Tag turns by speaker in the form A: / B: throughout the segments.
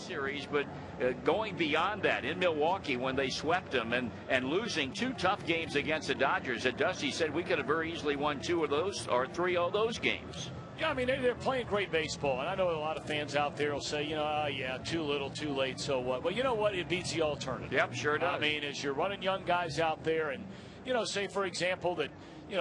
A: series, but going beyond that in Milwaukee when they swept them and losing 2 tough games against the Dodgers, that Dusty said we could have very easily won 2 of those or 3 of those games.
B: Yeah, I mean, they're playing great baseball, and I know a lot of fans out there will say, yeah, too little, too late, so what? Well, you know what? It beats the alternative.
A: Yep, sure does.
B: I mean, as you're running young guys out there, and, say, for example, that,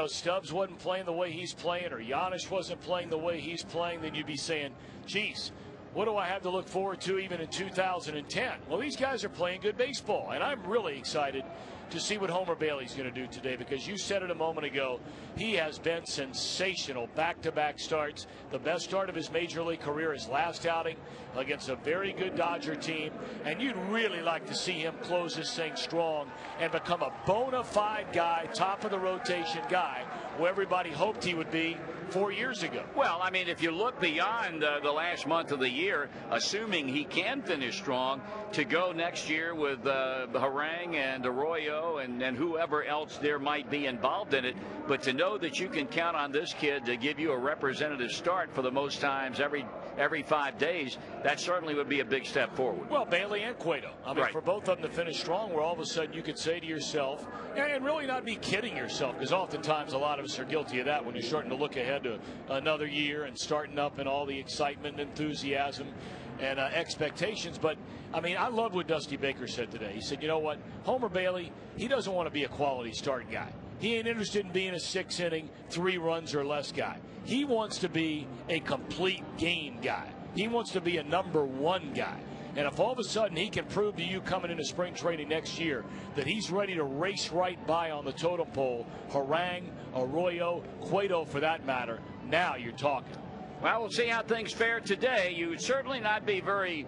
B: Stubbs wasn't playing the way he's playing, or Giannis wasn't playing the way he's playing, then you'd be saying, geez, what do I have to look forward to even in 2010? Well, these guys are playing good baseball, and I'm really excited to see what Homer Bailey's going to do today, because you said it a moment ago, he has been sensational. Back-to-back starts. The best start of his major league career, his last outing against a very good Dodger team, and you'd really like to see him close this thing strong and become a bona fide guy, top of the rotation guy, who everybody hoped he would be 4 years ago.
A: Well, I mean, if you look beyond the last month of the year, assuming he can finish strong, to go next year with Harang and Arroyo and whoever else there might be involved in it, but to know that you can count on this kid to give you a representative start for the most times every 5 days, that certainly would be a big step forward.
B: Well, Bailey and Cueto. I mean,
A: right.
B: For both of them to finish strong, where all of a sudden you could say to yourself, and really not be kidding yourself, because oftentimes a lot of us are guilty of that when you're starting to look ahead to another year and starting up and all the excitement and enthusiasm and expectations. But, I mean, I love what Dusty Baker said today. He said, you know what, Homer Bailey, he doesn't want to be a quality start guy. He ain't interested in being a 6-inning, 3 runs or less guy. He wants to be a complete game guy. He wants to be a number 1 guy. And if all of a sudden he can prove to you coming into spring training next year that he's ready to race right by on the totem pole, Harang, Arroyo, Cueto for that matter, now you're talking.
A: Well, we'll see how things fare today. You would certainly not be very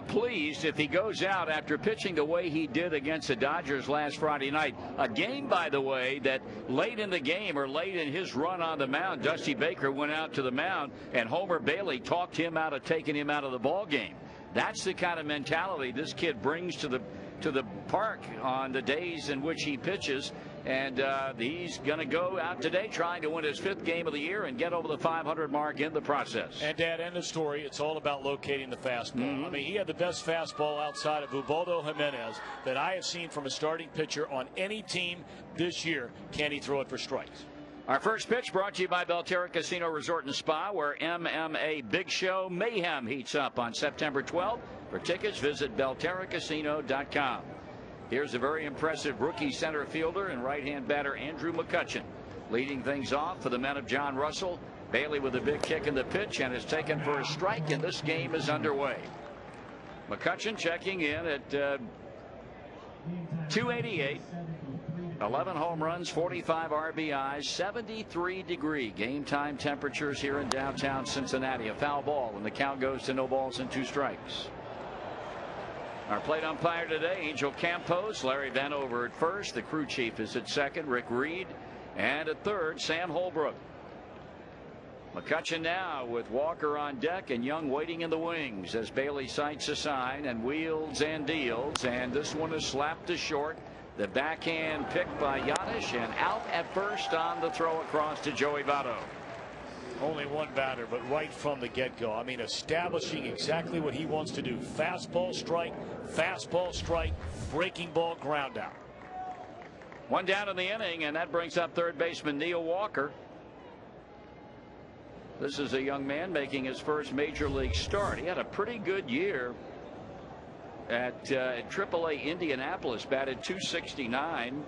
A: pleased if he goes out after pitching the way he did against the Dodgers last Friday night. A game, by the way, that late in the game or late in his run on the mound, Dusty Baker went out to the mound and Homer Bailey talked him out of taking him out of the ball game. That's the kind of mentality this kid brings to the park on the days in which he pitches, and he's going to go out today trying to win his 5th game of the year and get over the 500 mark in the process.
B: And Dad, end of story. It's all about locating the fastball. I mean, he had the best fastball outside of Ubaldo Jimenez that I have seen from a starting pitcher on any team this year. Can he throw it for strikes?
A: Our first pitch brought to you by Belterra Casino Resort and Spa, where MMA Big Show Mayhem heats up on September 12th. For tickets, visit BelterraCasino.com. Here's a very impressive rookie center fielder and right-hand batter Andrew McCutchen. Leading things off for the men of John Russell. Bailey with a big kick in the pitch and is taken for a strike, and this game is underway. McCutchen checking in at 288. 11 home runs, 45 RBIs, 73-degree game time temperatures here in downtown Cincinnati. A foul ball, and the count goes to no balls and 2 strikes. Our plate umpire today, Angel Campos. Larry Vanover at first. The crew chief is at second, Rick Reed. And at third, Sam Holbrook. McCutchen now with Walker on deck and Young waiting in the wings as Bailey sights a sign and wheels and deals. And this one is slapped to short. The backhand picked by Giannis and out at first on the throw across to Joey Votto.
B: Only one batter, but right from the get-go. I mean, establishing exactly what he wants to do. Fastball strike, breaking ball, ground out.
A: One down in the inning, and that brings up third baseman Neil Walker. This is a young man making his first major league start. He had a pretty good year at AAA Indianapolis, batted .269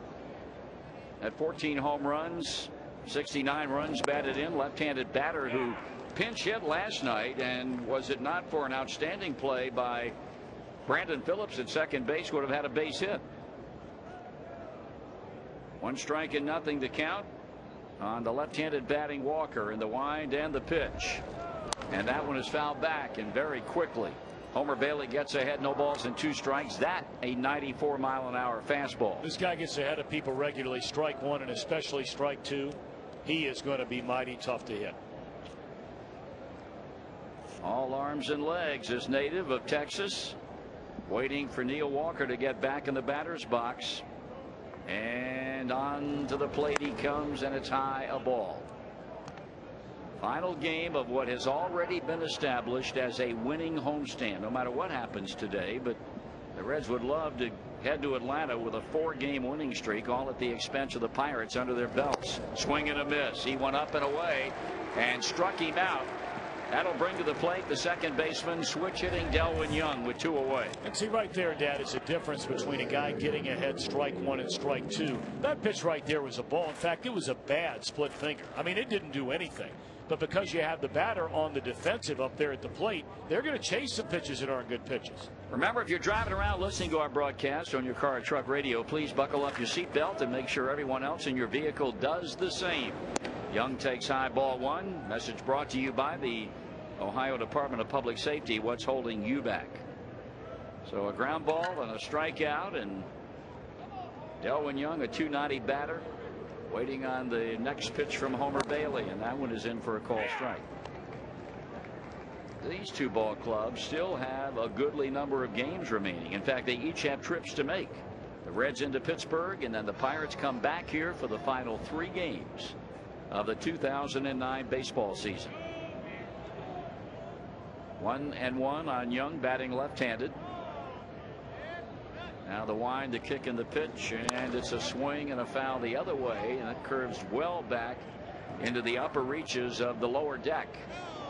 A: at 14 home runs, 69 runs batted in. Left-handed batter who pinch hit last night, and was it not for an outstanding play by Brandon Phillips at second base, would have had a base hit. 1 strike and nothing to count on the left-handed batting Walker in the wind and the pitch, and that one is fouled back and very quickly. Homer Bailey gets ahead, no balls and 2 strikes. That a 94-mile-an-hour fastball.
B: This guy gets ahead of people regularly. Strike 1 and especially strike 2. He is going to be mighty tough to hit.
A: All arms and legs, this native of Texas, waiting for Neil Walker to get back in the batter's box. And on to the plate he comes, and it's high, a ball. Final game of what has already been established as a winning homestand, no matter what happens today. But the Reds would love to head to Atlanta with a 4-game winning streak, all at the expense of the Pirates under their belts. Swing and a miss. He went up and away and struck him out. That'll bring to the plate the second baseman, switch hitting Delwyn Young with 2 away.
B: And see right there, Dad, is a difference between a guy getting ahead, strike 1 and strike 2. That pitch right there was a ball. In fact, it was a bad split finger. I mean, it didn't do anything. But because you have the batter on the defensive up there at the plate, they're going to chase some pitches that aren't good pitches.
A: Remember, if you're driving around listening to our broadcast on your car or truck radio, please buckle up your seatbelt and make sure everyone else in your vehicle does the same. Young takes high, ball 1. Message brought to you by the Ohio Department of Public Safety. What's holding you back? So a ground ball and a strikeout, and Delwyn Young, a .290 batter, waiting on the next pitch from Homer Bailey, and that one is in for a call strike. These two ball clubs still have a goodly number of games remaining. In fact, they each have trips to make. The Reds into Pittsburgh, and then the Pirates come back here for the final 3 games of the 2009 baseball season. 1-1 on Young, batting left-handed. Now the wind, the kick, and the pitch, and it's a swing and a foul the other way, and it curves well back into the upper reaches of the lower deck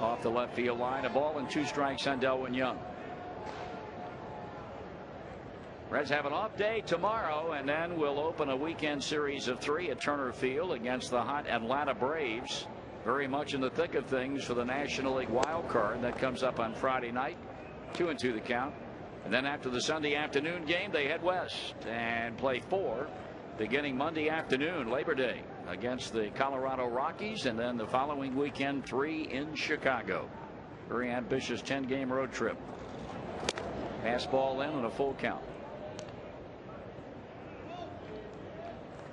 A: off the left field line. A ball and 2 strikes on Delwyn Young. Reds have an off day tomorrow, and then we'll open a weekend series of 3 at Turner Field against the hot Atlanta Braves. Very much in the thick of things for the National League wild card. That comes up on Friday night. 2-2 the count. And then after the Sunday afternoon game, they head west and play 4 beginning Monday afternoon, Labor Day, against the Colorado Rockies, and then the following weekend 3 in Chicago. Very ambitious 10-game road trip. Pass ball in and a full count.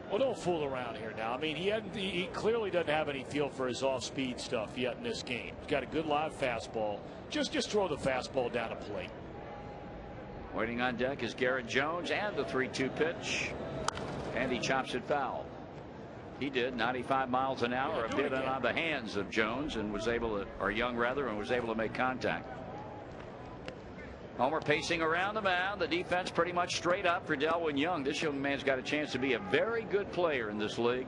B: Well, don't fool around here now. I mean, he clearly doesn't have any feel for his off-speed stuff yet in this game. He's got a good live fastball. Just throw the fastball down the plate.
A: Waiting on deck is Garrett Jones, and the 3-2 pitch, and he chops it foul. He did 95 miles an hour, a bit on the hands of Jones, and was able to, or Young rather, and was able to make contact. Homer pacing around the mound. The defense pretty much straight up for Delwyn Young. This young man's got a chance to be a very good player in this league.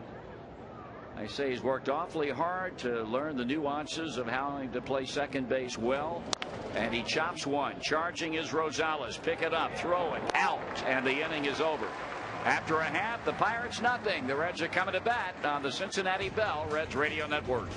A: They say he's worked awfully hard to learn the nuances of how to play second base well. And he chops one. Charging is Rosales. Pick it up. Throw it. Out. And the inning is over. After a half, the Pirates nothing. The Reds are coming to bat on the Cincinnati Bell Reds Radio Network.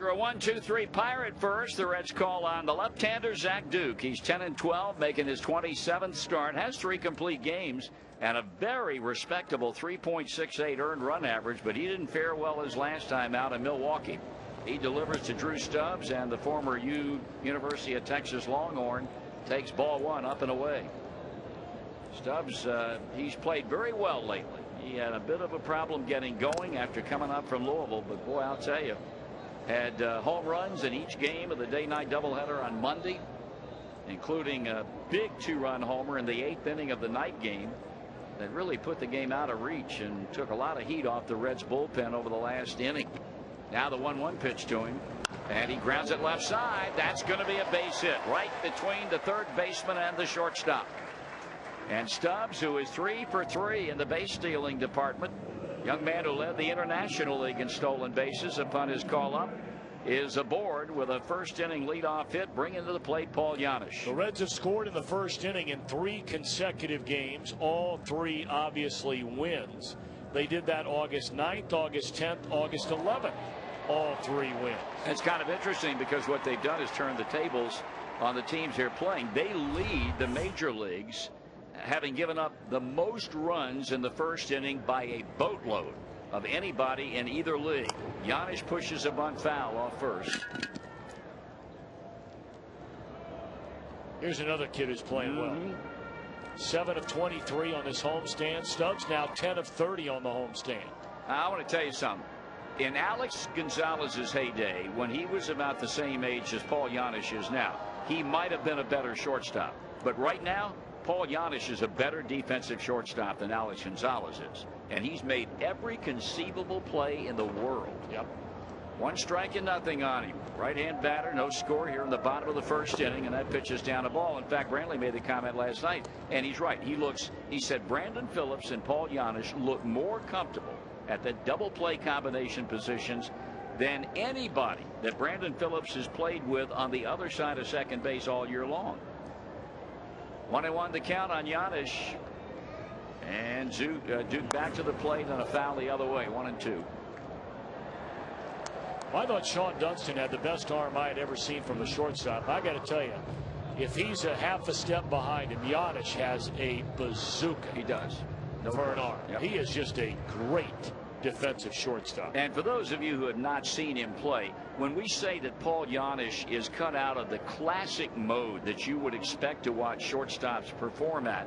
A: After a 1-2-3 Pirate first, the Reds call on the left-hander Zach Duke. He's 10-12, making his 27th start. Has 3 complete games and a very respectable 3.68 earned run average, but he didn't fare well his last time out in Milwaukee. He delivers to Drew Stubbs, and the former University of Texas Longhorn takes ball 1 up and away. Stubbs, he's played very well lately. He had a bit of a problem getting going after coming up from Louisville, but boy, I'll tell you, had home runs in each game of the day-night doubleheader on Monday, including a big 2-run homer in the 8th inning of the night game that really put the game out of reach and took a lot of heat off the Reds bullpen over the last inning. Now the 1-1 pitch to him, and he grounds it left side. That's going to be a base hit right between the third baseman and the shortstop. And Stubbs, who is 3 for 3 in the base stealing department, young man who led the International League in stolen bases upon his call up, is aboard with a first inning leadoff hit, bringing to the plate Paul Janisch.
B: The Reds have scored in the first inning in 3 consecutive games, all 3 obviously wins. They did that August 9th, August 10th, August 11th. All 3 wins.
A: It's kind of interesting because what they've done is turn the tables on the teams here playing. They lead the major leagues, having given up the most runs in the first inning by a boatload of anybody in either league. Janisch pushes a bunt foul off first.
B: Here's another kid who's playing well. 7 of 23 on this homestand. Stubbs now 10 of 30 on the homestand.
A: I want to tell you something. In Alex Gonzalez's heyday, when he was about the same age as Paul Janisch is now, he might have been a better shortstop. But right now, Paul Janisch is a better defensive shortstop than Alex Gonzalez is. And he's made every conceivable play in the world.
B: Yep. 1
A: strike and nothing on him. Right-hand batter, no score here in the bottom of the first inning, and that pitch is down the ball. In fact, Brantley made the comment last night, and he's right. He said Brandon Phillips and Paul Janisch look more comfortable at the double play combination positions than anybody that Brandon Phillips has played with on the other side of second base all year long. 1-1 the count on Janisch, and Duke back to the plate on a foul the other way. 1-2.
B: I thought Sean Dunston had the best arm I had ever seen from a shortstop. I got to tell you, if he's a half a step behind him, Janisch has a bazooka.
A: He does. No
B: for an arm.
A: Yep.
B: He is just a great defensive shortstop.
A: And for those of you who have not seen him play, when we say that Paul Janisch is cut out of the classic mode that you would expect to watch shortstops perform at,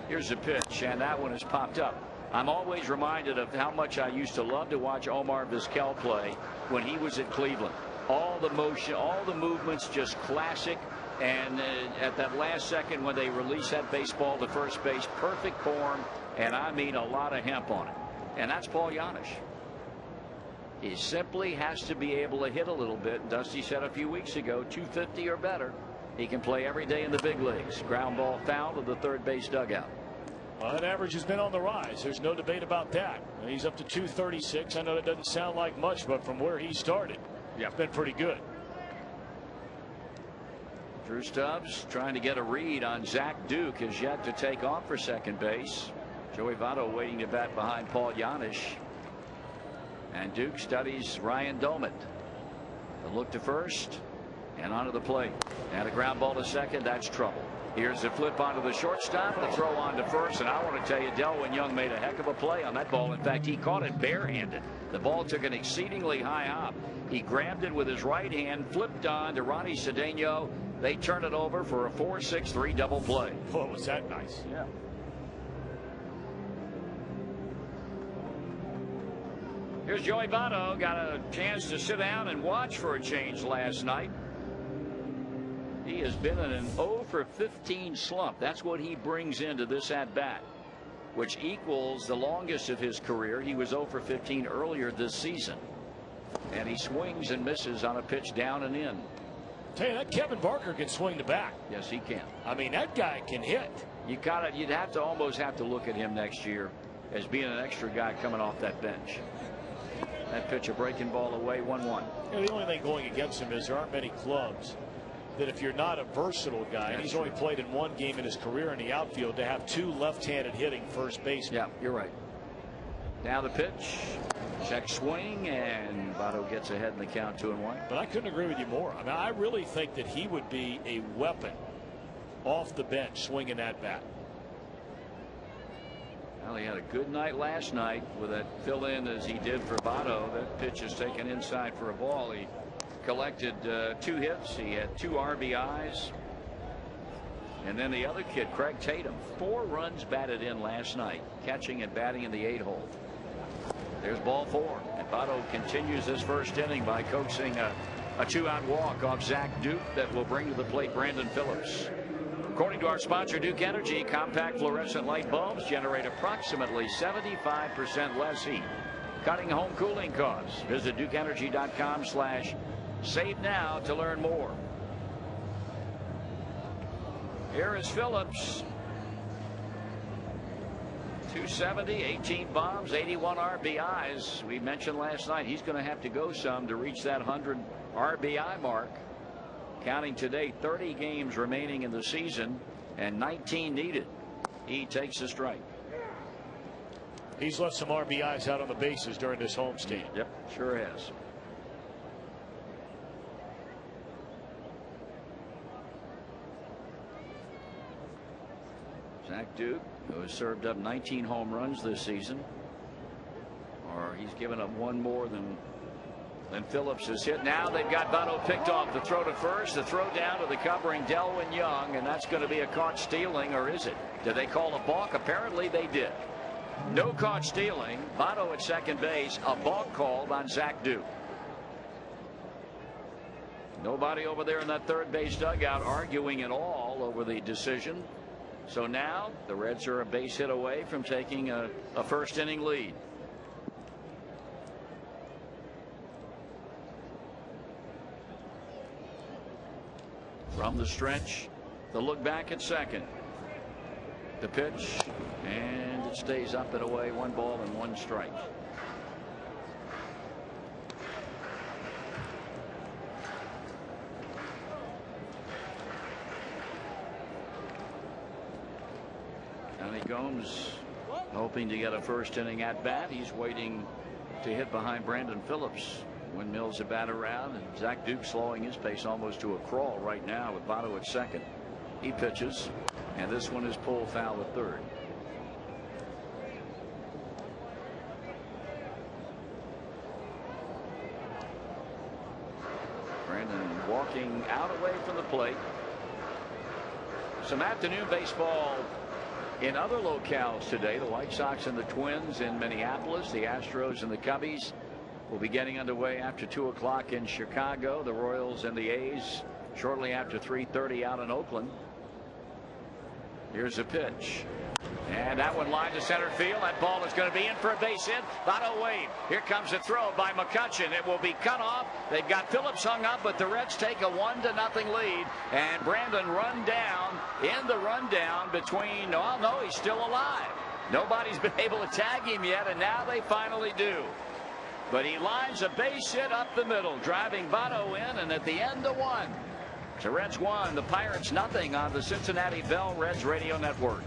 A: here's a pitch, and that one has popped up. I'm always reminded of how much I used to love to watch Omar Vizquel play when he was at Cleveland. All the motion, all the movements, just classic. And at that last second when they release that baseball to first base, perfect form, and I mean a lot of hemp on it. And that's Paul Janisch. He simply has to be able to hit a little bit. Dusty said a few weeks ago, 250 or better. He can play every day in the big leagues. Ground ball foul to the third base dugout.
B: Well, that average has been on the rise. There's no debate about that. And he's up to 236. I know that doesn't sound like much, but from where he started, it's been pretty good.
A: Drew Stubbs trying to get a read on Zach Duke, has yet to take off for second base. Joey Votto waiting to bat behind Paul Janisch. And Duke studies Ryan Doman. The look to first and onto the plate. And a ground ball to second. That's trouble. Here's the flip onto the shortstop. The throw on to first. And I want to tell you, Delwyn Young made a heck of a play on that ball. In fact, he caught it barehanded. The ball took an exceedingly high hop. He grabbed it with his right hand, flipped on to Ronnie Cedeno. They turn it over for a 4-6-3 double play.
B: Boy, was that nice.
A: Yeah. Here's Joey Votto. Got a chance to sit down and watch for a change last night. He has been in an 0 for 15 slump. That's what he brings into this at-bat, which equals the longest of his career. He was 0 for 15 earlier this season. And he swings and misses on a pitch down and in.
B: Tell you that Kevin Barker can swing the bat.
A: Yes, he can.
B: I mean, that guy can hit.
A: You'd have to almost have to look at him next year as being an extra guy coming off that bench. That pitch, a breaking ball away, 1-1.
B: The only thing going against him is there aren't many clubs that if you're not a versatile guy, and he's only played in 1 game in his career in the outfield, to have 2 left-handed hitting first basemen.
A: Yeah, you're right. Now the pitch. Check swing, and Votto gets ahead in the count, 2-1.
B: But I couldn't agree with you more. I mean, I really think that he would be a weapon off the bench swinging that bat.
A: Well, he had a good night last night with that fill in as he did for Votto. That pitch is taken inside for a ball. He collected 2 hits. He had 2 RBIs. And then the other kid, Craig Tatum, 4 runs batted in last night, catching and batting in the 8-hole. There's ball 4. And Votto continues this first inning by coaxing a 2-out walk off Zach Duke that will bring to the plate Brandon Phillips. According to our sponsor, Duke Energy, compact fluorescent light bulbs generate approximately 75% less heat, cutting home cooling costs. Visit dukeenergy.com/save now to learn more. Here is Phillips. 270, 18 bombs, 81 RBIs. We mentioned last night he's going to have to go some to reach that 100 RBI mark. Counting today, 30 games remaining in the season and 19 needed. He takes a strike.
B: He's left some RBIs out on the bases during this homestand.
A: Yep, sure has. Zach Duke, who has served up 19 home runs this season, or he's given up 1 more than Phillips has hit. Now they've got Votto picked off. The throw to first, the throw down to the covering Delwyn Young, and that's going to be a caught stealing, or is it? Did they call a balk? Apparently they did. No caught stealing. Votto at second base. A balk called on Zach Duke. Nobody over there in that third base dugout arguing at all over the decision. So now the Reds are a base hit away from taking a first inning lead. From the stretch, the look back at second. The pitch, and it stays up and away. 1 ball and 1 strike. Johnny Gomes hoping to get a first inning at bat. He's waiting to hit behind Brandon Phillips. Windmills a bat around, and Zach Duke slowing his pace almost to a crawl right now with Votto at second. He pitches, and this one is pulled foul at third. Brandon walking out away from the plate. Some afternoon baseball in other locales today. The White Sox and the Twins in Minneapolis. The Astros and the Cubbies will be getting underway after 2 o'clock in Chicago. The Royals and the A's shortly after 3:30 out in Oakland. Here's a pitch, and that one lined to center field. That ball is going to be in for a base hit. Votto wave. Here comes a throw by McCutchen. It will be cut off. They've got Phillips hung up, but the Reds take a 1-0 lead, and Brandon run down in the rundown between. Oh no, he's still alive. Nobody's been able to tag him yet, and now they finally do. But he lines a base hit up the middle, driving Votto in, and at the end of 1. The Reds 1, the Pirates nothing on the Cincinnati Bell Reds Radio Network.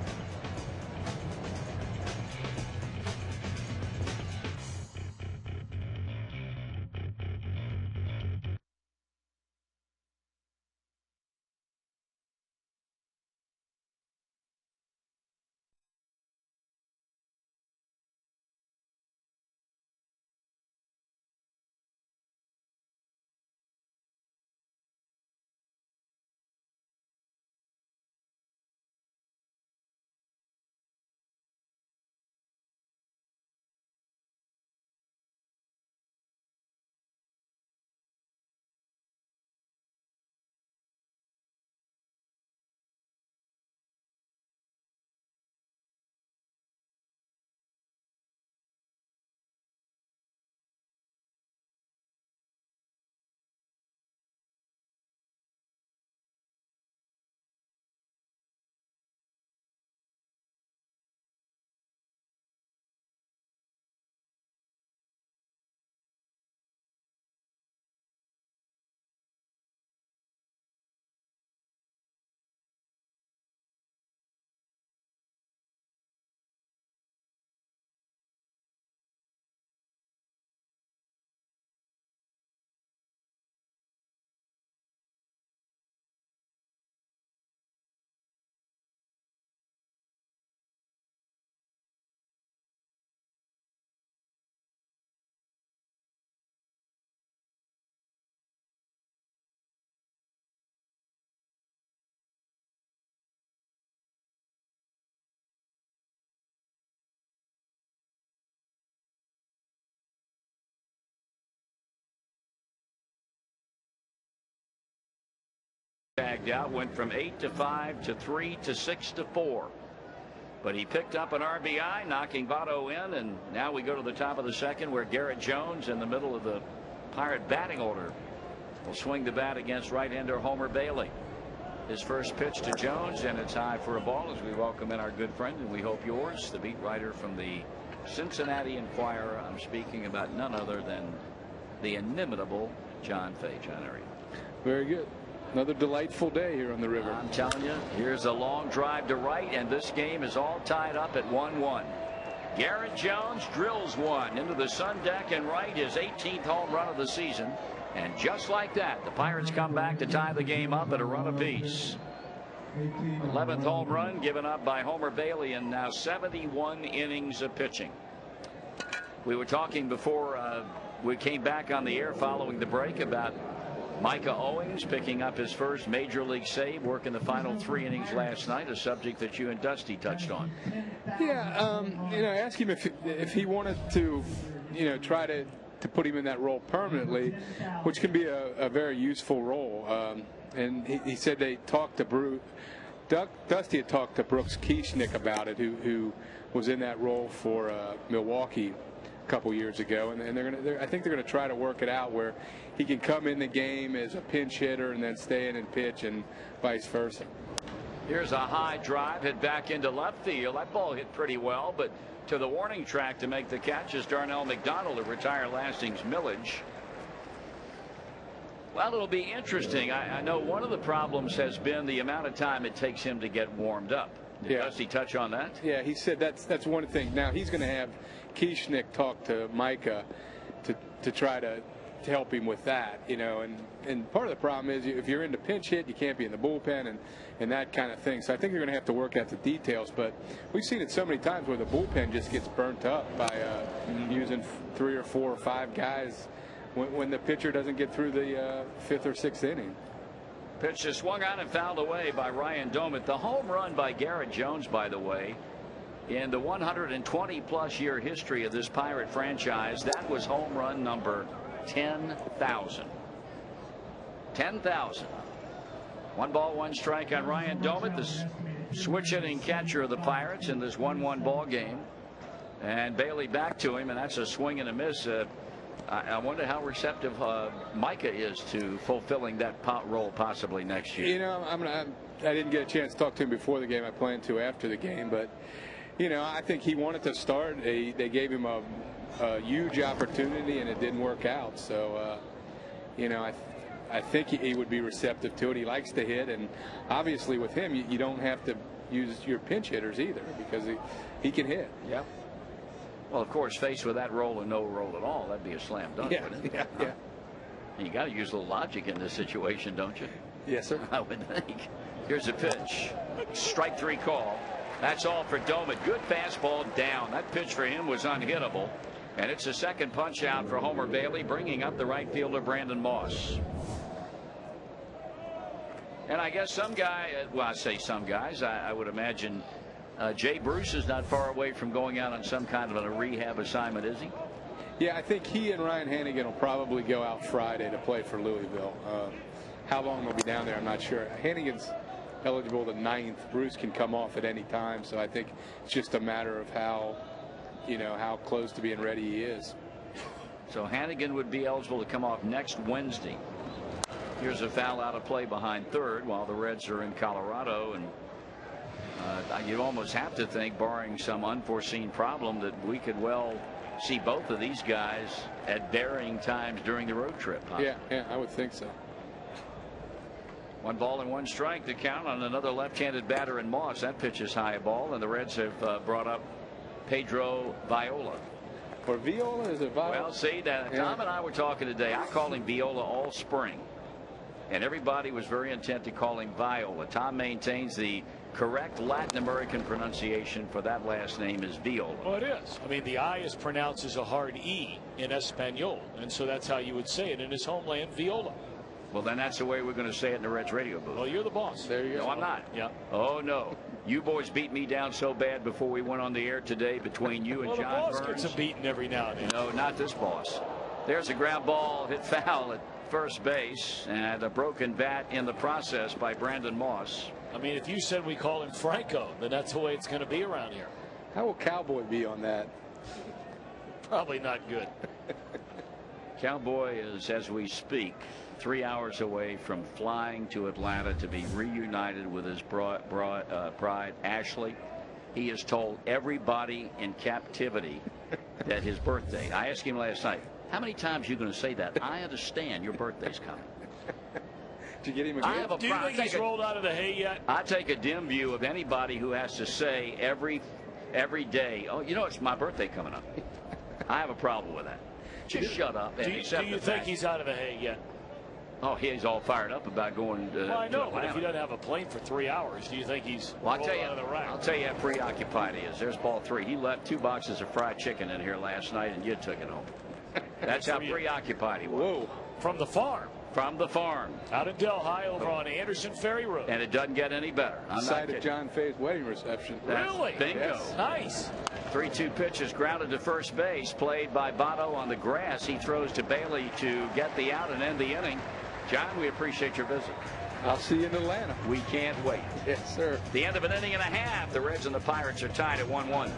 A: tagged out, went from 8 to 5 to 3 to 6 to 4. But he picked up an RBI, knocking Votto in, and now we go to the top of the second where Garrett Jones, in the middle of the Pirate batting order, will swing the bat against right-hander Homer Bailey. His first pitch to Jones, and it's high for a ball as we welcome in our good friend, and we hope yours, the beat writer from the Cincinnati Enquirer. I'm speaking about none other than the inimitable John Fay. John, how are you?
C: Very good. Another delightful day here on the river.
A: I'm telling you, here's a long drive to right, and this game is all tied up at 1-1. Garrett Jones drills one into the sun deck and right, his 18th home run of the season. And just like that, the Pirates come back to tie the game up at a run apiece. 11th home run given up by Homer Bailey in now 71 innings of pitching. We were talking before we came back on the air following the break about Micah Owings picking up his first major league save, working the final 3 innings last night, a subject that you and Dusty touched on.
C: Yeah, ask him if he wanted to, try to put him in that role permanently, which can be a very useful role. And he said they talked to Dusty had talked to Brooks Kieschnick about it, who was in that role for Milwaukee a couple years ago, and I think they're gonna try to work it out where he can come in the game as a pinch hitter and then stay in and pitch, and vice versa.
A: Here's a high drive hit back into left field. That ball hit pretty well, but to the warning track to make the catch is Darnell McDonald, to retire Lasting's millage. Well, it'll be interesting. I know one of the problems has been the amount of time it takes him to get warmed up. Did Dusty touch on that? Yeah,
C: he said that's one thing. Now he's going to have Kieschnick talk to Micah to try to help him with that, and part of the problem is if you're into pinch hit, you can't be in the bullpen and that kind of thing. So I think they're going to have to work out the details, but we've seen it so many times where the bullpen just gets burnt up by using 3 or 4 or 5 guys when the pitcher doesn't get through the 5th or 6th inning.
A: Pitch is swung on and fouled away by Ryan Domit. The home run by Garrett Jones, by the way, in the 120-plus year history of this Pirate franchise, that was home run number 10,000. 10,000. 1 ball, 1 strike on Ryan Domit, the switch hitting catcher of the Pirates in this 1-1 ball game. And Bailey back to him, and that's a swing and a miss. I wonder how receptive Micah is to fulfilling that role possibly next year.
C: I didn't get a chance to talk to him before the game. I plan to after the game, but I think he wanted to start. They gave him a huge opportunity, and it didn't work out. So, I think he would be receptive to it. He likes to hit, and obviously with him, you don't have to use your pinch hitters either because he can hit.
A: Yeah. Well, of course, faced with that role and no role at all, that'd be a slam dunk.
C: Yeah,
A: wouldn't it?
C: Yeah.
A: You got to use a little logic in this situation, don't you?
C: Yes, sir.
A: I would think. Here's a pitch. Strike 3 call. That's all for Domit. Good fastball down. That pitch for him was unhittable. And it's a second punch out for Homer Bailey, bringing up the right fielder Brandon Moss. And I guess some guy, well, I say some guys, I would imagine Jay Bruce is not far away from going out on some kind of a rehab assignment, is he?
C: Yeah, I think he and Ryan Hannigan will probably go out Friday to play for Louisville. How long they'll be down there, I'm not sure. Hannigan's eligible the 9th. Bruce can come off at any time, so I think it's just a matter of how close to being ready he is.
A: So Hannigan would be eligible to come off next Wednesday. Here's a foul out of play behind third while the Reds are in Colorado, and you almost have to think, barring some unforeseen problem, that we could well see both of these guys at varying times during the road trip. Huh?
C: Yeah, I would think so.
A: 1 ball and 1 strike to count on another left-handed batter in Moss. That pitch is high ball, and the Reds have brought up Pedro Viola.
C: Or Viola? Is it Viola?
A: Well, see, Tom and I were talking today. I called him Viola all spring, and everybody was very intent to call him Viola. Tom maintains the correct Latin American pronunciation for that last name is Viola.
B: Well, it is. I mean, the I is pronounced as a hard E in Espanol, and so that's how you would say it in his homeland, Viola.
A: Well, then that's the way we're going to say it in the Reds radio booth.
B: Well, you're the boss.
C: There you go.
A: No, I'm not.
B: Yeah.
A: Oh, no. You boys beat me down so bad before we went on the air today between you and John Burns.
B: The boss gets a beating every now and then.
A: No, not this boss. There's a ground ball hit foul at first base and a broken bat in the process by Brandon Moss.
B: I mean, if you said we call him Franco, then that's the way it's going to be around here.
C: How will Cowboy be on that?
B: Probably not good.
A: Cowboy is, as we speak, 3 hours away from flying to Atlanta to be reunited with his bride, Ashley. He has told everybody in captivity that his birthday. I asked him last night, how many times are you going to say that? I understand your birthday's coming.
C: Did you get him
A: I
C: a
A: have
B: Do you think he's rolled out of the hay yet?
A: I take a dim view of anybody who has to say every day, oh, you know, it's my birthday coming up. I have a problem with that. Just shut up and accept
B: Do you
A: the
B: think
A: fact.
B: he's out of the hay yet?
A: Oh, he's all fired up about going to
B: Well, I know,
A: to
B: but if he
A: Atlanta.
B: doesn't have a plane for 3 hours, do you think he's
A: Well,
B: rolled out of the rack?
A: I'll tell you how preoccupied he is. There's ball 3. He left 2 boxes of fried chicken in here last night, and you took it home. That's how preoccupied he was.
C: Whoa.
B: From the farm.
A: From the farm.
B: Out in Delhi over on Anderson Ferry Road.
A: And it doesn't get any better. I'm not
C: Site of
A: kidding.
C: John Fay's wedding reception.
B: Really?
A: Bingo.
C: Yes.
B: Nice.
A: 3-2 pitch is grounded to first base, played by Votto on the grass. He throws to Bailey to get the out and end the inning. John, we appreciate your visit.
C: I'll see you in Atlanta.
A: We can't wait.
C: Yes, sir.
A: The end of an inning and a half. The Reds and the Pirates are tied at 1-1.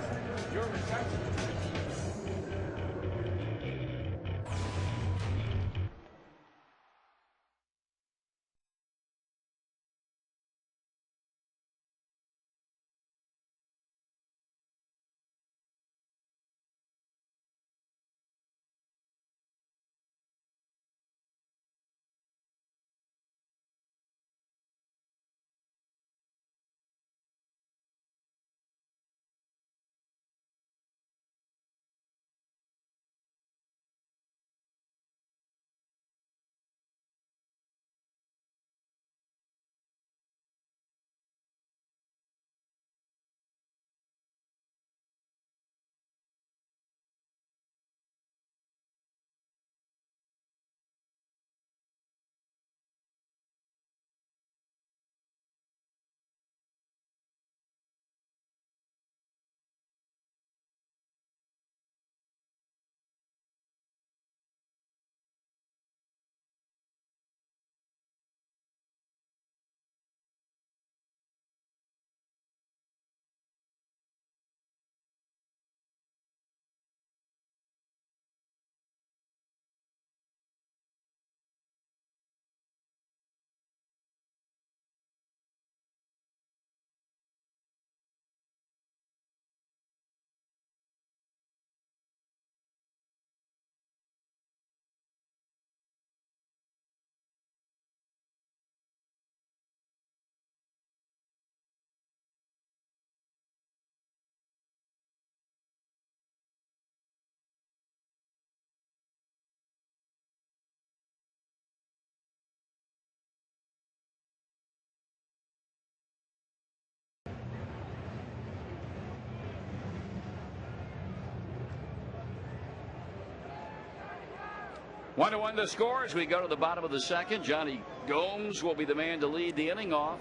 A: One to one the score as we go to the bottom of the second. Johnny Gomes will be the man to lead the inning off.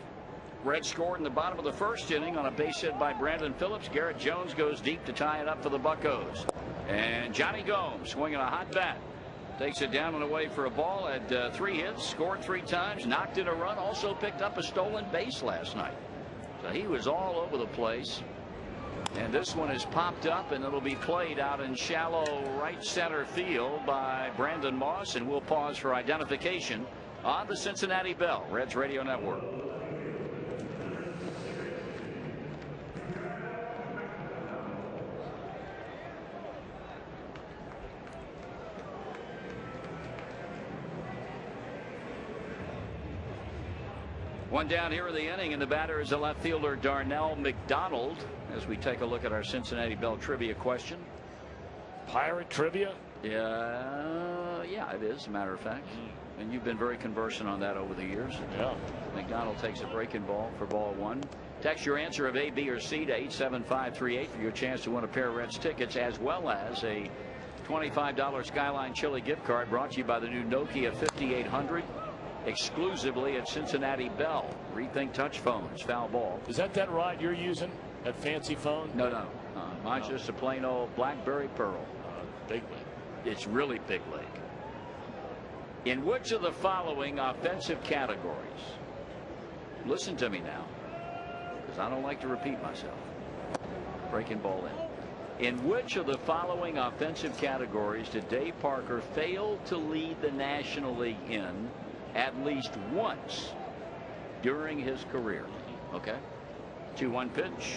A: Reds scored in the bottom of the first inning on a base hit by Brandon Phillips. Garrett Jones goes deep to tie it up for the Buccos. And Johnny Gomes swinging a hot bat. Takes it down and away for a ball. Had 3 hits, scored 3 times, knocked in a run, also picked up a stolen base last night. So he was all over the place. And this one is popped up, and it'll be played out in shallow right center field by Brandon Moss. And we'll pause for identification on the Cincinnati Bell Reds Radio Network. One down here in the inning, and the batter is the left fielder Darnell McDonald. As we take a look at our Cincinnati Bell trivia question.
B: Pirate trivia?
A: Yeah, it is, as a matter of fact. And you've been very conversant on that over the years.
B: Yeah.
A: McDonald takes a breaking ball for ball 1. Text your answer of A, B, or C to 87538 for your chance to win a pair of Reds tickets, as well as a $25 Skyline Chili gift card brought to you by the new Nokia 5800. Exclusively at Cincinnati Bell. Rethink touch phones. Foul ball.
B: Is that rod you're using? That fancy phone?
A: No. Mine's just a plain old BlackBerry Pearl.
B: Big league.
A: It's really big league. In which of the following offensive categories, listen to me now, because I don't like to repeat myself. Breaking ball in which of the following offensive categories did Dave Parker fail to lead the National League in at least once during his career? Okay. 2-1 pitch.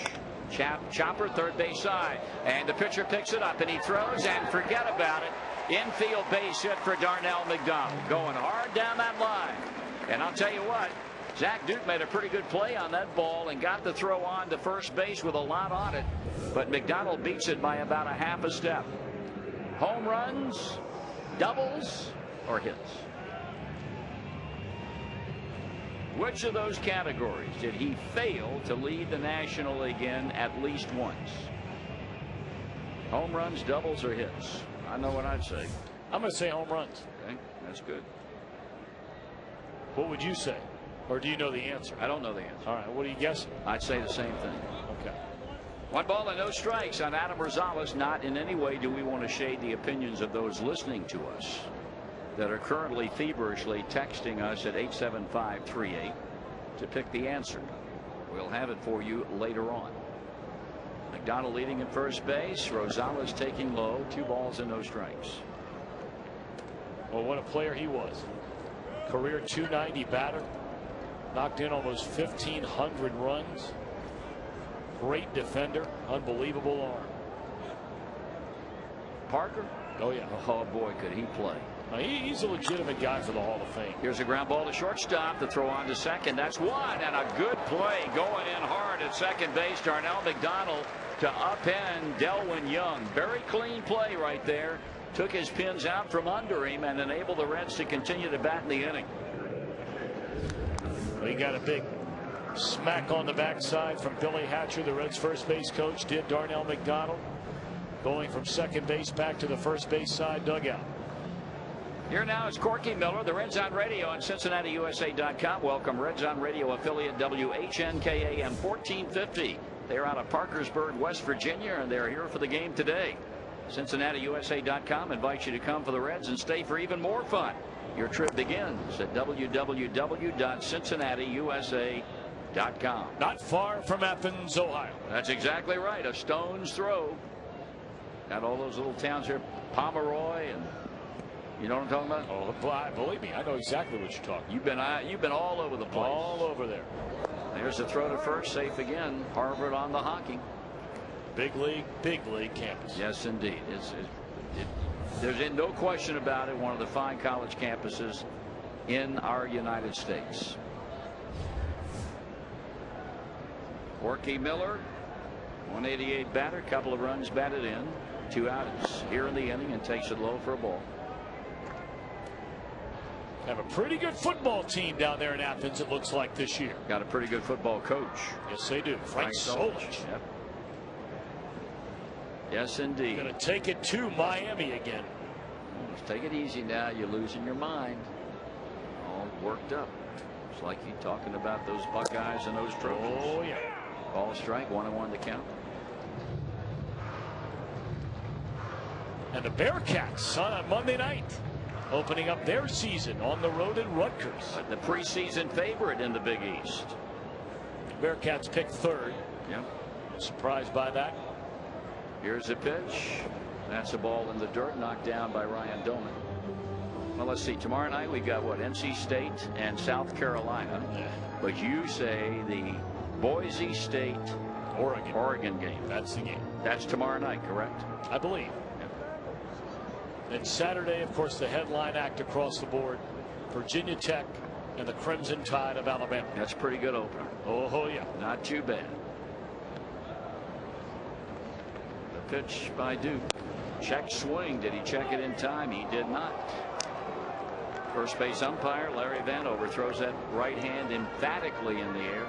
A: Chopper, third base side, and the pitcher picks it up and he throws, and forget about it. Infield base hit for Darnell McDonald, going hard down that line. And I'll tell you what, Zach Duke made a pretty good play on that ball and got the throw on to first base with a lot on it, but McDonald beats it by about a half a step. Home runs, doubles, or hits? Which of those categories did he fail to lead the National League in at least once? Home runs, doubles, or hits? I know what I'd say.
B: I'm going to say home runs.
A: Okay, that's good.
B: What would you say? Or do you know the answer?
A: I don't know the answer.
B: All right, what are you guessing?
A: I'd say the same thing.
B: Okay.
A: 1 ball and no strikes on Adam Rosales. Not in any way do we want to shade the opinions of those listening to us that are currently feverishly texting us at 87538 to pick the answer. We'll have it for you later on. McDonald leading at first base. Rosales taking low. 2 balls and no strikes.
B: Well, what a player he was. Career .290 batter. Knocked in almost 1,500 runs. Great defender. Unbelievable arm.
A: Parker?
B: Oh, yeah.
A: Oh, boy, could he play.
B: Now, he's a legitimate guy for the Hall of Fame.
A: Here's a ground ball to shortstop. The throw on to second. That's one. And a good play going in hard at second base. Darnell McDonald to upend Delwyn Young. Very clean play right there. Took his pins out from under him and enabled the Reds to continue to bat in the inning.
B: We got a big smack on the backside from Billy Hatcher, the Reds first base coach, did Darnell McDonald, going from second base back to the first base side dugout.
A: Here now is Corky Miller, the Reds on Radio on CincinnatiUSA.com. Welcome, Reds on Radio affiliate WHNKAM 1450. They're out of Parkersburg, West Virginia, and they're here for the game today. CincinnatiUSA.com invites you to come for the Reds and stay for even more fun. Your trip begins at www.cincinnatiusa.com.
B: Not far from Athens, Ohio.
A: That's exactly right. A stone's throw. Got all those little towns here, Pomeroy, and you know what I'm talking about?
B: Oh, believe me, I know exactly what you're talking.
A: You've been all over the place.
B: All over there.
A: There's a throw to first, safe again. Harvard on the hockey.
B: Big league campus.
A: Yes, indeed. There's no question about it. One of the fine college campuses in our United States. Corky Miller, 188 batter, couple of runs batted in, 2 outs here in the inning, and takes it low for a ball.
B: Have a pretty good football team down there in Athens, it looks like, this year.
A: Got a pretty good football coach.
B: Yes, they do. Frank Solich.
A: Yep. Yes, indeed.
B: Going to take it to Miami again.
A: Just take it easy now. You're losing your mind. All worked up. It's like you talking about those Buckeyes and those Trojans.
B: Oh, yeah.
A: Ball strike, 1-1 to count.
B: And the Bearcats on Monday night, opening up their season on the road at Rutgers.
A: The preseason favorite in the Big East.
B: Bearcats picked third.
A: Yep.
B: Surprised by that.
A: Here's a pitch. That's a ball in the dirt, knocked down by Ryan Doman. Well, let's see. Tomorrow night we've got what? NC State and South Carolina.
B: Yeah.
A: But you say the Boise State Oregon game.
B: That's the game.
A: That's tomorrow night, correct?
B: I believe. And Saturday, of course, the headline act across the board, Virginia Tech and the Crimson Tide of Alabama.
A: That's a pretty good opener.
B: Oh, yeah.
A: Not too bad. The pitch by Duke. Check swing. Did he check it in time? He did not. First base umpire Larry Vanover throws that right hand emphatically in the air.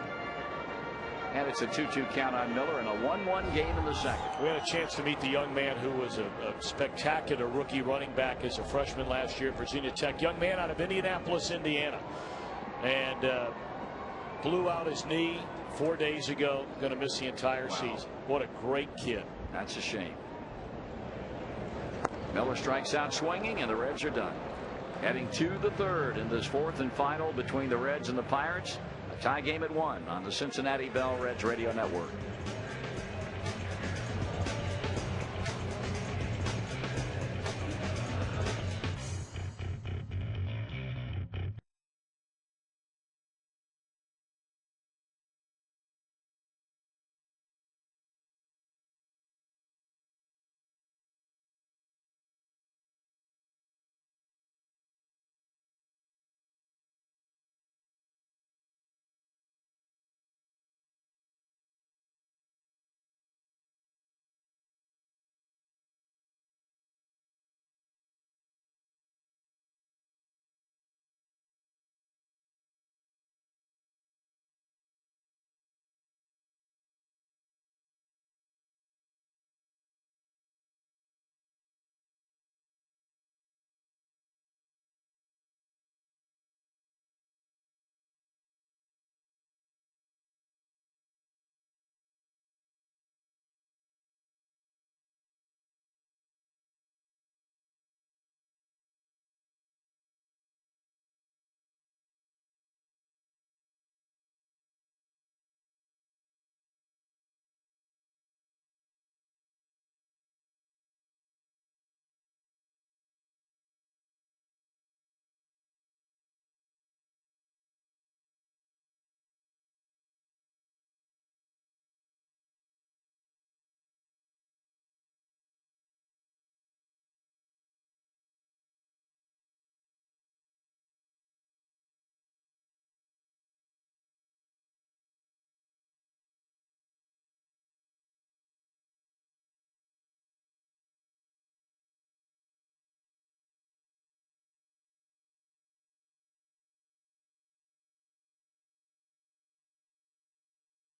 A: And it's a 2-2 count on Miller in a 1-1 game in the second.
B: We had a chance to meet the young man who was a spectacular rookie running back as a freshman last year at Virginia Tech. Young man out of Indianapolis, Indiana. And blew out his knee 4 days ago. Going to miss the entire season. What a great kid.
A: That's a shame. Miller strikes out swinging, and the Reds are done. Heading to the third in this fourth and final between the Reds and the Pirates. A tie game at 1 on the Cincinnati Bell Reds Radio Network.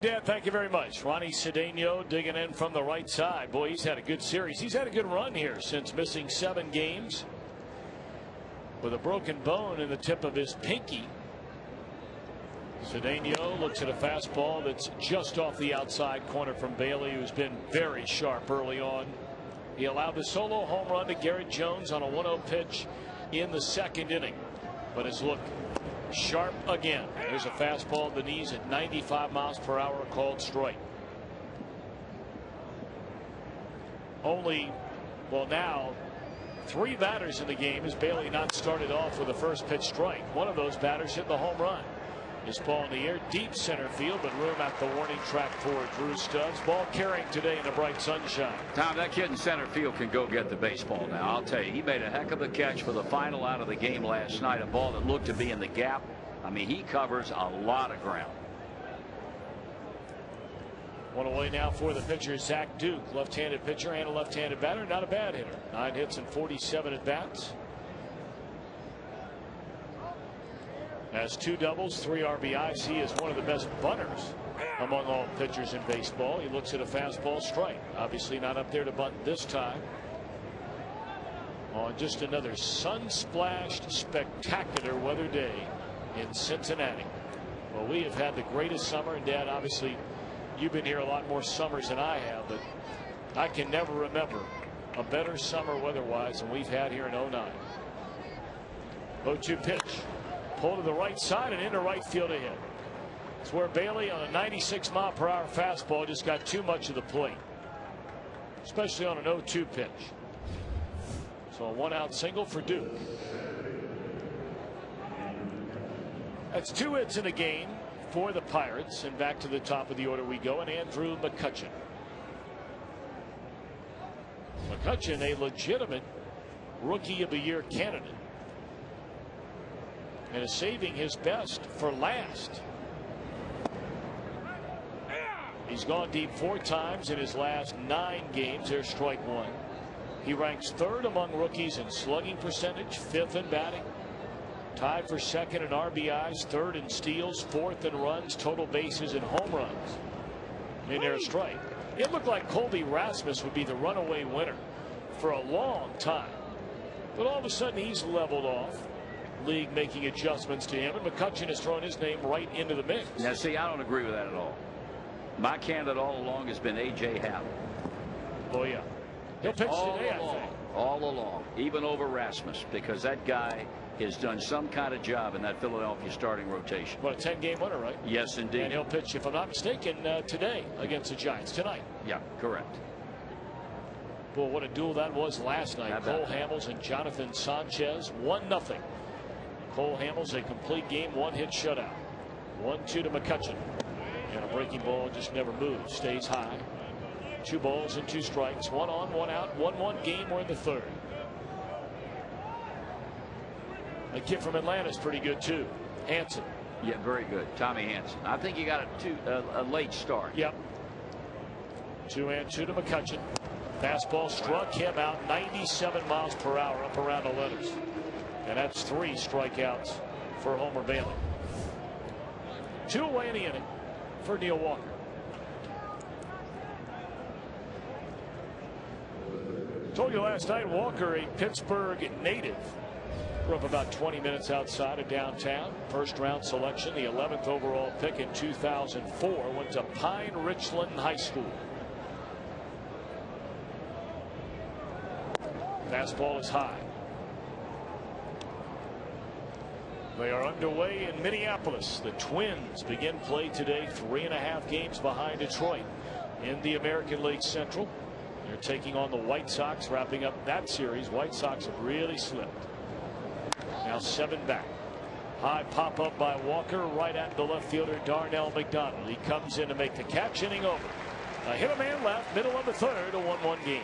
B: Dan, thank you very much. Ronnie Cedeno digging in from the right side. Boy, he's had a good series. He's had a good run here since missing 7 games with a broken bone in the tip of his pinky. Cedeno looks at a fastball that's just off the outside corner from Bailey, who's been very sharp early on. He allowed the solo home run to Garrett Jones on a 1-0 pitch in the 2nd inning, but has looked sharp again. There's a fastball at the knees at 95 miles per hour called strike. Only, well, now 3 batters in the game as Bailey not started off with a first pitch strike. One of those batters hit the home run. His ball in the air, deep center field, but room at the warning track for Drew Stubbs. Ball carrying today in the bright sunshine.
A: Tom, that kid in center field can go get the baseball now. I'll tell you, he made a heck of a catch for the final out of the game last night. A ball that looked to be in the gap. I mean, he covers a lot of ground.
B: One away now for the pitcher, Zach Duke, left-handed pitcher and a left-handed batter. Not a bad hitter. 9 hits and 47 at bats. Has 2 doubles, 3 RBIs. He is one of the best bunters among all pitchers in baseball. He looks at a fastball strike. Obviously not up there to bunt this time. On just another sun-splashed, spectacular weather day in Cincinnati. Well, we have had the greatest summer, and Dad, obviously you've been here a lot more summers than I have, but I can never remember a better summer weather-wise than we've had here in 09. 0-2 pitch. Pull to the right side and into right field to hit. It's where Bailey on a 96-mile-per-hour fastball just got too much of the plate, especially on an 0-2 pitch. So a 1-out single for Duke. That's 2 hits in the game for the Pirates, and back to the top of the order we go, and Andrew McCutchen. McCutchen, a legitimate Rookie of the Year candidate, and is saving his best for last. He's gone deep 4 times in his last 9 games. There's strike 1. He ranks 3rd among rookies in slugging percentage, 5th in batting, tied for 2nd in RBIs, 3rd in steals, 4th in runs, total bases, and home runs. In their strike. It looked like Colby Rasmus would be the runaway winner for a long time, but all of a sudden he's leveled off. League making adjustments to him, and McCutchen has thrown his name right into the mix.
A: Now, see, I don't agree with that at all. My candidate all along has been A.J. Happ.
B: Oh, yeah. He'll pitch today, I think.
A: All along, even over Rasmus, because that guy has done some kind of job in that Philadelphia starting rotation.
B: What, a 10-game winner, right?
A: Yes, indeed.
B: And he'll pitch, if I'm not mistaken, today against the Giants tonight.
A: Yeah, correct.
B: Boy, what a duel that was last night. Cole Hamels and Jonathan Sanchez, 1-0. Cole Hamels, a complete game, 1-hit shutout. 1-2 to McCutchen. And a breaking ball just never moves, stays high. 2 balls and 2 strikes, 1 on, 1 out, 1-1 game. We're in the 3rd. The kid from Atlanta is pretty good too, Hanson.
A: Yeah, very good, Tommy Hanson. I think he got a late start.
B: Yep. 2-2 to McCutchen. Fastball struck him out, 97 miles per hour up around the letters. And that's 3 strikeouts for Homer Bailey. 2 away in the inning for Neil Walker. Told you last night, Walker, a Pittsburgh native. Grew up about 20 minutes outside of downtown. First round selection, the 11th overall pick in 2004. Went to Pine Richland High School. Fastball is high. They are underway in Minneapolis. The Twins begin play today, 3.5 games behind Detroit in the American League Central. They're taking on the White Sox, wrapping up that series. White Sox have really slipped. Now 7 back. High pop up by Walker right at the left fielder Darnell McDonald. He comes in to make the catch. Inning over. A hit a man left, middle of the 3rd, a 1-1 game.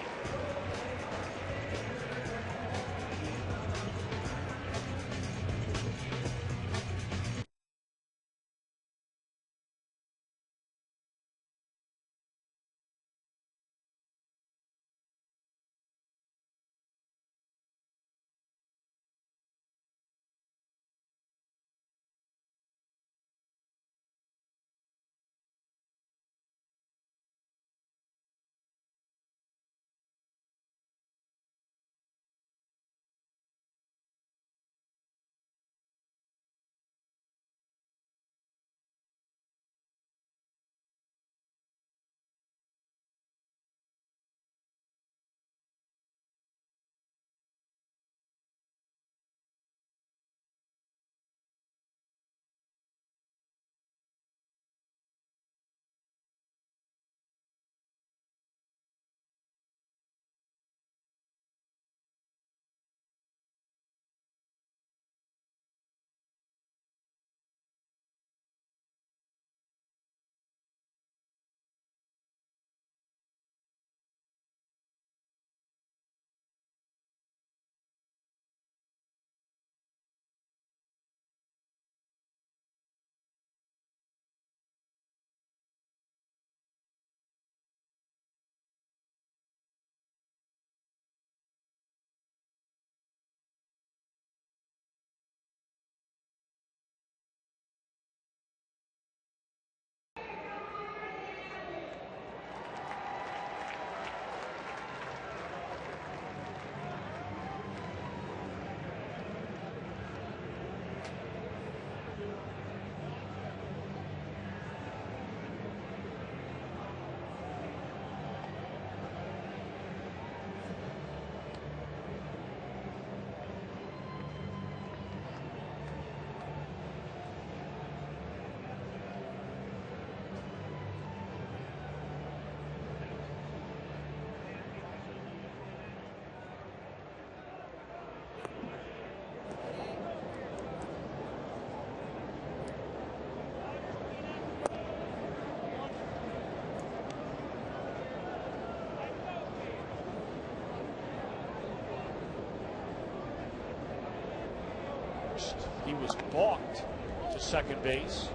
B: He was balked to second base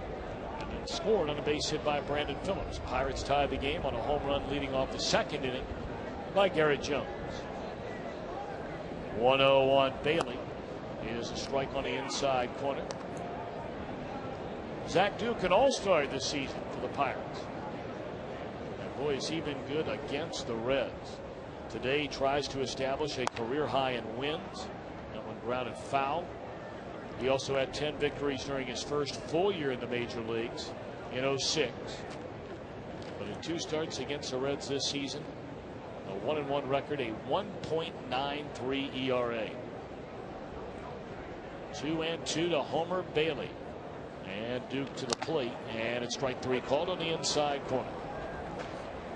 B: and then scored on a base hit by Brandon Phillips. Pirates tied the game on a home run leading off the 2nd inning by Garrett Jones. 1-0 Bailey. Is a strike on the inside corner. Zach Duke, an all-star this season for the Pirates. And boy, is he been good against the Reds. Today he tries to establish a career high in wins. That one grounded foul. He also had 10 victories during his first full year in the major leagues in 06. But in 2 starts against the Reds this season, a 1-1 record, a 1.93 ERA. 2-2 to Homer Bailey. And Duke to the plate, and it's strike 3 called on the inside corner.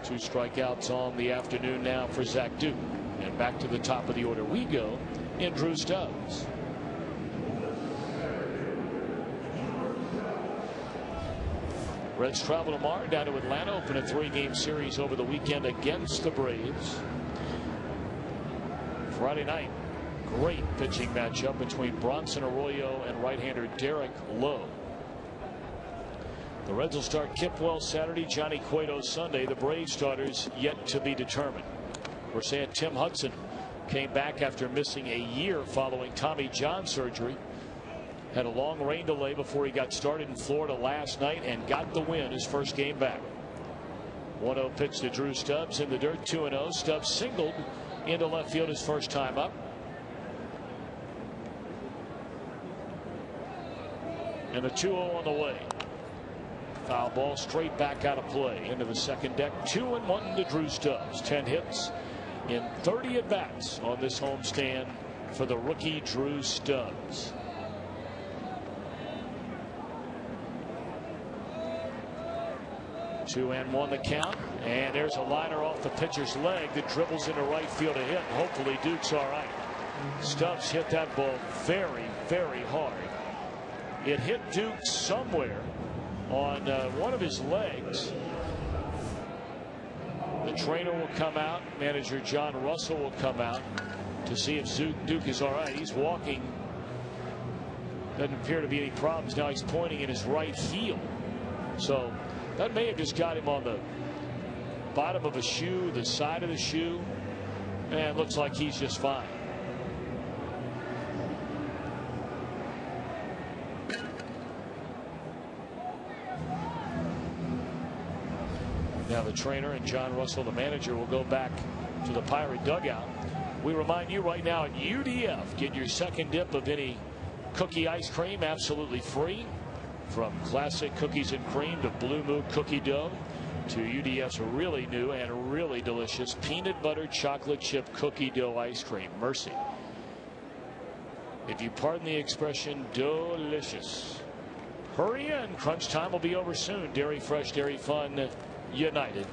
B: 2 strikeouts on the afternoon now for Zach Duke. And back to the top of the order we go in Drew Stubbs. Reds travel tomorrow down to Atlanta, open a 3-game series over the weekend against the Braves. Friday night, great pitching matchup between Bronson Arroyo and right-hander Derek Lowe. The Reds will start Kipwell Saturday, Johnny Cueto Sunday. The Braves starters yet to be determined. We're saying Tim Hudson came back after missing a year following Tommy John surgery. Had a long rain delay before he got started in Florida last night and got the win his first game back. 1-0 pitch to Drew Stubbs in the dirt. 2-0. Stubbs singled into left field his first time up. And a 2-0 on the way. Foul ball straight back out of play into the second deck. 2-1 to Drew Stubbs. 10 hits in 30 at bats on this homestand for the rookie Drew Stubbs. Two and one the count, and there's a liner off the pitcher's leg that dribbles into right field to hit. Hopefully Duke's all right. Stubbs hit that ball very, very hard. It hit Duke somewhere on one of his legs. The trainer will come out. Manager John Russell will come out to see if Duke is all right. He's walking. Doesn't appear to be any problems. Now he's pointing at his right heel. So that may have just got him on the bottom of a shoe, the side of the shoe. And looks like he's just fine. Now the trainer and John Russell, the manager, will go back to the Pirate dugout. We remind you right now at UDF, get your second dip of any cookie ice cream absolutely free. From classic cookies and cream to Blue Moon cookie dough to UDF's really new and really delicious peanut butter chocolate chip cookie dough ice cream. Mercy. If you pardon the expression, delicious. Hurry in. Crunch time will be over soon. Dairy Fresh, Dairy Fun, United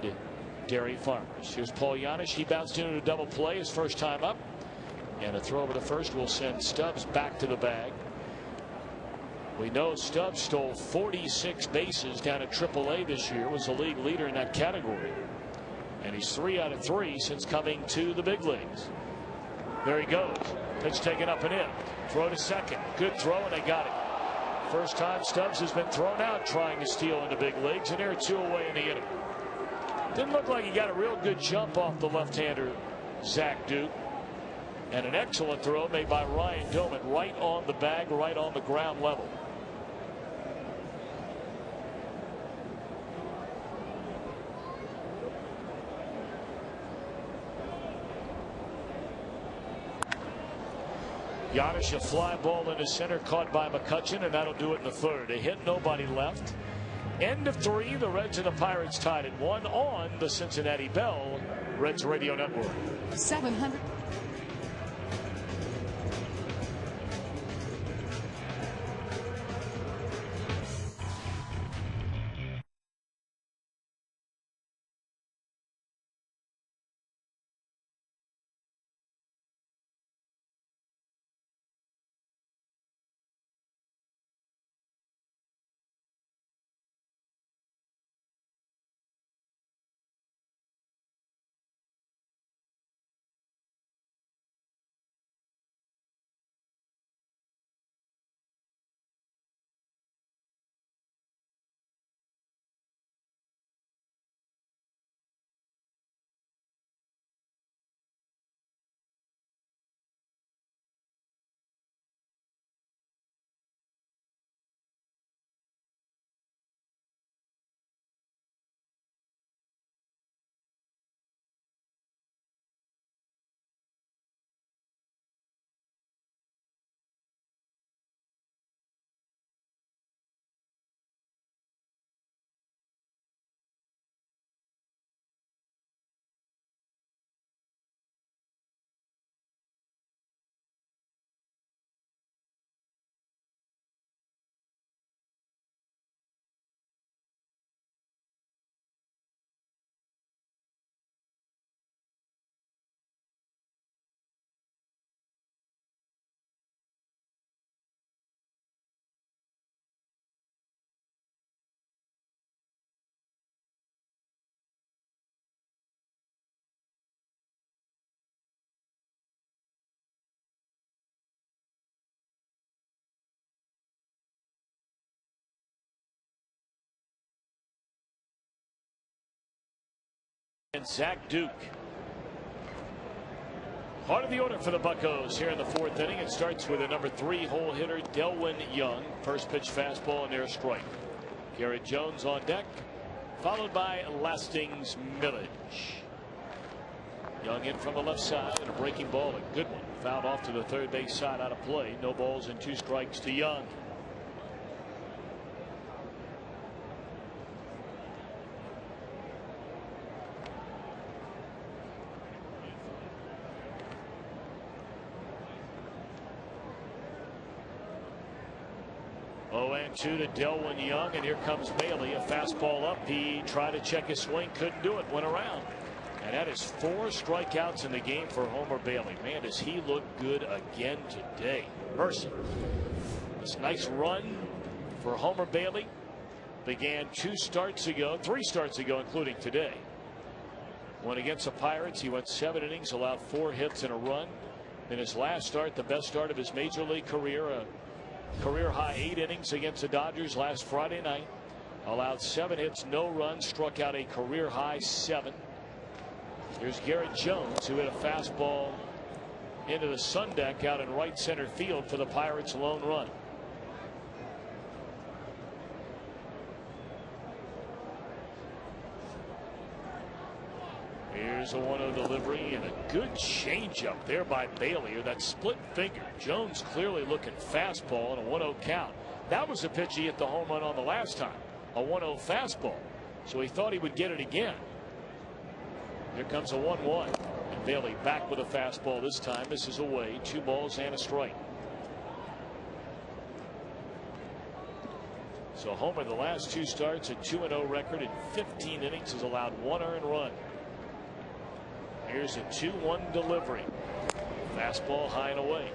B: Dairy Farmers. Here's Paul Janisch. He bounced into a double play his first time up. And a throw over to first will send Stubbs back to the bag. We know Stubbs stole 46 bases down at AAA this year, was the league leader in that category. And he's 3 out of 3 since coming to the big leagues. There he goes. Pitch taken up and in. Throw to second. Good throw, and they got it. First time Stubbs has been thrown out trying to steal into big leagues, and they're 2 away in the inning. Didn't look like he got a real good jump off the left-hander, Zach Duke. And an excellent throw made by Ryan Doman right on the bag, right on the ground level. Janisch, a fly ball into center caught by McCutchen, and that'll do it in the third. A hit, nobody left. End of 3. The Reds and the Pirates tied at 1 on the Cincinnati Bell Reds Radio Network.
D: 700.
B: And Zach Duke. Part of the order for the Buccos here in the 4th inning. It starts with a number 3 hole hitter, Delwyn Young. First pitch fastball and their strike. Garrett Jones on deck, followed by Lastings Millage. Young in from the left side and a breaking ball, a good one. Fouled off to the third base side out of play. No balls and 2 strikes to Young. Oh, and 2 to Delwyn Young, and here comes Bailey. A fastball up. He tried to check his swing, couldn't do it, went around. And that is 4 strikeouts in the game for Homer Bailey. Man, does he look good again today. Mercy. This nice run for Homer Bailey began 3 starts ago, including today. One against the Pirates, he went 7 innings, allowed 4 hits and a run. In his last start, the best start of his major league career, a career high 8 innings against the Dodgers last Friday night. Allowed 7 hits, no runs, struck out a career high 7. Here's Garrett Jones, who hit a fastball into the sun deck out in right center field for the Pirates' lone run. Here's a 1-0 delivery and a good changeup there by Bailey, or that split finger. Jones clearly looking fastball and a 1-0 count. That was the pitch he hit the home run on the last time, a 1-0 fastball. So he thought he would get it again. Here comes a 1-1. And Bailey back with a fastball this time. Misses away. 2 balls and a strike. So Homer, the last 2 starts, a 2-0 record in 15 innings, has allowed 1 earned run. Here's a 2-1 delivery. Fastball high and away.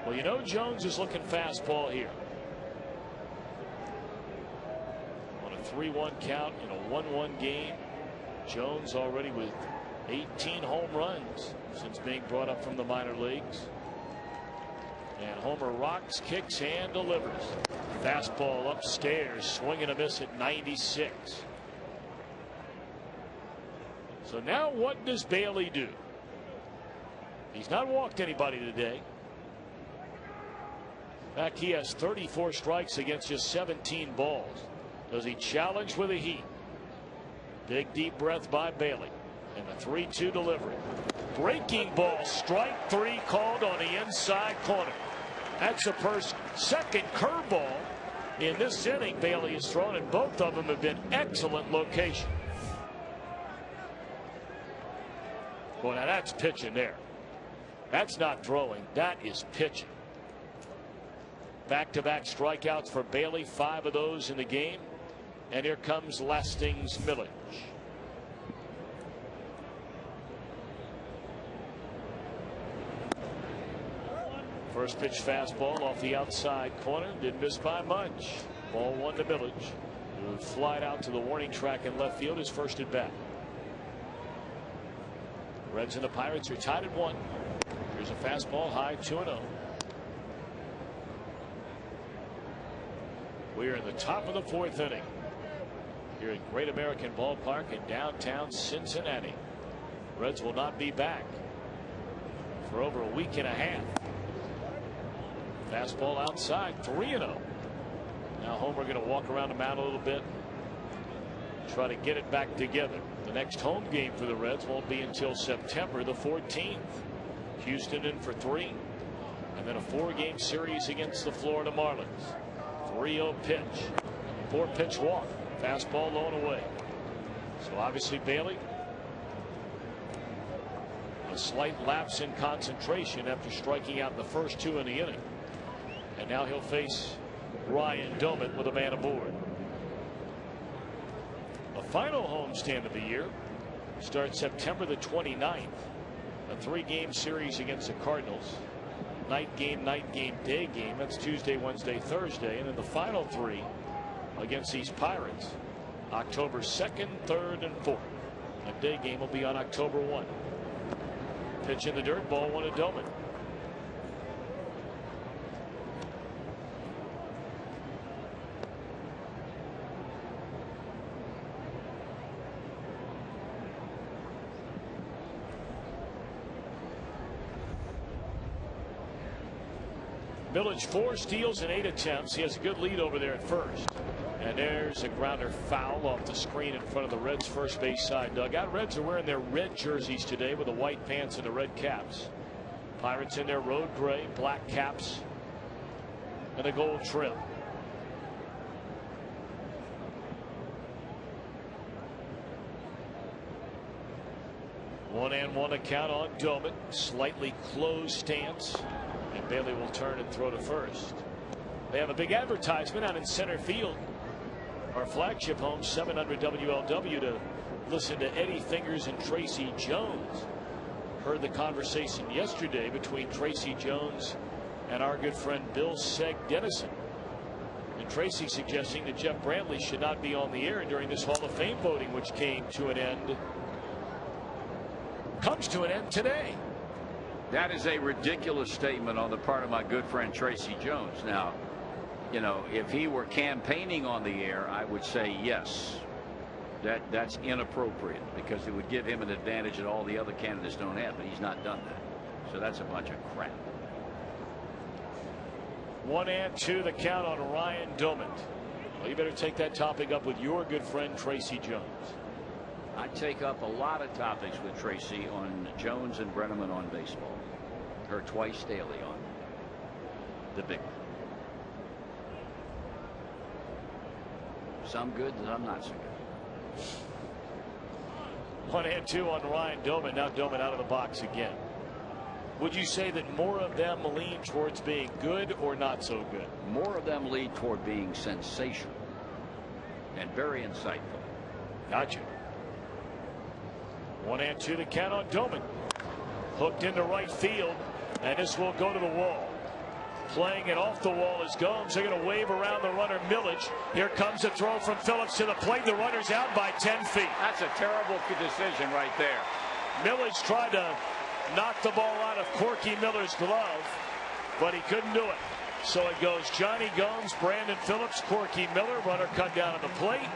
B: Well, you know Jones is looking fastball here. On a 3-1 count in a 1-1 game. Jones already with 18 home runs since being brought up from the minor leagues. And Homer rocks, kicks, and delivers. Fastball upstairs, swing and a miss at 96. So now what does Bailey do? He's not walked anybody today. In fact, he has 34 strikes against just 17 balls. Does he challenge with a heat? Big deep breath by Bailey. And a 3-2 delivery. Breaking ball, strike 3 called on the inside corner. That's the second curveball in this inning Bailey has thrown, and both of them have been excellent location. Well, now that's pitching there. That's not throwing, that is pitching. Back-to-back strikeouts for Bailey, 5 of those in the game. And here comes Lastings Millage. First pitch fastball off the outside corner, didn't miss by much. Ball 1 to Millage, who flied out to the warning track in left field, his first at bat. Reds and the Pirates are tied at 1. Here's a fastball high, 2-0. We are in the top of the 4th inning here at Great American Ballpark in downtown Cincinnati. Reds will not be back for over a week and a half. Fastball outside, 3-0. Now Homer going to walk around the mound a little bit, try to get it back together. The next home game for the Reds won't be until September the 14th. Houston in for 3, and then a 4-game series against the Florida Marlins. 3-0 pitch, 4-pitch walk, fastball low and away. So obviously Bailey, a slight lapse in concentration after striking out the first 2 in the inning. And now he'll face Ryan Doman with a man aboard. The final homestand of the year starts September the 29th. A 3-game series against the Cardinals. Night game, day game. That's Tuesday, Wednesday, Thursday. And then the final 3 against these Pirates. October 2nd, 3rd, and 4th. A day game will be on October 1. Pitch in the dirt, ball 1 to Doman. Millage 4 steals in 8 attempts. He has a good lead over there at first. And there's a grounder foul off the screen in front of the Reds' first base side dugout. Reds are wearing their red jerseys today with the white pants and the red caps. Pirates in their road gray, black caps, and a gold trim. One and one account on Doman. Slightly closed stance. And Bailey will turn and throw to first. They have a big advertisement out in center field. Our flagship home, 700 WLW, to listen to Eddie Fingers and Tracy Jones. Heard the conversation yesterday between Tracy Jones and our good friend Bill Seg Dennison. And Tracy suggesting that Jeff Brantley should not be on the air during this Hall of Fame voting, which comes to an end today.
A: That is a ridiculous statement on the part of my good friend Tracy Jones. Now, you know, if he were campaigning on the air, I would say yes. That's inappropriate because it would give him an advantage that all the other candidates don't have, but he's not done that. So that's a bunch of crap.
B: 1-2 the count on Ryan Doman. Well, you better take that topic up with your good friend Tracy Jones.
A: I take up a lot of topics with Tracy on Jones and Brenneman on baseball. Her twice daily on the big one. Some good, some not so good.
B: 1-2 on Ryan Doman. Now Doman out of the box again. Would you say that more of them lean towards being good or not so good?
A: More of them lead toward being sensational and very insightful.
B: Gotcha. 1-2 the count on Doman. Hooked into right field, and this will go to the wall. Playing it off the wall is Gomes. They're going to wave around the runner Millage. Here comes a throw from Phillips to the plate. The runner's out by 10 feet.
A: That's a terrible decision right there.
B: Millage tried to knock the ball out of Corky Miller's glove, but he couldn't do it. So it goes Johnny Gomes, Brandon Phillips, Corky Miller. Runner cut down on the plate.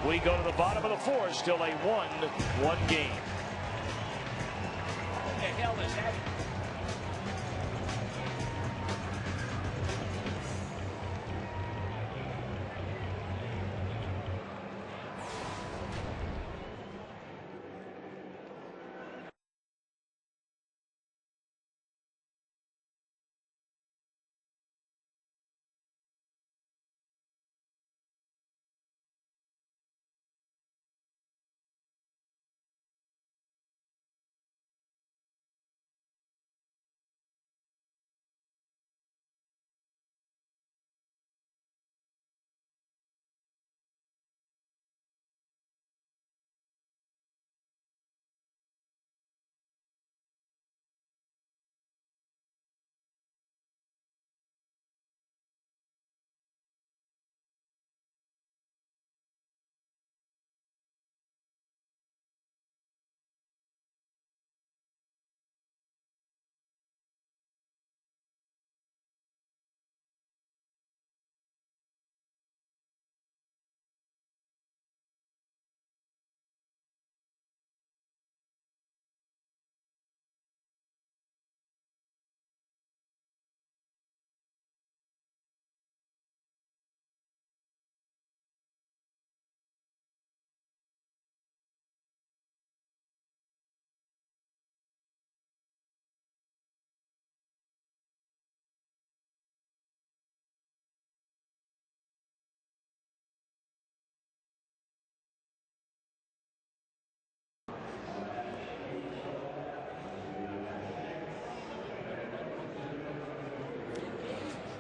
B: We go to the bottom of the fourth. Still a 1-1 game.
A: What the hell is that?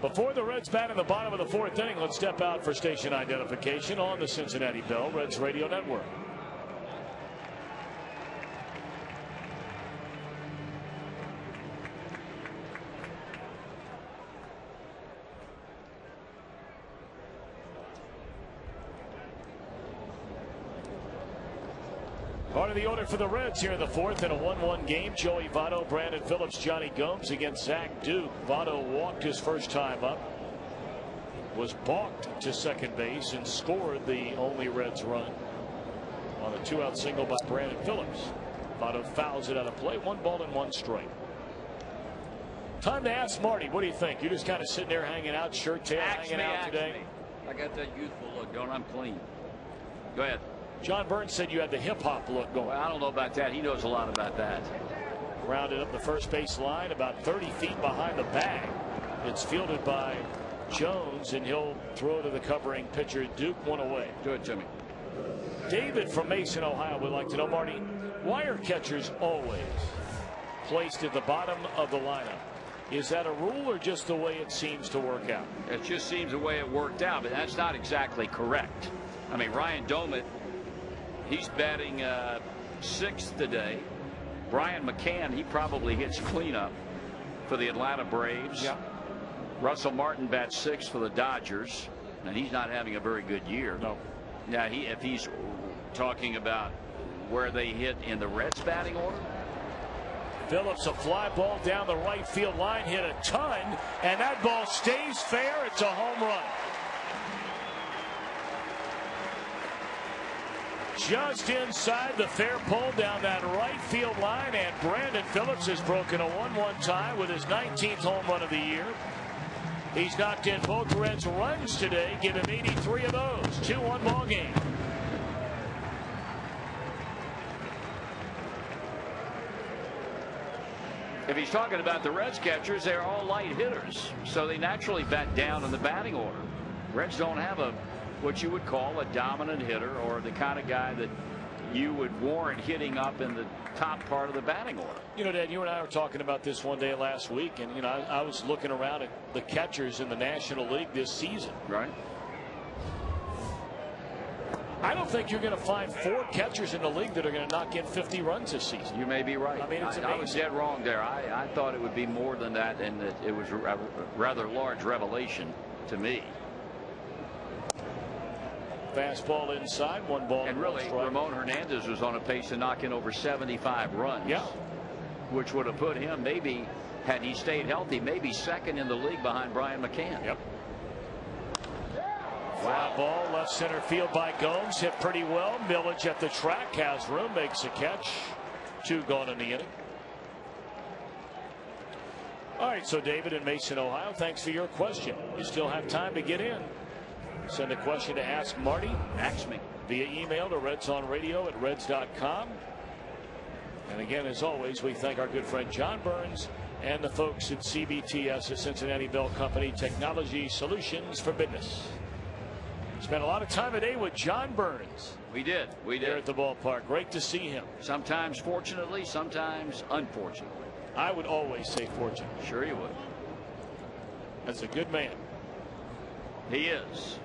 B: Before the Reds bat in the bottom of the fourth inning, let's step out for station identification on the Cincinnati Bell Reds Radio Network. Part of the order for the Reds here in the fourth in a 1-1 game. Joey Votto, Brandon Phillips, Johnny Gomes against Zach Duke. Votto walked his first time up, was balked to second base, and scored the only Reds run on a 2-out single by Brandon Phillips. Votto fouls it out of play. 1 ball and 1 strike. Time to ask Marty. What do you think? You're just kind of sitting there hanging out, shirt tail hanging out today.
A: I got that youthful look going. I'm clean. Go ahead.
B: John Burns said you had the hip-hop look going.
A: Well, I don't know about that. He knows a lot about that.
B: Rounded up the first base line about 30 feet behind the bag. It's fielded by Jones, and he'll throw to the covering pitcher, Duke, one away.
A: Do it to me.
B: David from Mason, Ohio would like to know, Marty, why are catchers always placed at the bottom of the lineup? Is that a rule or just the way it seems to work out?
A: It just seems the way it worked out, but that's not exactly correct. I mean, Ryan Domit, he's batting sixth today. Brian McCann, he probably hits cleanup for the Atlanta Braves.
B: Yeah.
A: Russell Martin bats sixth for the Dodgers, and he's not having a very good year.
B: No.
A: Now, if he's talking about where they hit in the Reds batting order.
B: Phillips, a fly ball down the right field line, hit a ton, and that ball stays fair. It's a home run. Just inside the fair pole down that right field line, and Brandon Phillips has broken a 1-1 tie with his 19th home run of the year. He's knocked in both Reds runs today, give him 83 of those. 2-1 ball game.
A: If he's talking about the Reds catchers, they're all light hitters, so they naturally bat down in the batting order. Reds don't have what you would call a dominant hitter, or the kind of guy that you would warrant hitting up in the top part of the batting order.
B: You know, Dad, you and I were talking about this one day last week, and you know, I was looking around at the catchers in the National League this season.
A: Right.
B: I don't think you're going to find 4 catchers in the league that are going to knock in 50 runs this season.
A: You may be right.
B: I mean, it's amazing.
A: I was dead wrong there. I thought it would be more than that, and that it was a rather large revelation to me.
B: Fastball inside, 1 ball.
A: And really, Ramon Hernandez was on a pace to knock in over 75 runs.
B: Yeah.
A: Which would have put him, maybe, had he stayed healthy, maybe second in the league behind Brian McCann.
B: Yep. Fly ball left center field by Gomes, hit pretty well. Millage at the track has room, makes a catch. 2 gone in the inning. All right, so David in Mason, Ohio, thanks for your question. You still have time to get in. Send a question to Ask Marty.
A: Ask me.
B: Via email to redsonradio@reds.com. And again, as always, we thank our good friend John Burns and the folks at CBTS, the Cincinnati Bell Company, Technology Solutions for Business. Spent a lot of time today with John Burns.
A: We did.
B: Here at the ballpark. Great to see him.
A: Sometimes fortunately, sometimes unfortunately.
B: I would always say fortunate.
A: Sure you would.
B: That's a good man.
A: He is.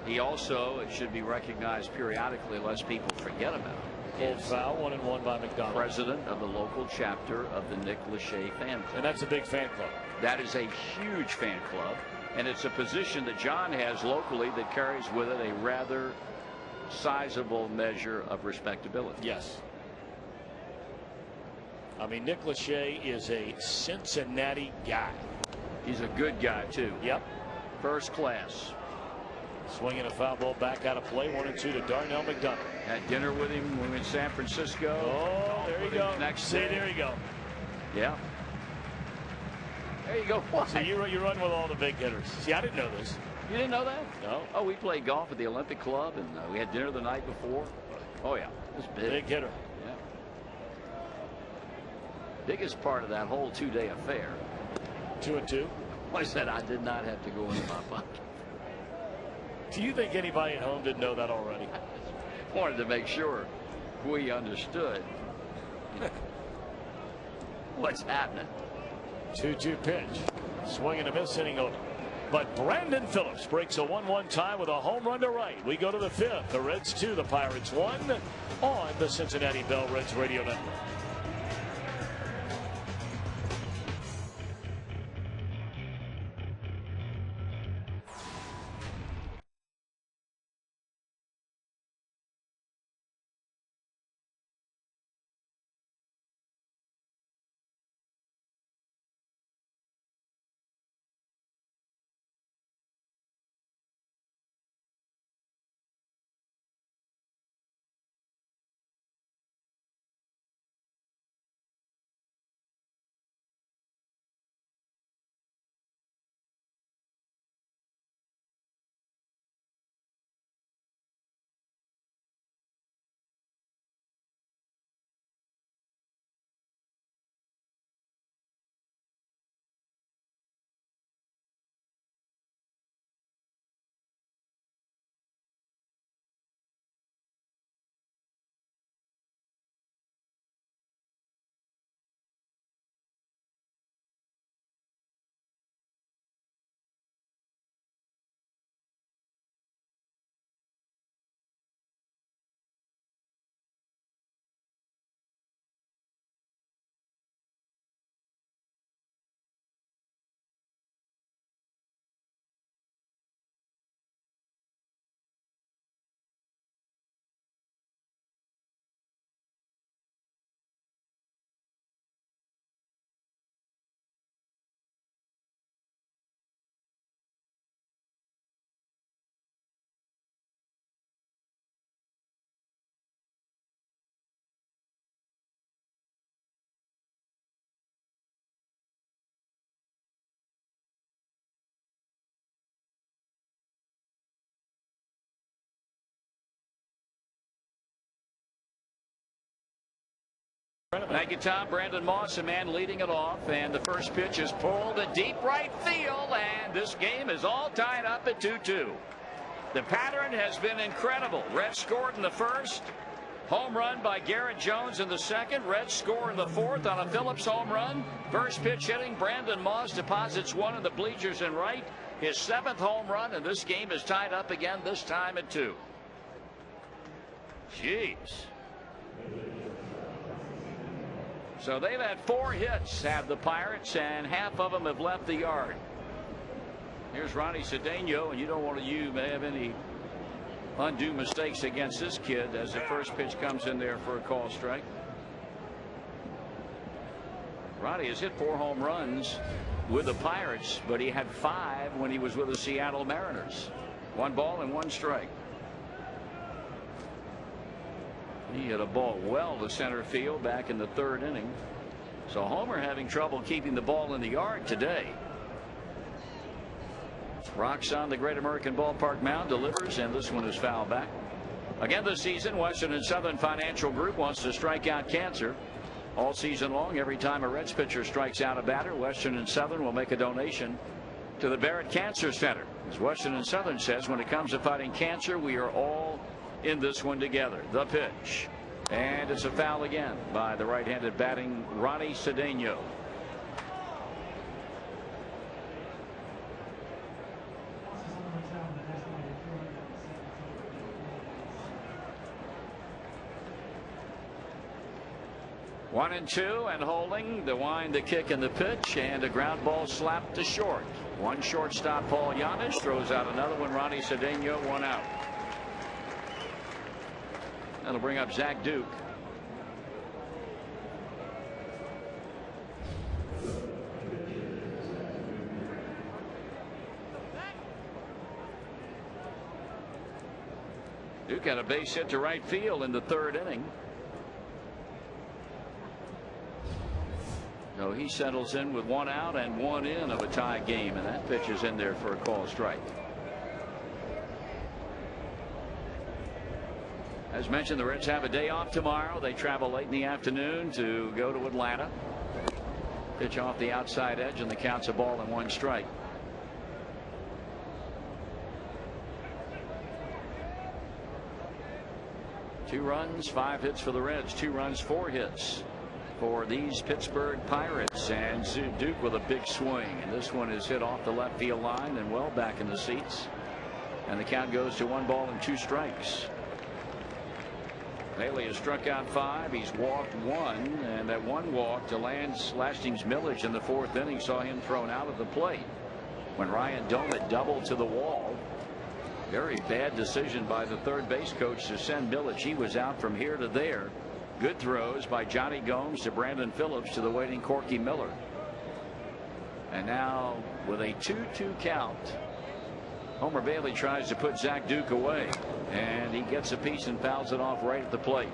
A: He also, it should be recognized periodically, lest people forget about it.
B: Old foul, 1-1 by McDonald.
A: President of the local chapter of the Nick Lachey fan club.
B: And that's a big fan club.
A: That is a huge fan club. And it's a position that John has locally that carries with it a rather sizable measure of respectability.
B: Yes. I mean, Nick Lachey is a Cincinnati guy.
A: He's a good guy, too.
B: Yep.
A: First class.
B: Swinging a foul ball back out of play. 1-2 to Darnell McDonough.
A: Had dinner with him when we were in San Francisco.
B: Oh, there you go.
A: Next day.
B: There you go.
A: Yeah. There you go. What?
B: So you run with all the big hitters. See, I didn't know this.
A: You didn't know that?
B: No.
A: Oh, we played golf at the Olympic Club, and we had dinner the night before. Oh, yeah. It was big.
B: Big hitter.
A: Yeah. Biggest part of that whole 2-day affair.
B: 2-2.
A: I said I did not have to go into my pocket.
B: Do you think anybody at home didn't know that already?
A: Wanted to make sure we understood what's happening.
B: 2-2 pitch. Swing and a miss, inning over. But Brandon Phillips breaks a 1-1 tie with a home run to right. We go to the 5th. The Reds 2, the Pirates 1 on the Cincinnati Bell Reds Radio Network.
A: Thank you, Tom. Brandon Moss, a man leading it off, and the first pitch is pulled to deep right field, and this game is all tied up at 2-2. The pattern has been incredible. Reds scored in the first. Home run by Garrett Jones in the second. Reds score in the fourth on a Phillips home run. First pitch hitting, Brandon Moss deposits one in the bleachers in right. His 7th home run, and this game is tied up again, this time at 2. Jeez. So they've had 4 hits, have the Pirates, and half of them have left the yard. Here's Ronnie Cedeno, and you don't want to have any undue mistakes against this kid as the first pitch comes in there for a call strike. Ronnie has hit 4 home runs with the Pirates, but he had 5 when he was with the Seattle Mariners. 1 ball and 1 strike. He hit a ball well to center field back in the 3rd inning. So Homer having trouble keeping the ball in the yard today. Rocks on the Great American Ballpark mound, delivers, and this one is fouled back. Again this season, Western and Southern Financial Group wants to strike out cancer. All season long, every time a Reds pitcher strikes out a batter, Western and Southern will make a donation to the Barrett Cancer Center. As Western and Southern says, when it comes to fighting cancer, we are all in this one together. The pitch, and it's a foul again by the right-handed batting Ronnie Cedeno. One and 2, and holding the wind, the kick, and the pitch, and a ground ball slapped to short. One shortstop, Paul Giannis, throws out another one. Ronnie Cedeno, 1 out. That'll bring up Zach Duke. Duke had a base hit to right field in the 3rd inning. So he settles in with 1 out and 1 in of a tie game, and that pitch is in there for a call strike. As mentioned, the Reds have a day off tomorrow. They travel late in the afternoon to go to Atlanta. Pitch off the outside edge, and the count's a ball and 1 strike. Two runs, 5 hits for the Reds. 2 runs, 4 hits for these Pittsburgh Pirates, and Duke with a big swing, and this one is hit off the left field line and well back in the seats, and the count goes to 1 ball and 2 strikes. Bailey has struck out 5. He's walked 1, and that 1 walk to Lastings Milledge in the 4th inning saw him thrown out of the plate when Ryan Dolan doubled to the wall. Very bad decision by the third base coach to send Milledge. He was out from here to there. Good throws by Johnny Gomes to Brandon Phillips to the waiting Corky Miller. And now with a 2-2 count, Homer Bailey tries to put Zach Duke away, and he gets a piece and fouls it off right at the plate.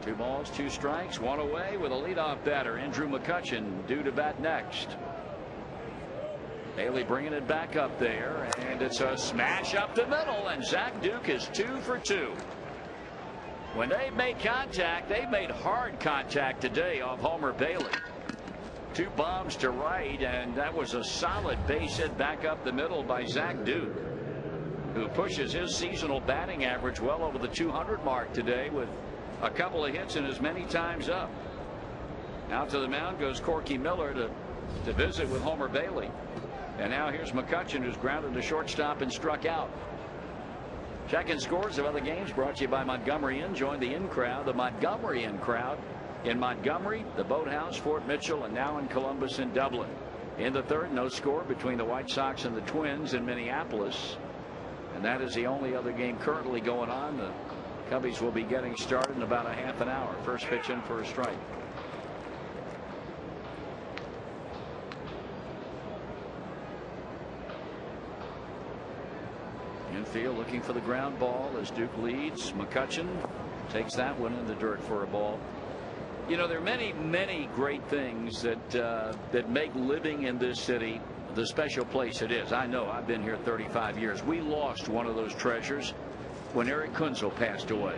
A: Two balls, 2 strikes, 1 away with a leadoff batter, Andrew McCutchen, due to bat next. Bailey bringing it back up there, and it's a smash up the middle, and Zach Duke is 2 for 2. When they made contact, they made hard contact today off Homer Bailey. 2 bombs to right, and that was a solid base hit back up the middle by Zach Duke, who pushes his seasonal batting average well over the 200 mark today with a couple of hits and as many times up. Out to the mound goes Corky Miller to visit with Homer Bailey. And now here's McCutchen, who's grounded to shortstop and struck out. Checking scores of other games brought to you by Montgomery Inn. Join the in crowd, the Montgomery Inn crowd in Montgomery, the Boathouse, Fort Mitchell, and now in Columbus and Dublin. In the 3rd, no score between the White Sox and the Twins in Minneapolis. And that is the only other game currently going on. The Cubbies will be getting started in about a half an hour. First pitch in for a strike. Infield looking for the ground ball as Duke leads. McCutchen takes that one in the dirt for a ball. You know, there are many great things that make living in this city the special place it is. I know, I've been here 35 years. We lost one of those treasures when Eric Kunzel passed away.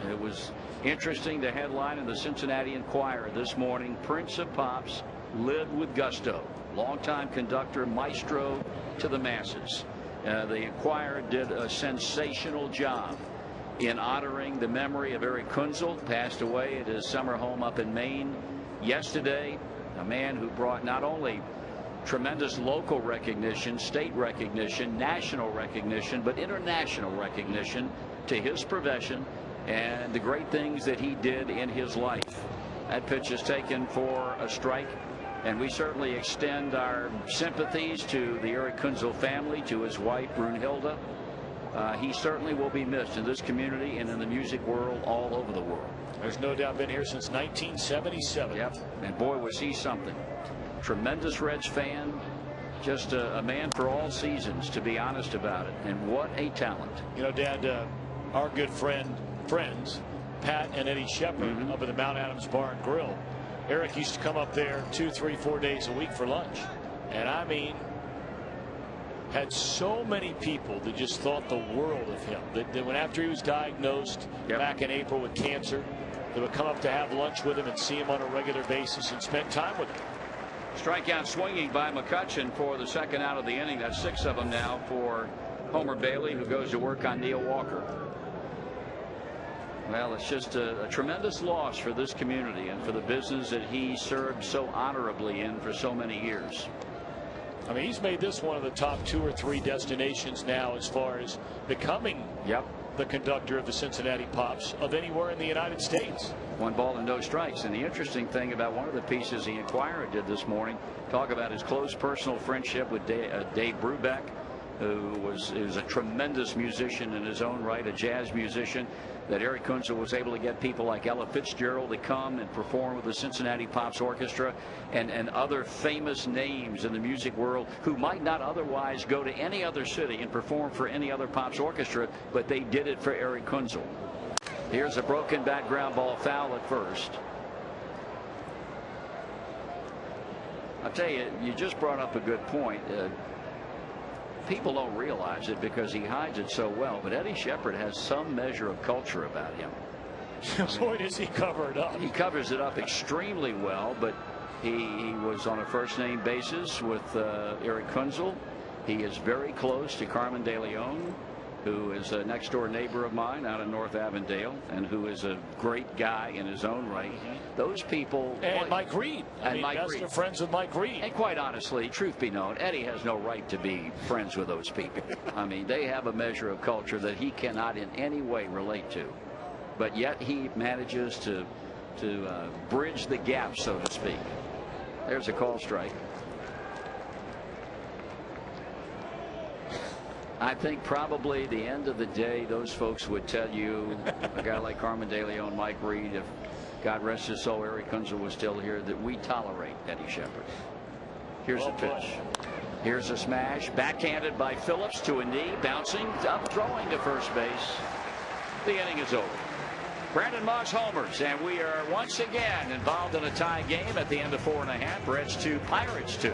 A: It was interesting. The headline in the Cincinnati Enquirer this morning: Prince of Pops lived with gusto. Longtime conductor, maestro to the masses. The Enquirer did a sensational job in honoring the memory of Eric Kunzel, passed away at his summer home up in Maine yesterday. A man who brought not only tremendous local recognition, state recognition, national recognition, but international recognition to his profession and the great things that he did in his life. That pitch is taken for a strike, and we certainly extend our sympathies to the Eric Kunzel family, to his wife Brunhilde. He certainly will be missed in this community and in the music world all over the world.
B: There's no doubt, been here since 1977.
A: Yep, and boy was he something. Tremendous Reds fan, just a man for all seasons, to be honest about it, and what a talent.
B: You know, Dad, our good friends Pat and Eddie Shepard up at the Mount Adams Bar and Grill. Eric used to come up there 2, 3, 4 days a week for lunch, and I mean, had so many people that just thought the world of him. That when after he was diagnosed back in April with cancer, they would come up to have lunch with him and see him on a regular basis and spend time with him.
A: Strikeout swinging by McCutchen for the second out of the inning. That's 6 of them now for Homer Bailey, who goes to work on Neil Walker. Well, it's just a tremendous loss for this community and for the business that he served so honorably in for so many years.
B: I mean, he's made this one of the top 2 or 3 destinations now as far as becoming the conductor of the Cincinnati Pops of anywhere in the United States.
A: 1 ball and no strikes. And the interesting thing about one of the pieces the Enquirer did this morning, talk about his close personal friendship with Dave Brubeck, who was a tremendous musician in his own right, a jazz musician, that Eric Kunzel was able to get people like Ella Fitzgerald to come and perform with the Cincinnati Pops Orchestra, and other famous names in the music world who might not otherwise go to any other city and perform for any other Pops Orchestra, but they did it for Eric Kunzel. Here's a broken bat ground ball, foul at first. I'll tell you, you just brought up a good point. People don't realize it because he hides it so well, but Eddie Shepard has some measure of culture about him.
B: Boy, does he cover it up.
A: He covers it up extremely well, but he was on a first-name basis with Eric Kunzel. He is very close to Carmen De Leon, who is a next-door neighbor of mine out in North Avondale, and who is a great guy in his own right. Those people...
B: And Mike Reed. I mean, best of friends with Mike Reed.
A: And quite honestly, truth be known, Eddie has no right to be friends with those people. I mean, they have a measure of culture that he cannot in any way relate to. But yet he manages to bridge the gap, so to speak. There's a call strike. I think probably the end of the day, those folks would tell you, a guy like Carmen De Leon, Mike Reed, if God rest his soul, Eric Kunzel was still here, that we tolerate Eddie Shepard. Here's a pitch. Here's a smash, backhanded by Phillips to a knee, bouncing up, throwing to first base. The inning is over. Brandon Moss homers, and we are once again involved in a tie game at the end of 4.5. Reds 2, Pirates 2.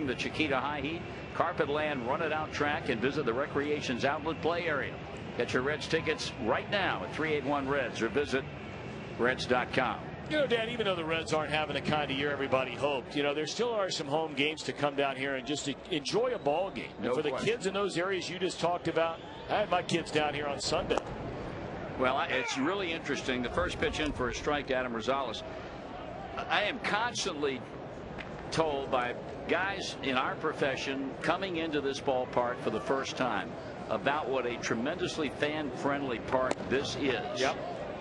A: the Chiquita High Heat, Carpet Land Run It Out track, and visit the Recreations Outlet Play area. Get your Reds tickets right now at 381 Reds or visit Reds.com.
B: You know, Dan, even though the Reds aren't having the kind of year everybody hoped, you know, there still are some home games to come down here and just enjoy a ball game.
A: No
B: and for
A: question.
B: the kids in those areas you just talked about, I had my kids down here on Sunday.
A: Well, it's really interesting. The first pitch in for a strike to Adam Rosales. I am constantly told by guys in our profession coming into this ballpark for the first time about what a tremendously fan-friendly park this is.
B: Yep.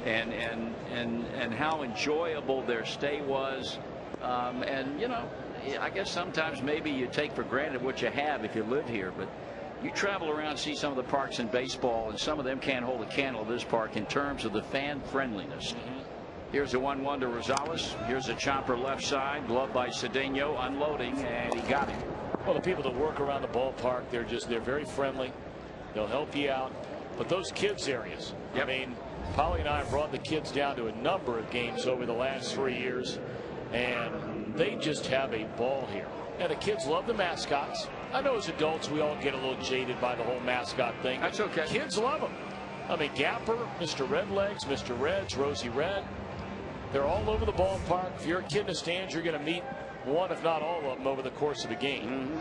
A: And how enjoyable their stay was. And, you know, I guess sometimes maybe you take for granted what you have if you live here. But you travel around, see some of the parks in baseball, and some of them can't hold a candle to this park in terms of the fan-friendliness. Here's a 1-1 to Rosales. Here's a chopper left side, gloved by Cedeno, unloading, and he got him.
B: Well, the people that work around the ballpark, they're very friendly. They'll help you out. But those kids areas,
A: Yep.
B: I mean, Polly and I have brought the kids down to a number of games over the last 3 years, and they just have a ball here. And the kids love the mascots. I know as adults we all get a little jaded by the whole mascot thing.
A: That's okay.
B: Kids love them. I mean, Gapper, Mr. Redlegs, Mr. Reds, Rosie Red, they're all over the ballpark. If you're a kid in the stands, you're going to meet one, if not all of them, over the course of the game.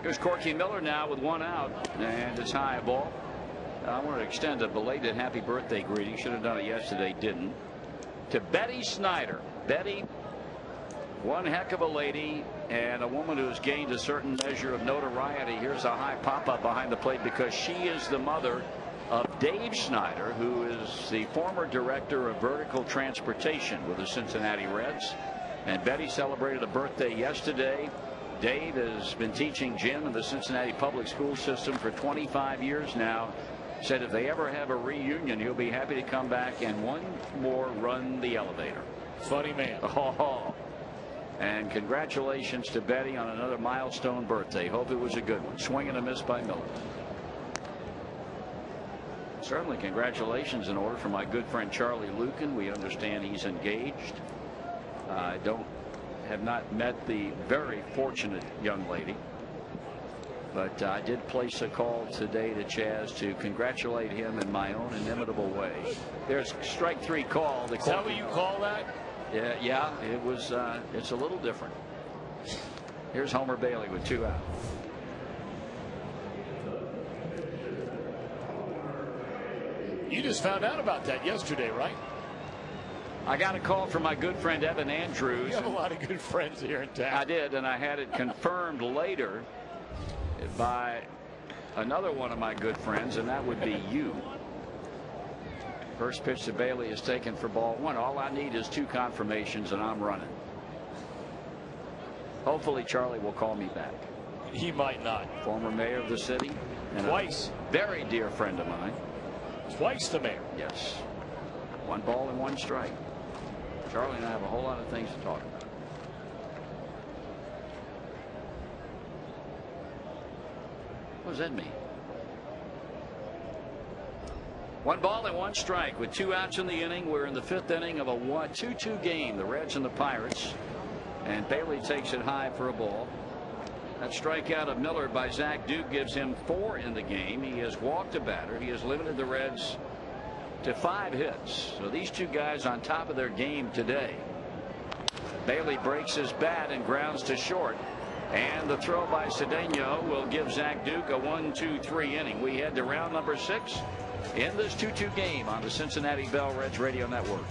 A: Here's Corky Miller now with one out, and it's high ball. I want to extend a belated happy birthday greeting. Should have done it yesterday, didn't. To Betty Snyder. Betty, one heck of a lady and a woman who has gained a certain measure of notoriety. Here's a high pop-up behind the plate because she is the mother of Dave Snyder, who is the former director of vertical transportation with the Cincinnati Reds. And Betty celebrated a birthday yesterday. Dave has been teaching gym in the Cincinnati public school system for 25 years now. Said if they ever have a reunion, he'll be happy to come back and one more run the elevator.
B: Funny man.
A: Oh. And congratulations to Betty on another milestone birthday. Hope it was a good one. Swing and a miss by Miller. Certainly congratulations in order for my good friend Charlie Lucan. We understand he's engaged. I have not met the very fortunate young lady. But I did place a call today to Chaz to congratulate him in my own inimitable way. There's strike three call.
B: Is that what you call that?
A: Yeah, it was. It's a little different. Here's Homer Bailey with 2 out.
B: You just found out about that yesterday, right?
A: I got a call from my good friend Evan Andrews.
B: You have a lot of good friends here in town.
A: I did, and I had it confirmed later by another one of my good friends, and that would be you. First pitch to Bailey is taken for ball 1. All I need is 2 confirmations, and I'm running. Hopefully Charlie will call me back.
B: He might not.
A: Former mayor of the city. And
B: twice.
A: A very dear friend of mine.
B: Twice the mayor.
A: Yes. 1 ball and 1 strike. Charlie and I have a whole lot of things to talk about. What does that mean? 1 ball and 1 strike with 2 outs in the inning. We're in the 5th inning of a 2-2 game. The Reds and the Pirates. And Bailey takes it high for a ball. That strikeout of Miller by Zach Duke gives him 4 in the game. He has walked a batter. He has limited the Reds to 5 hits. So these 2 guys on top of their game today. Bailey breaks his bat and grounds to short. And the throw by Cedeno will give Zach Duke a 1-2-3 inning. We head to round number 6 in this 2-2 game on the Cincinnati Bell Reds Radio Network.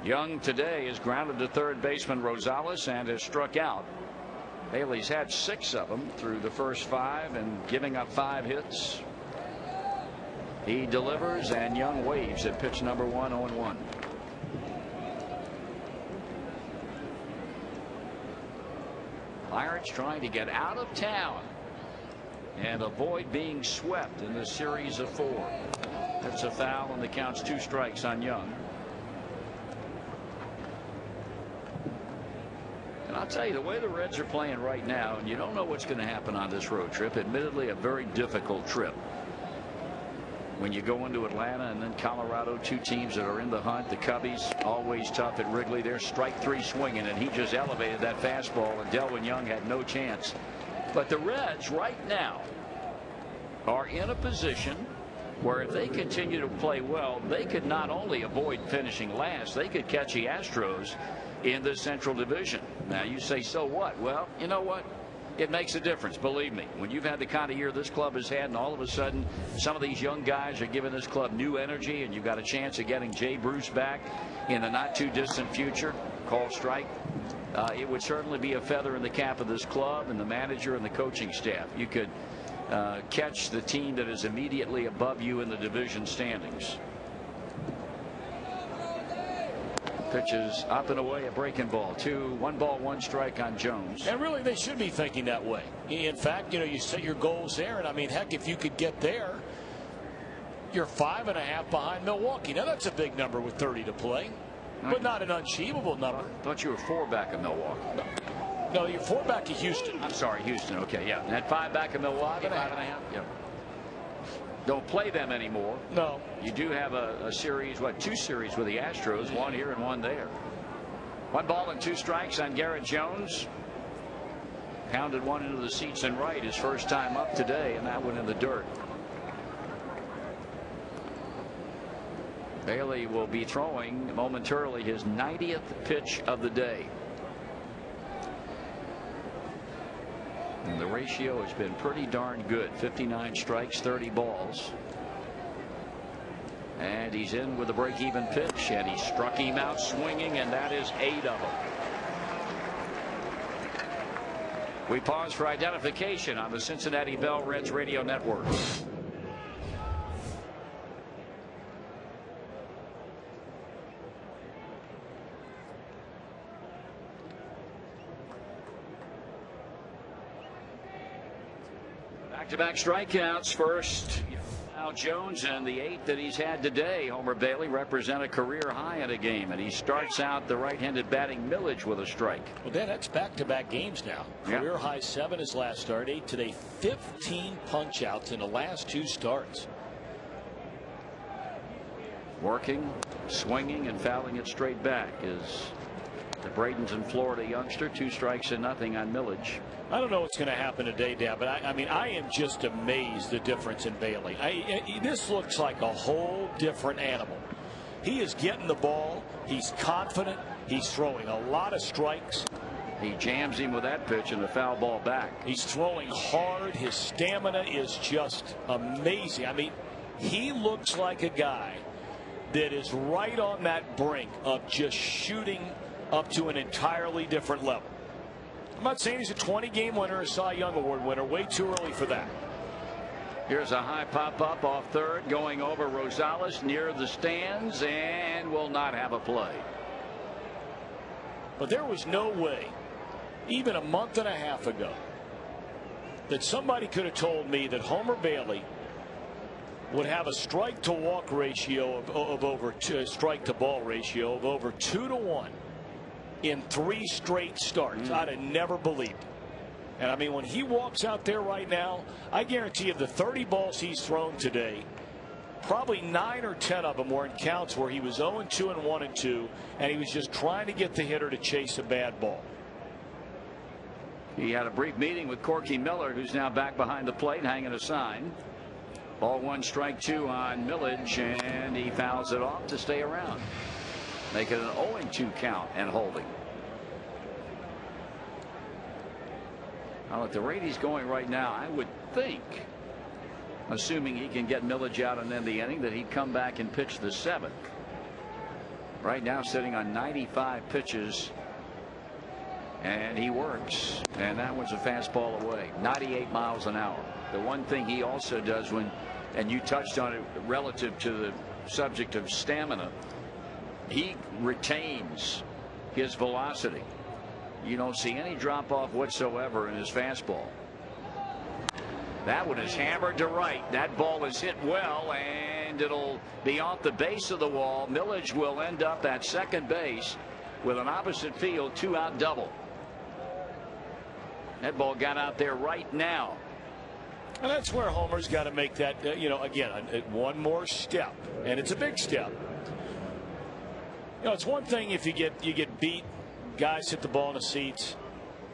A: Young today is grounded to third baseman Rosales and has struck out. Bailey's had 6 of them through the first 5 and giving up 5 hits. He delivers, and Young waves at pitch number 1, 0-1. Pirates trying to get out of town and avoid being swept in this series of 4. That's a foul, and the count's 2 strikes on Young. And I'll tell you, the way the Reds are playing right now, and you don't know what's going to happen on this road trip. Admittedly, a very difficult trip. When you go into Atlanta and then Colorado, 2 teams that are in the hunt. The Cubbies always tough at Wrigley. They're strike 3 swinging, and he just elevated that fastball, and Delvin Young had no chance. But the Reds right now are in a position where if they continue to play well, they could not only avoid finishing last, they could catch the Astros in the Central Division. Now you say, so what? Well, you know what? It makes a difference, believe me. When you've had the kind of year this club has had, and all of a sudden some of these young guys are giving this club new energy, and you've got a chance of getting Jay Bruce back in the not too distant future, call strike, it would certainly be a feather in the cap of this club and the manager and the coaching staff. You could catch the team that is immediately above you in the division standings. Pitches up and away, a breaking ball. 2, 1 ball, 1 strike on Jones.
B: And really, they should be thinking that way. In fact, you know, you set your goals there, and I mean, heck, if you could get there, you're 5.5 behind Milwaukee. Now that's a big number with 30 to play, but not an unachievable number.
A: I thought you were 4 back of Milwaukee.
B: No, you're 4 back of Houston.
A: I'm sorry, Houston. Okay, yeah. And that 5 back of Milwaukee, 5.5. Yep. Don't play them anymore.
B: No.
A: You do have a series, 2 series with the Astros, 1 here and 1 there. 1 ball and 2 strikes on Garrett Jones. Pounded one into the seats and right his first time up today, and that one in the dirt. Bailey will be throwing momentarily his 90th pitch of the day. And the ratio has been pretty darn good. 59 strikes, 30 balls. And he's in with a break-even pitch, and he struck him out swinging, and that is 8 of them. We pause for identification on the Cincinnati Bell Reds Radio Network. Back-to-back strikeouts. First, Al Jones, and the 8 that he's had today. Homer Bailey represent a career high in a game, and he starts out the right-handed batting Millage with a strike.
B: Well, Dan, that's back-to-back games now. Career high 7 his last start, 8 today. 15 punch-outs in the last 2 starts.
A: Working, swinging, and fouling it straight back is the Bradenton, Florida youngster. 2 strikes and nothing on Millage.
B: I don't know what's going to happen today, Dan, but I mean, I am just amazed the difference in Bailey. This looks like a whole different animal. He is getting the ball. He's confident. He's throwing a lot of strikes.
A: He jams him with that pitch and the foul ball back.
B: He's throwing hard. His stamina is just amazing. I mean, he looks like a guy that is right on that brink of just shooting up to an entirely different level. I'm not saying he's a 20-game winner or a Cy Young Award winner. Way too early for that.
A: Here's a high pop-up off third, going over Rosales near the stands, and will not have a play.
B: But there was no way, even a month and a half ago, that somebody could have told me that Homer Bailey would have a strike-to-walk ratio of over 2, strike-to-ball ratio of over 2-to-1. In 3 straight starts. I'd have never believed it. And I mean, when he walks out there right now, I guarantee of the 30 balls he's thrown today, probably 9 or 10 of them were in counts where he was 0-2 and 1-2, and he was just trying to get the hitter to chase a bad ball.
A: He had a brief meeting with Corky Miller, who's now back behind the plate hanging a sign. Ball 1, strike 2 on Millage, and he fouls it off to stay around. Make it an 0-2 count and holding. Now, at the rate he's going right now, I would think, assuming he can get Millage out and end the inning, that he'd come back and pitch the 7th. Right now sitting on 95 pitches. And he works. And that one's a fastball away. 98 miles an hour. The one thing he also does when, and you touched on it relative to the subject of stamina, he retains his velocity. You don't see any drop off whatsoever in his fastball. That one is hammered to right. That ball is hit well, and it'll be off the base of the wall. Millage will end up at second base with an opposite field 2-out double. That ball got out there right now.
B: And that's where Homer's got to make that, again, one more step, and it's a big step. It's one thing if you get beat, guys hit the ball in the seats,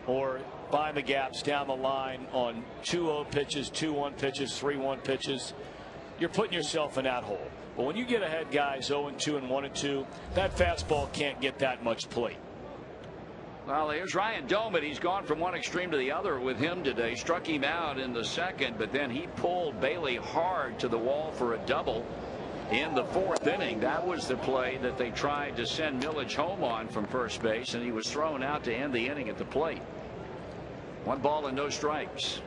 B: or find the gaps down the line on 2-0 pitches, 2-1 pitches, 3-1 pitches. You're putting yourself in that hole. But when you get ahead, guys, 0-2 and 1-2, that fastball can't get that much plate.
A: Well, here's Ryan Doumit. He's gone from one extreme to the other with him today. Struck him out in the second, but then he pulled Bailey hard to the wall for a double in the fourth inning. That was the play that they tried to send Millage home on from first base, and he was thrown out to end the inning at the plate. 1 ball and no strikes.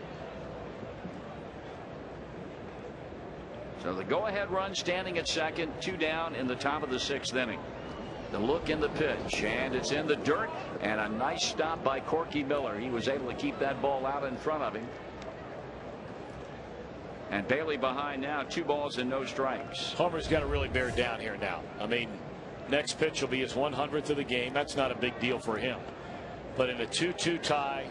A: So the go-ahead run standing at second, 2 down in the top of the 6th inning. The look in the pitch, and it's in the dirt, and a nice stop by Corky Miller. He was able to keep that ball out in front of him. And Bailey behind now, 2 balls and no strikes.
B: Homer's got to really bear down here now. I mean, next pitch will be his 100th of the game. That's not a big deal for him. But in a 2-2 tie,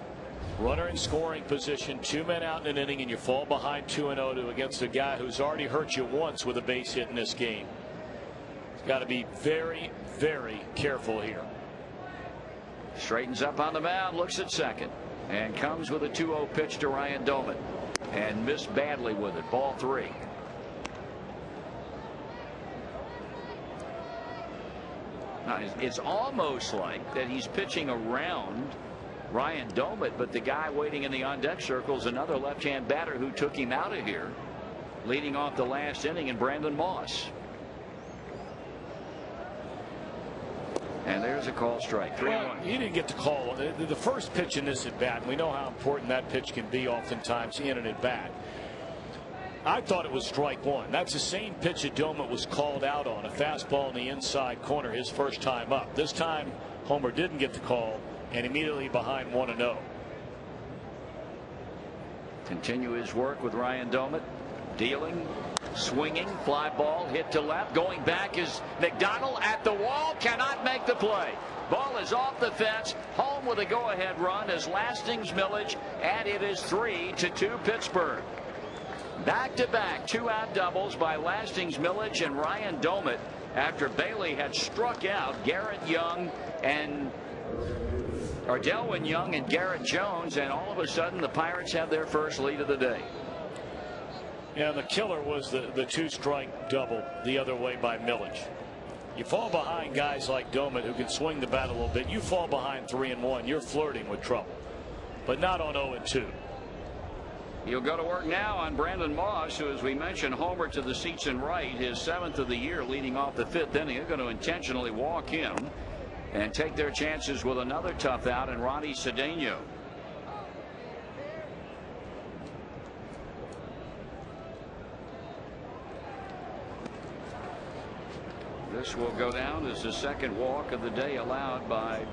B: runner in scoring position, 2 men out in an inning, and you fall behind 2-0 against a guy who's already hurt you once with a base hit in this game. He's got to be very, very careful here.
A: Straightens up on the mound, looks at second, and comes with a 2-0 pitch to Ryan Doumit, and missed badly with it. Ball 3. Now, it's almost like that he's pitching around Ryan Doumit, but the guy waiting in the on-deck circle is another left-hand batter who took him out of here, leading off the last inning, in Brandon Moss. And there's a call strike. 3-1.
B: Well, he didn't get the call. The first pitch in this at bat, and we know how important that pitch can be oftentimes in and at bat. I thought it was strike 1. That's the same pitch that Doumit was called out on, a fastball in the inside corner his first time up. This time Homer didn't get the call, and immediately behind 1-0.
A: Continue his work with Ryan Doumit. Dealing, swinging, fly ball hit to left. Going back is McDonald at the wall, cannot make the play. Ball is off the fence. Home with a go-ahead run as Lastings, Millage, and it is 3-2 Pittsburgh. Back-to-back 2-out doubles by Lastings, Millage, and Ryan Doumit after Bailey had struck out Garrett Young and Delwyn Young and Garrett Jones, and all of a sudden the Pirates have their first lead of the day.
B: Yeah, the killer was the 2-strike double the other way by Millage. You fall behind guys like Doumit who can swing the bat a little bit. You fall behind 3-1, you're flirting with trouble, but not on 0-2.
A: He'll go to work now on Brandon Moss, who, as we mentioned, homer to the seats and right, his 7th of the year, leading off the 5th inning. They're going to intentionally walk him and take their chances with another tough out in Ronnie Cedeno. This will go down as the 2nd walk of the day allowed by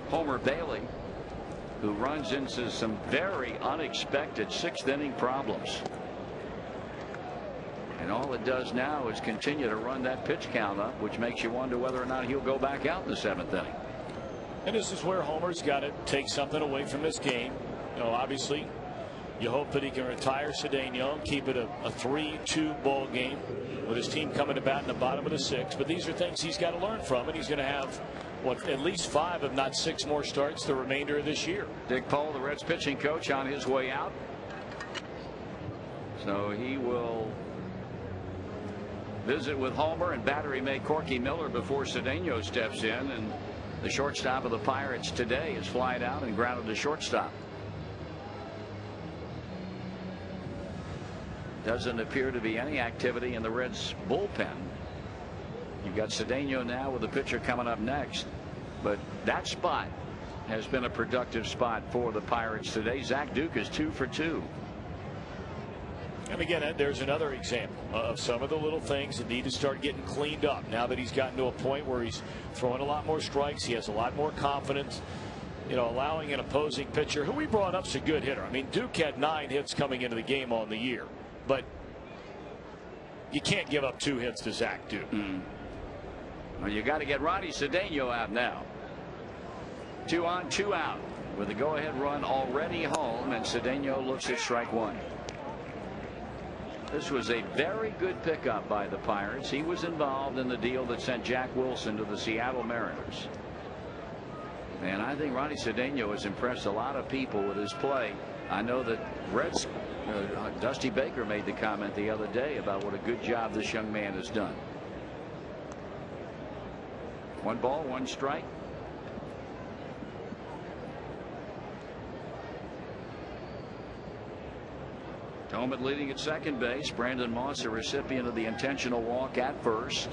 A: Homer Bailey, who runs into some very unexpected 6th inning problems. And all it does now is continue to run that pitch count up, which makes you wonder whether or not he'll go back out in the 7th inning.
B: And this is where Homer's got to take something away from this game. Obviously, you hope that he can retire Cedeno and keep it a 3-2 ball game with his team coming to bat in the bottom of the 6th. But these are things he's got to learn from, and he's going to have at least 5, if not 6 more starts the remainder of this year.
A: Dick Pohl, the Reds pitching coach, on his way out. So he will visit with Homer and battery mate Corky Miller before Cedeno steps in, and the shortstop of the Pirates today is flied out and grounded to shortstop. Doesn't appear to be any activity in the Reds bullpen. You've got Cedeno now with the pitcher coming up next. But that spot has been a productive spot for the Pirates today. Zach Duke is 2 for 2.
B: And again, there's another example of some of the little things that need to start getting cleaned up now that he's gotten to a point where he's throwing a lot more strikes. He has a lot more confidence, you know, allowing an opposing pitcher who we brought up's a good hitter. I mean, Duke had 9 hits coming into the game on the year, but you can't give up 2 hits to Zach Duke.
A: Well, you got to get Ronnie Cedeno out now. 2 on, 2 out with a go-ahead run already home, and Cedeno looks at strike 1. This was a very good pickup by the Pirates. He was involved in the deal that sent Jack Wilson to the Seattle Mariners. And I think Ronnie Cedeno has impressed a lot of people with his play. I know that Reds Dusty Baker made the comment the other day about what a good job this young man has done. 1 ball, 1 strike. Tillman leading at second base. Brandon Moss, a recipient of the intentional walk at first.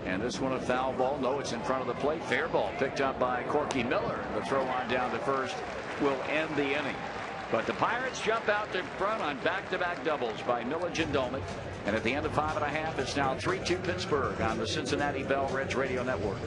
A: And this one a foul ball. No, it's in front of the plate. Fair ball picked up by Corky Miller. The throw on down to first will end the inning. But the Pirates jump out to front on back-to-back doubles by Millage and Dolman. And at the end of 5 1/2, it's now 3-2 Pittsburgh on the Cincinnati Bell Reds Radio Network.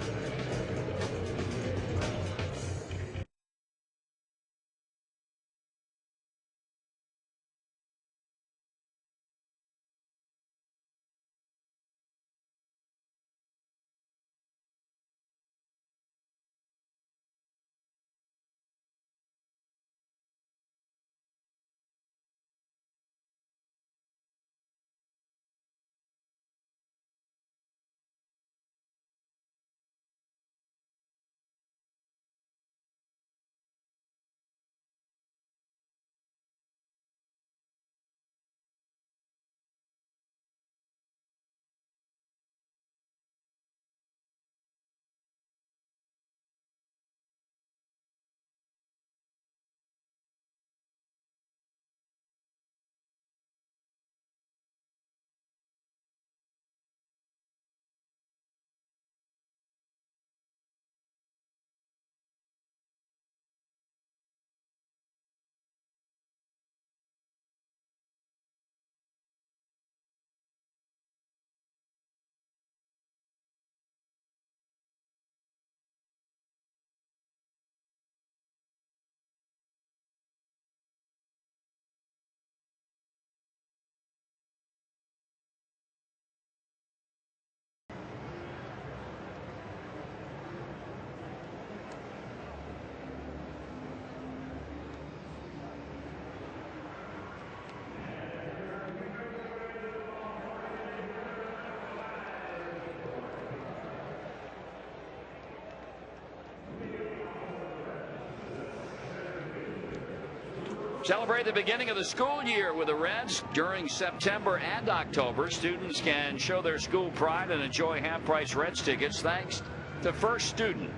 A: Celebrate the beginning of the school year with the Reds. During September and October, students can show their school pride and enjoy half-price Reds tickets thanks to First Student.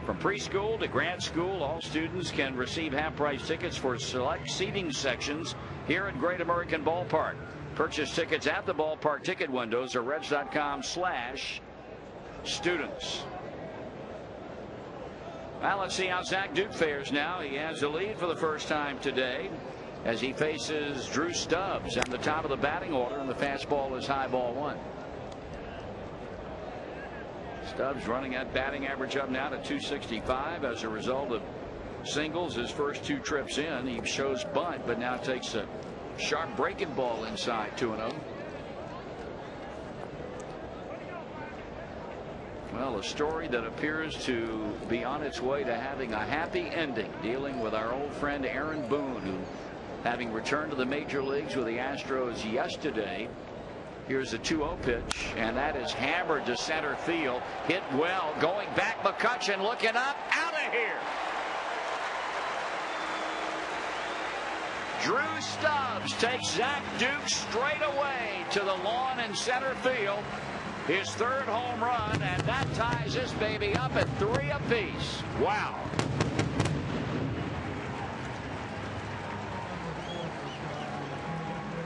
A: From preschool to grad school, all students can receive half-price tickets for select seating sections here at Great American Ballpark. Purchase tickets at the ballpark ticket windows or reds.com/students. Well, let's see how Zach Duke fares now. He has the lead for the first time today as he faces Drew Stubbs at the top of the batting order, and the fastball is high, ball 1. Stubbs running that batting average up now to 265 as a result of singles his first 2 trips in. He shows bunt, but now takes a sharp breaking ball inside 2-0. Well, a story that appears to be on its way to having a happy ending, dealing with our old friend Aaron Boone, who, having returned to the major leagues with the Astros yesterday. Here's a 2-0 pitch, and that is hammered to center field. Hit well, going back. McCutchen looking up, out of here. Drew Stubbs takes Zach Duke straight away to the lawn in center field. His 3rd home run, and that ties this baby up at 3 apiece. Wow.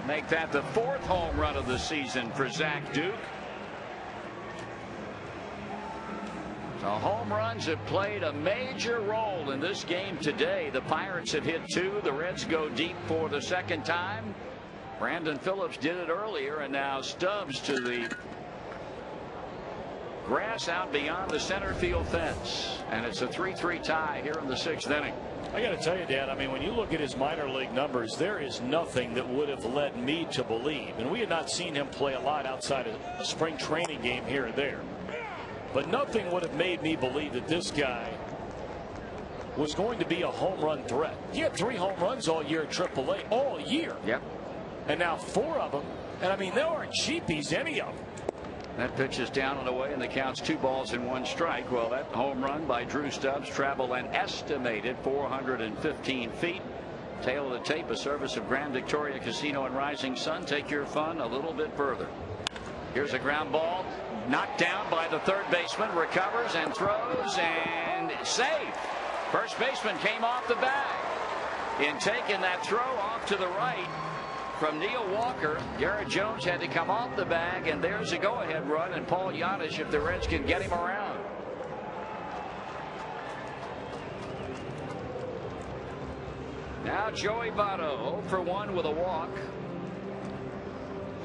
A: Make that the 4th home run of the season for Zach Duke. The home runs have played a major role in this game today. The Pirates have hit 2. The Reds go deep for the second time. Brandon Phillips did it earlier, and now Stubbs to the grass out beyond the center field fence. And it's a 3-3 tie here in the 6th inning.
B: I got to tell you, Dan, I mean, when you look at his minor league numbers, there is nothing that would have led me to believe, and we had not seen him play a lot outside of a spring training game here and there, but nothing would have made me believe that this guy was going to be a home run threat. He had 3 home runs all year at AAA, all year.
A: Yep.
B: And now 4 of them, and I mean, they aren't cheapies, any of them.
A: That pitch is down and away, and the count's 2 balls and 1 strike. Well, that home run by Drew Stubbs traveled an estimated 415 feet. Tail of the tape, a service of Grand Victoria Casino and Rising Sun. Take your fun a little bit further. Here's a ground ball, knocked down by the third baseman, recovers and throws, and safe. First baseman came off the bag. In taking that throw off to the right from Neil Walker, Garrett Jones had to come off the bag, and there's a go-ahead run, and Paul Giannis, if the Reds can get him around. Now Joey Votto 0 for 1 with a walk.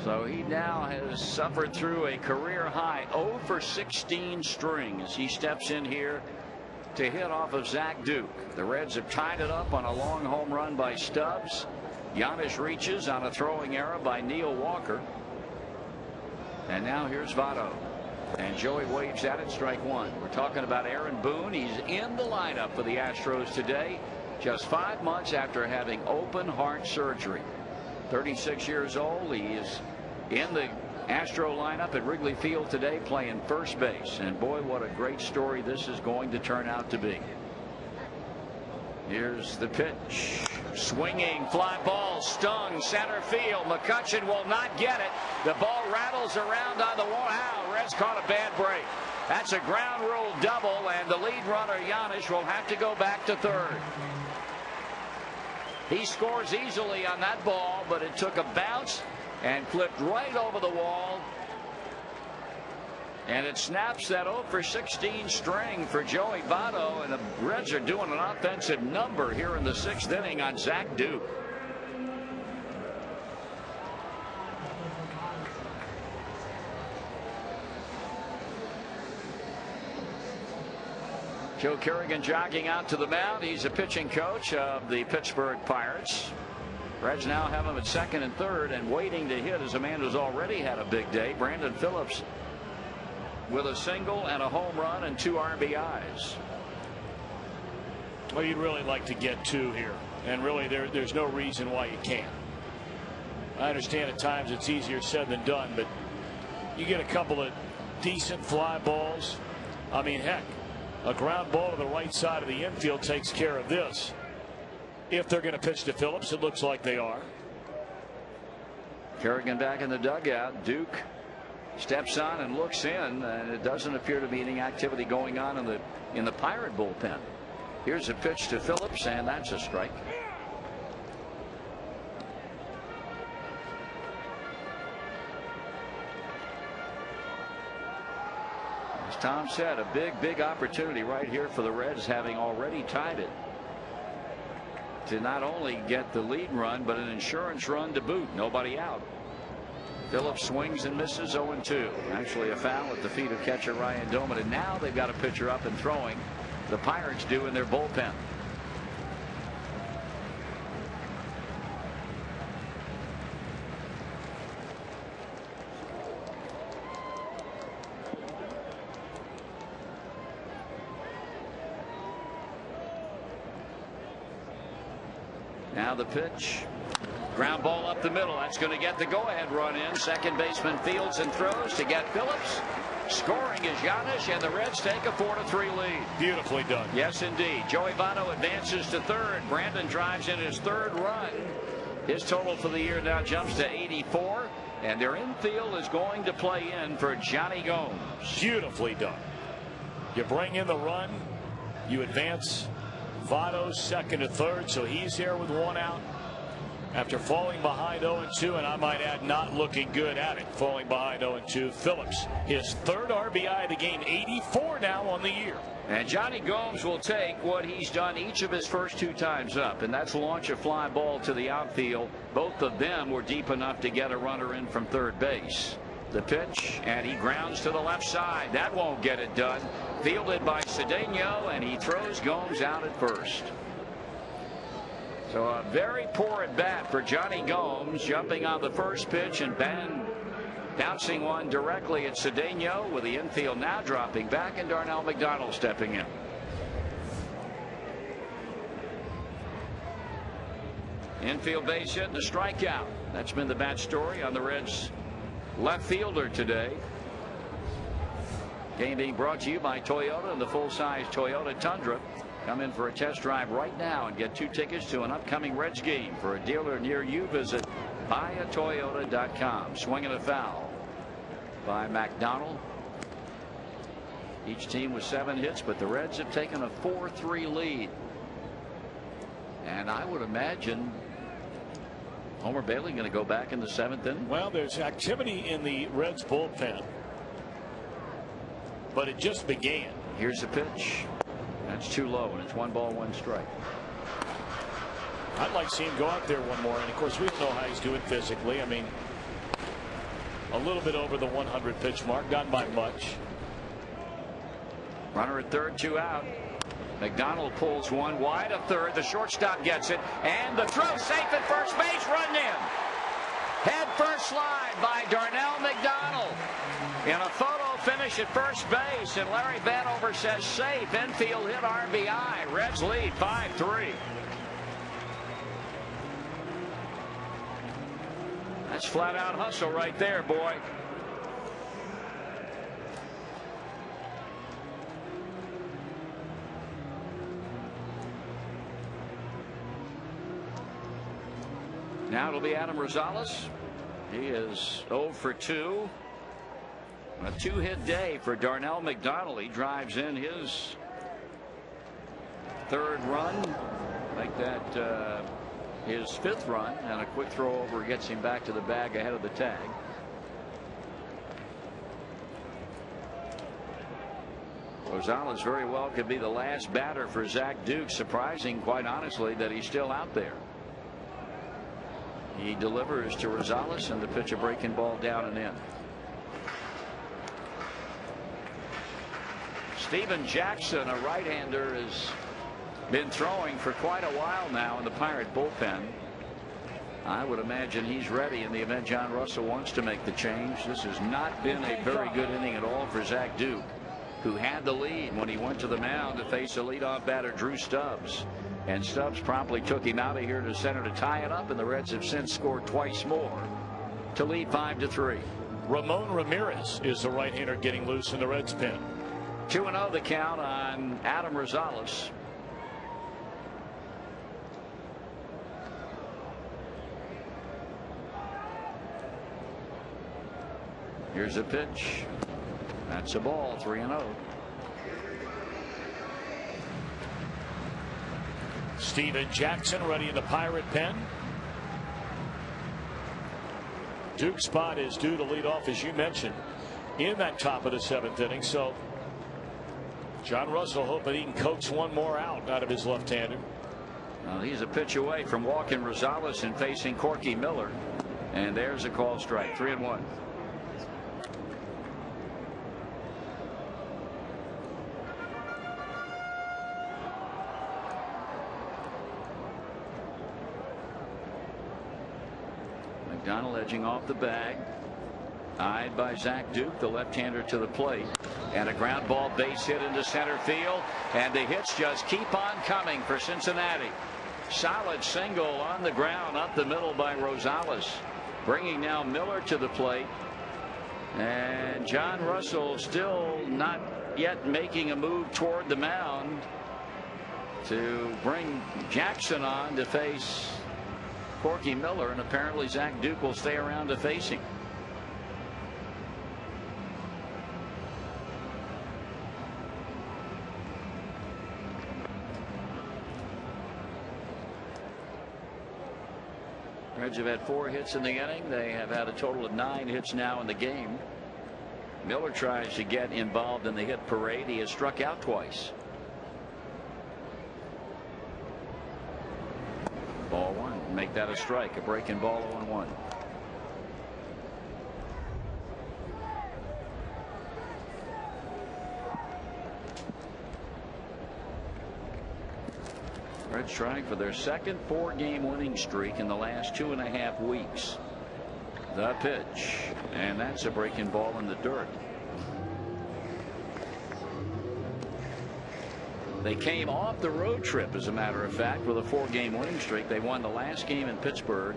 A: So he now has suffered through a career high 0 for 16 string as he steps in here to hit off of Zach Duke. The Reds have tied it up on a long home run by Stubbs. Giannis reaches on a throwing error by Neil Walker. And now here's Votto. And Joey waves at it, strike 1. We're talking about Aaron Boone. He's in the lineup for the Astros today, just 5 months after having open heart surgery. 36 years old. He is in the Astro lineup at Wrigley Field today, playing first base. And boy, what a great story this is going to turn out to be. Here's the pitch. Swinging fly ball, stung center field. McCutchen will not get it. The ball rattles around on the wall. Wow, Reds caught a bad break. That's a ground rule double, and the lead runner Giannis will have to go back to third. He scores easily on that ball, but it took a bounce and flipped right over the wall. And it snaps that 0 for 16 string for Joey Votto, and the Reds are doing an offensive number here in the 6th inning on Zach Duke. Joe Kerrigan jogging out to the mound. He's a pitching coach of the Pittsburgh Pirates. Reds now have him at second and third, and waiting to hit is a man who's already had a big day. Brandon Phillips with a single and a home run and 2 RBIs.
B: Well, you'd really like to get 2 here, and really there's no reason why you can't. I understand at times it's easier said than done, but you get a couple of decent fly balls. I mean, heck, a ground ball to the right side of the infield takes care of this. If they're going to pitch to Phillips, it looks like they are.
A: Kerrigan back in the dugout. Duke steps on and looks in, and it doesn't appear to be any activity going on in the Pirate bullpen. Here's a pitch to Phillips, and that's a strike. As Tom said, a big opportunity right here for the Reds, having already tied it, to not only get the lead run but an insurance run to boot. Nobody out. Phillips swings and misses 0-2. Actually a foul at the feet of catcher Ryan Doman, and now they've got a pitcher up and throwing. The Pirates do in their bullpen. Now the pitch. Ground ball up the middle. That's going to get the go-ahead run in. Second baseman fields and throws to get Phillips. Scoring is Giannis, and the Reds take a 4-3 lead.
B: Beautifully done.
A: Yes, indeed. Joey Votto advances to third. Brandon drives in his 3rd run. His total for the year now jumps to 84, and their infield is going to play in for Johnny Gomes.
B: Beautifully done. You bring in the run, you advance Votto second to third, so he's here with 1 out. After falling behind 0-2, and I might add, not looking good at it, falling behind 0-2, Phillips, his third RBI of the game, 84 now on the year.
A: And Johnny Gomes will take what he's done each of his first 2 times up, and that's launch a fly ball to the outfield. Both of them were deep enough to get a runner in from third base. The pitch, and he grounds to the left side. That won't get it done. Fielded by Cedeno, and he throws Gomes out at first. So a very poor at bat for Johnny Gomes, jumping on the first pitch and bouncing one directly at Cedeno, with the infield now dropping back and Darnell McDonald stepping in. Infield base hit and a strikeout. That's been the bat story on the Reds' left fielder today. Game being brought to you by Toyota and the full-size Toyota Tundra. Come in for a test drive right now and get 2 tickets to an upcoming Reds game. For a dealer near you, visit buyatoyota.com. Swing and a foul by McDonald. Each team with 7 hits, but the Reds have taken a 4-3 lead. And I would imagine Homer Bailey going to go back in the 7th inning.
B: Well, there's activity in the Reds bullpen, but it just began.
A: Here's the pitch. That's too low, and it's 1 ball, 1 strike.
B: I'd like to see him go out there one more, and of course we don't know how he's doing physically. I mean, a little bit over the 100 pitch mark, not by much.
A: Runner at third, 2 out. McDonald pulls one wide of third. The shortstop gets it, and the throw safe at first base. Run in. Head first slide by Darnell McDonald. In a photo finish at first base, and Larry Vanover says safe. Infield hit, RBI. Reds lead 5-3. That's flat out hustle right there, boy. Now it'll be Adam Rosales. He is 0 for 2. A 2-hit day for Darnell McDonald. He drives in his 3rd run. Make that his 5th run, and a quick throw over gets him back to the bag ahead of the tag. Rosales very well could be the last batter for Zach Duke. Surprising, quite honestly, that he's still out there. He delivers to Rosales, and the pitch a breaking ball down and in. Steven Jackson, a right-hander, has been throwing for quite a while now in the Pirate bullpen. I would imagine he's ready in the event John Russell wants to make the change. This has not been a very good inning at all for Zach Duke, who had the lead when he went to the mound to face a leadoff batter, Drew Stubbs. And Stubbs promptly took him out of here to center to tie it up, and the Reds have since scored twice more to lead 5-3.
B: Ramon Ramirez is the right-hander getting loose in the Reds pen.
A: 2-0 the count on Adam Rosales. Here's a pitch. That's a ball. 3-0.
B: Steven Jackson ready in the Pirate pen. Duke's spot is due to lead off, as you mentioned, in that top of the 7th inning. So John Russell hoping he can coax one more out of his left-hander.
A: Well, he's a pitch away from walking Rosales and facing Corky Miller. And there's a call strike. 3-1. McDonald edging off the bag. Eyed by Zach Duke, the left-hander, to the plate. And a ground ball base hit into center field. And the hits just keep on coming for Cincinnati. Solid single on the ground up the middle by Rosales. Bringing now Miller to the plate. And John Russell still not yet making a move toward the mound to bring Jackson on to face Corky Miller, and apparently Zach Duke will stay around to face him. Reds have had 4 hits in the inning. They have had a total of 9 hits now in the game. Miller tries to get involved in the hit parade. He has struck out twice. Ball 1. Make that a strike. A breaking ball 0-1. Reds trying for their second 4-game winning streak in the last 2.5 weeks. The pitch, and that's a breaking ball in the dirt. They came off the road trip, as a matter of fact, with a 4-game winning streak. They won the last game in Pittsburgh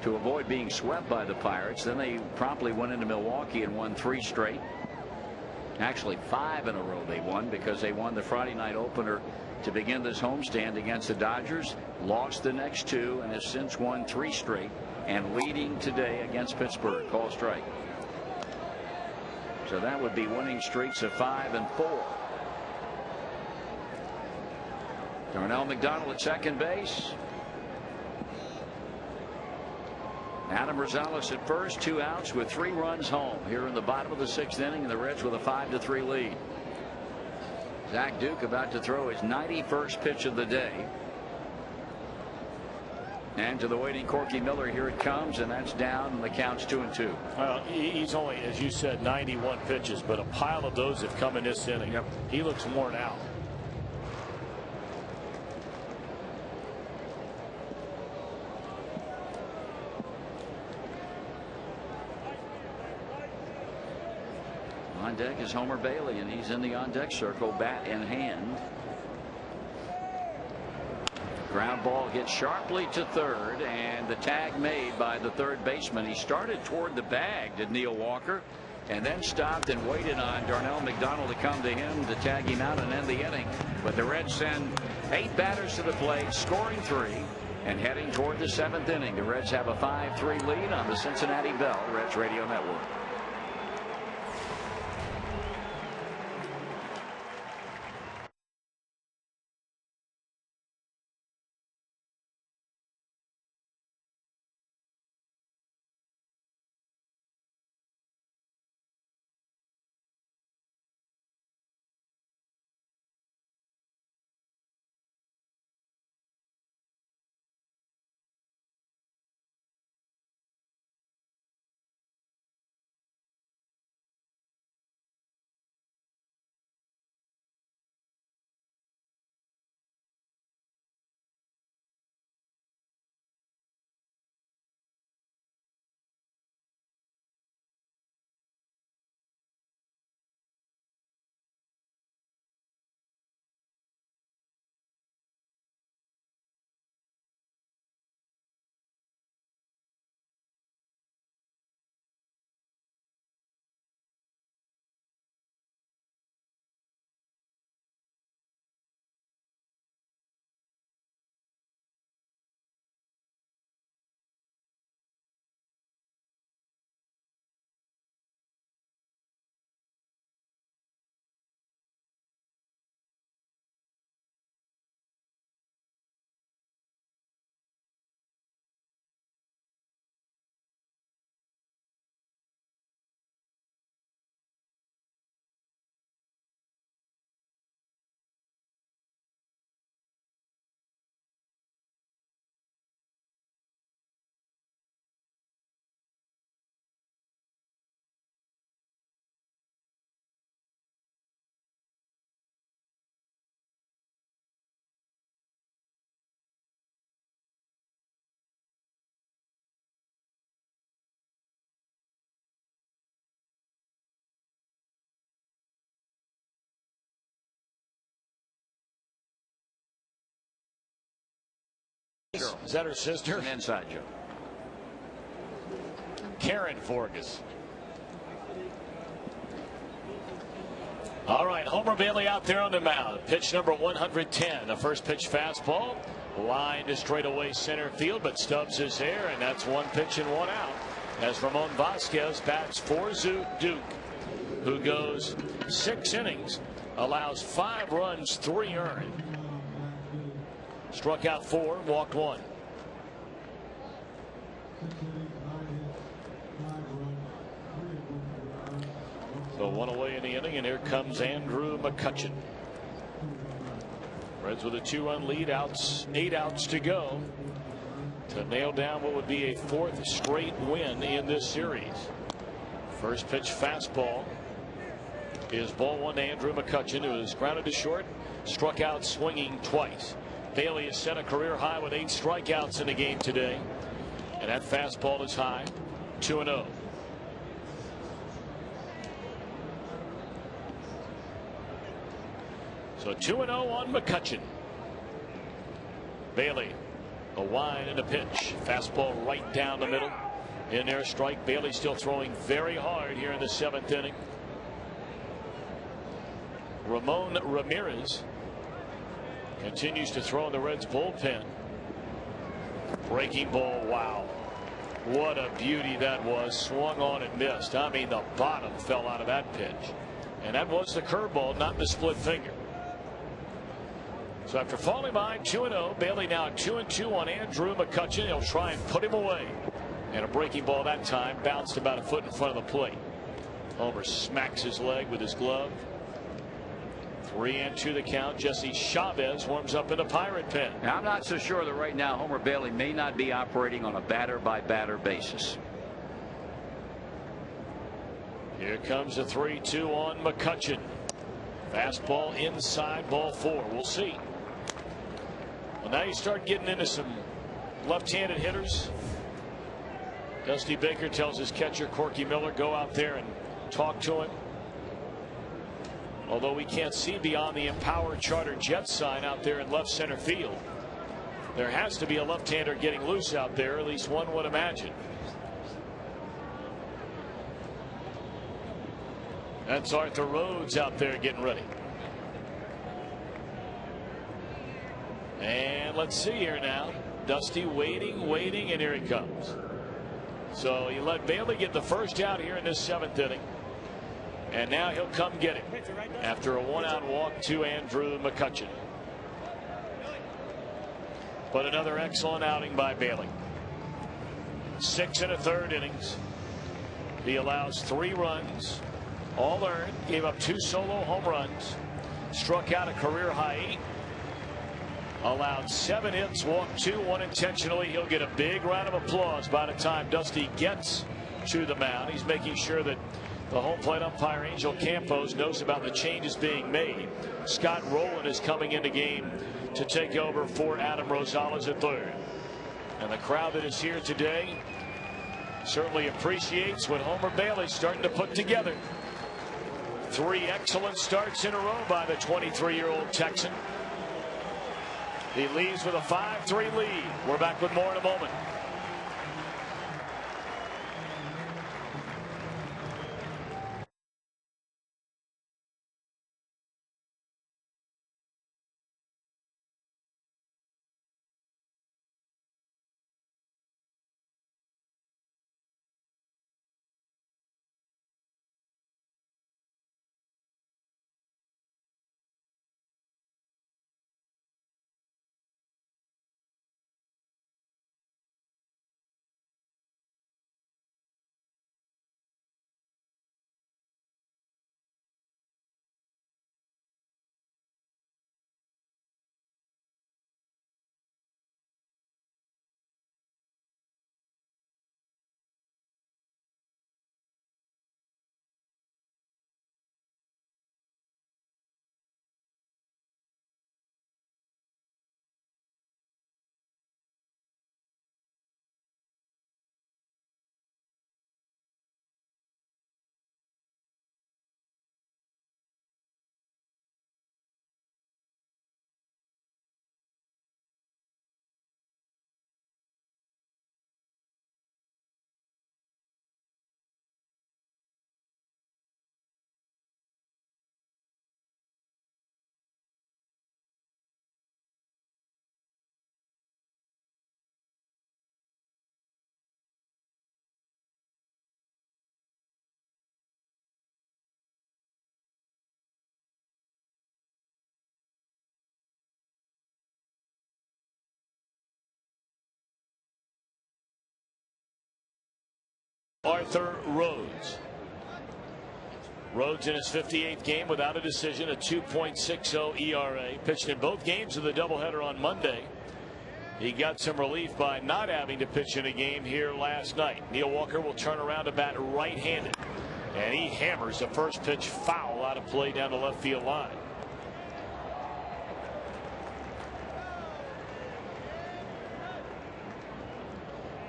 A: to avoid being swept by the Pirates. Then they promptly went into Milwaukee and won 3 straight. Actually 5 in a row they won, because they won the Friday night opener to begin this homestand against the Dodgers, lost the next 2, and has since won 3 straight, and leading today against Pittsburgh. Call strike. So that would be winning streaks of 5 and 4. Darnell McDonald at second base. Adam Rosales at first, 2 outs with 3 runs home here in the bottom of the 6th inning, and the Reds with a 5-3 lead. Zach Duke about to throw his 91st pitch of the day. And to the waiting Corky Miller, here it comes, and that's down, and the count's 2-2.
B: Well, he's only, as you said, 91 pitches, but a pile of those have come in this inning.
A: Yep.
B: He looks worn out.
A: On deck is Homer Bailey, and he's in the on-deck circle, bat in hand. Ground ball hit sharply to third, and the tag made by the third baseman. He started toward the bag, did Neil Walker, and then stopped and waited on Darnell McDonald to come to him to tag him out and end the inning. But the Reds send 8 batters to the plate, scoring 3, and heading toward the 7th inning. The Reds have a 5-3 lead on the Cincinnati Bell Reds Radio Network.
B: Is that her sister?
A: An inside joke.
B: Karen Forgas. All right, Homer Bailey out there on the mound. Pitch number 110. A first pitch fastball. Line to straightaway center field, but stubs his hair, and that's 1 pitch and 1 out. As Ramon Vasquez bats for Duke, who goes 6 innings, allows 5 runs, 3 earned. Struck out 4, walked 1. So one away in the inning, and here comes Andrew McCutchen. Reds with a 2-run lead, 8 outs to go to nail down what would be a 4th straight win in this series. First pitch fastball is ball 1 to Andrew McCutchen, who is grounded to short, struck out swinging twice. Bailey has set a career high with 8 strikeouts in the game today, and that fastball is high. 2-0. So 2-0 on McCutchen. Bailey, a wide and a pitch. Fastball right down the middle. In there, strike. Bailey still throwing very hard here in the 7th inning. Ramon Ramirez continues to throw in the Reds bullpen. Breaking ball. Wow. What a beauty that was. Swung on and missed. I mean, the bottom fell out of that pitch. And that was the curveball, not the split finger. So after falling behind 2-0, Bailey now 2-2 on Andrew McCutchen. He'll try and put him away. And a breaking ball that time bounced about a foot in front of the plate. Homer smacks his leg with his glove. 3-2 the count. Jesse Chavez warms up in the Pirate pen.
A: Now, I'm not so sure that right now Homer Bailey may not be operating on a batter-by-batter basis.
B: Here comes the 3-2 on McCutchen. Fastball inside, ball 4. We'll see. Well, now you start getting into some left-handed hitters. Dusty Baker tells his catcher Corky Miller, go out there and talk to him. Although we can't see beyond the Empower Charter Jet sign out there in left center field, there has to be a left-hander getting loose out there, at least one would imagine. That's Arthur Rhodes out there getting ready. And let's see here now. Dusty waiting, and here he comes. So he let Bailey get the first out here in this 7th inning. And now he'll come get it after a 1-out walk to Andrew McCutchen. But another excellent outing by Bailey. 6 1/3 innings. He allows 3 runs, all earned, gave up 2 solo home runs, struck out a career high 8, allowed 7 hits, walked 2, 1 intentionally. He'll get a big round of applause by the time Dusty gets to the mound. He's making sure that the home plate umpire Angel Campos knows about the changes being made. Scott Rowland is coming into game to take over for Adam Rosales at third. And the crowd that is here today certainly appreciates what Homer Bailey's starting to put together. 3 excellent starts in a row by the 23-year-old Texan. He leaves with a 5-3 lead. We're back with more in a moment. Arthur Rhodes. Rhodes in his 58th game without a decision, a 2.60 ERA. Pitched in both games of the doubleheader on Monday. He got some relief by not having to pitch in a game here last night. Neil Walker will turn around to bat right-handed, and he hammers the first pitch foul out of play down the left field line.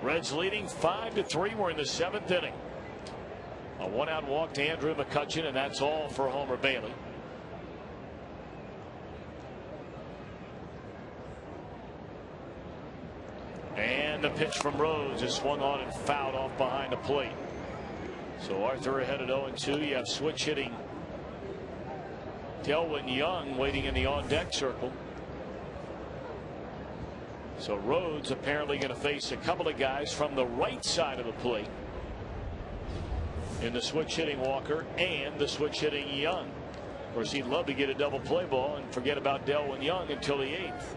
B: Reds leading 5-3. We're in the 7th inning. A one-out walk to Andrew McCutchen, and that's all for Homer Bailey. And the pitch from Rhodes is swung on and fouled off behind the plate. So Arthur ahead at 0-2. You have switch hitting Delwyn Young waiting in the on-deck circle. So Rhodes apparently going to face a couple of guys from the right side of the plate in the switch hitting Walker and the switch hitting Young. Of course, he'd love to get a double play ball and forget about Delwyn Young until the 8th.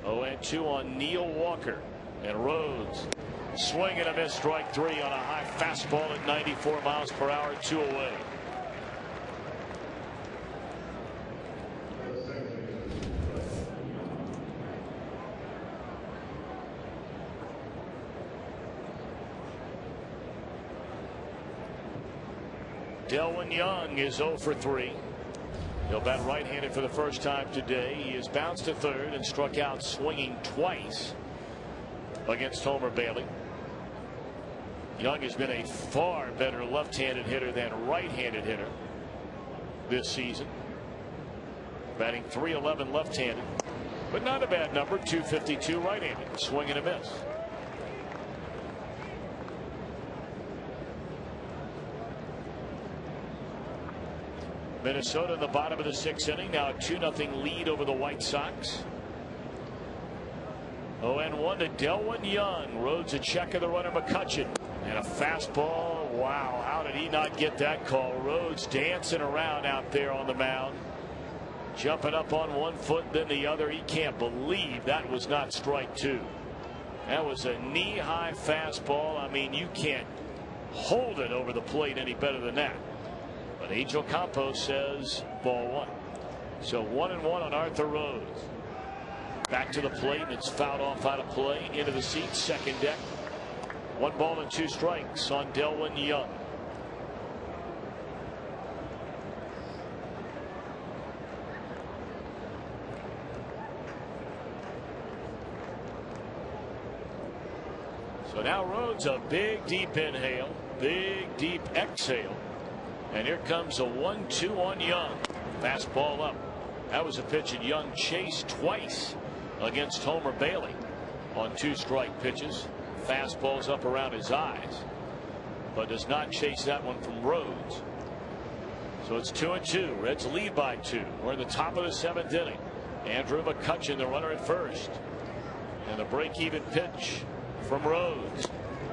B: 0-2 on Neil Walker, and Rhodes swing and a miss, strike 3 on a high fastball at 94 miles per hour, 2 away. Delwyn Young is 0 for 3. He'll bat right-handed for the first time today. He has bounced to third and struck out swinging twice against Homer Bailey. Young has been a far better left-handed hitter than right-handed hitter this season. Batting .311 left-handed, but not a bad number. .252 right-handed. Swing and a miss. Minnesota in the bottom of the 6th inning, now a 2-0 lead over the White Sox. 0-1 to Delwyn Young. Rhodes a check of the runner McCutchen, and a fastball. Wow, how did he not get that call? Rhodes dancing around out there on the mound, jumping up on one foot then the other. He can't believe that was not strike 2. That was a knee-high fastball. I mean, you can't hold it over the plate any better than that. But Angel Campos says ball 1. So 1-1 on Arthur Rhodes. Back to the plate, and it's fouled off out of play into the seats, second deck. 1 ball and 2 strikes on Delwyn Young. So now Rhodes a big deep inhale, big deep exhale. And here comes a 1-2 on Young. Fastball up. That was a pitch that Young chased twice against Homer Bailey on 2 strike pitches. Fastballs up around his eyes, but does not chase that one from Rhodes. So it's 2-2. Reds lead by 2. We're in the top of the 7th inning. Andrew McCutchen, the runner at first. And the break-even pitch from Rhodes.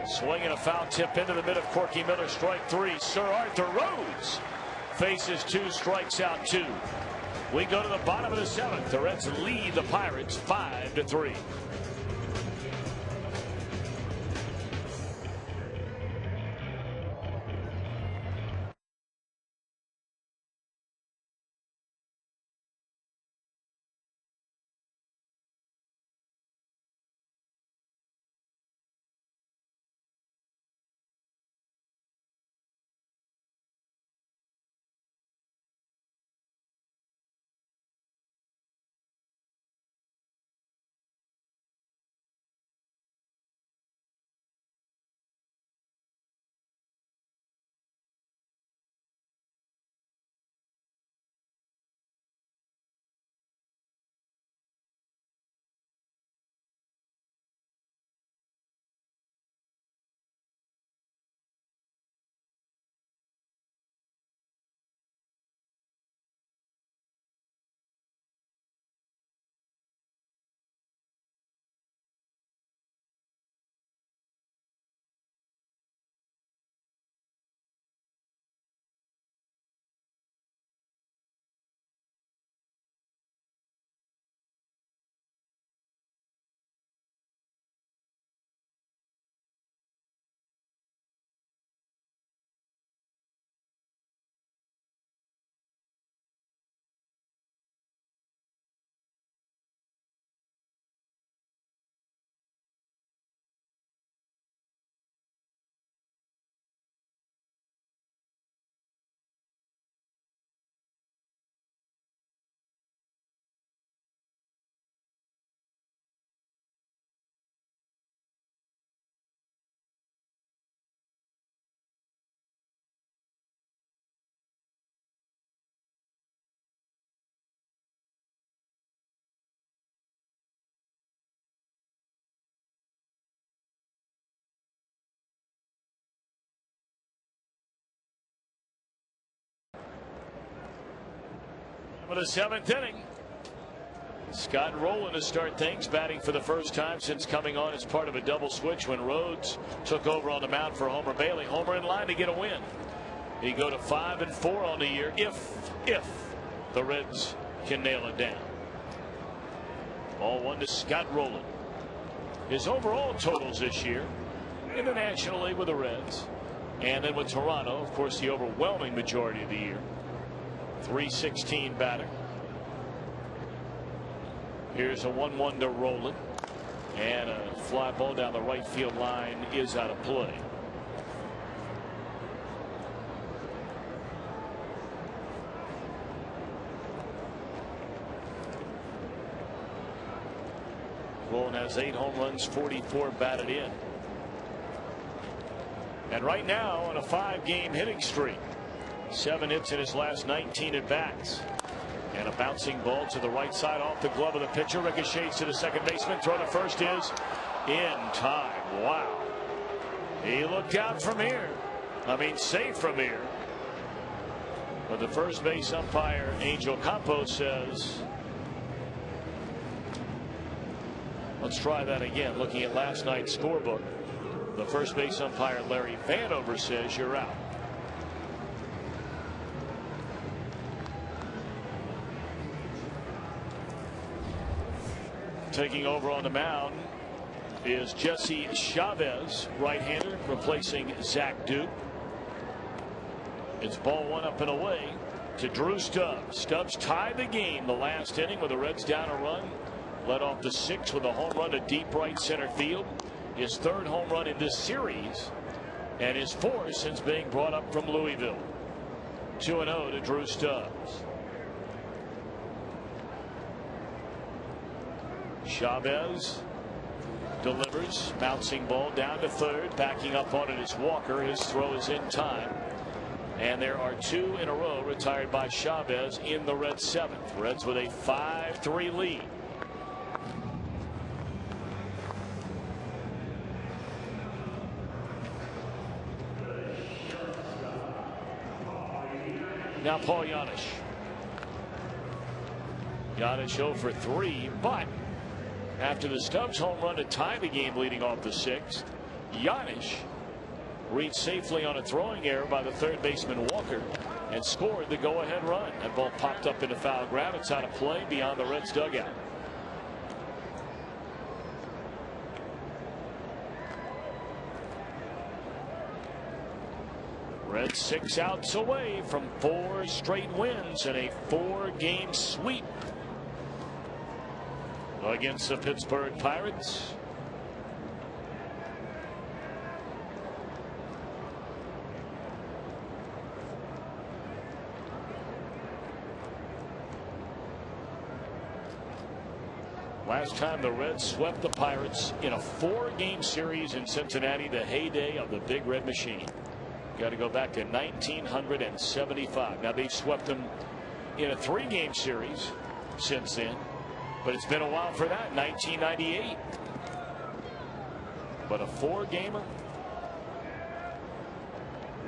B: Swing and a foul tip into the mid of Corky Miller, strike 3. Sir Arthur Rhodes faces 2 strikes out 2. We go to the bottom of the 7th. The Reds lead the Pirates 5-3. For the 7th inning. Scott Rowland to start things, batting for the first time since coming on as part of a double switch when Rhodes took over on the mound for Homer Bailey. Homer in line to get a win. He go to 5-4 on the year if the Reds can nail it down. Ball 1 to Scott Rowland. His overall totals this year in the National League with the Reds, and then with Toronto, of course, the overwhelming majority of the year. .316 batter. Here's a 1-1 to Rowland, and a fly ball down the right field line is out of play. Rowland has 8 home runs, 44 batted in. And right now on a 5-game hitting streak. 7 hits in his last 19 at bats. And a bouncing ball to the right side off the glove of the pitcher. Ricochets to the second baseman. Throw to first is in time. Wow. He looked out from here. I mean, safe from here. But the first base umpire, Angel Campos, says, let's try that again. Looking at last night's scorebook, the first base umpire, Larry Vanover, says you're out. Taking over on the mound is Jesse Chavez, right-hander, replacing Zach Duke. It's ball 1 up and away to Drew Stubbs. Stubbs tied the game the last inning with the Reds down a run. Led off the 6th with a home run to deep right center field. His 3rd home run in this series, and his 4th since being brought up from Louisville. 2-0 to Drew Stubbs. Chavez delivers, bouncing ball down to 3rd. Backing up on it is Walker. His throw is in time. And there are 2 in a row retired by Chavez in the Reds' 7th. Reds with a 5-3 lead. Now Paul Janisch. Janisch 0 for 3, but after the Stubbs home run to tie the game leading off the 6th, Janisch reached safely on a throwing error by the 3rd baseman Walker and scored the go-ahead run. That ball popped up into foul ground. It's out of play beyond the Reds dugout. Reds 6 outs away from 4 straight wins and a 4-game sweep against the Pittsburgh Pirates. Last time the Reds swept the Pirates in a 4-game series in Cincinnati, the heyday of the Big Red Machine. Got to go back to 1975. Now they've swept them in a 3-game series since then, but it's been a while for that. 1998. But a 4-gamer,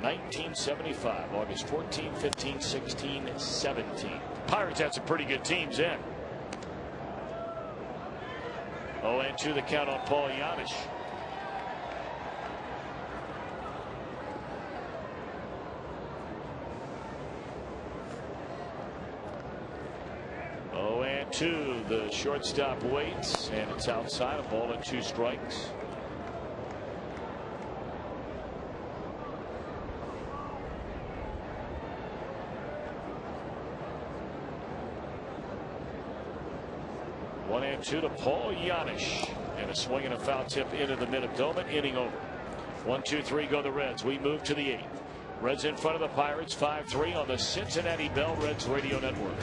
B: 1975, August 14, 15, 16, 17. Pirates had some pretty good teams then. 0-2 the count on Paul Janisch. The shortstop waits, and it's outside. A ball and 2 strikes. One and 2 to Paul Janisch, and a swing and a foul tip into the mid abdomen. Inning over. 1-2-3 go the Reds. We move to the 8th. Reds in front of the Pirates 5-3 on the Cincinnati Bell Reds Radio Network.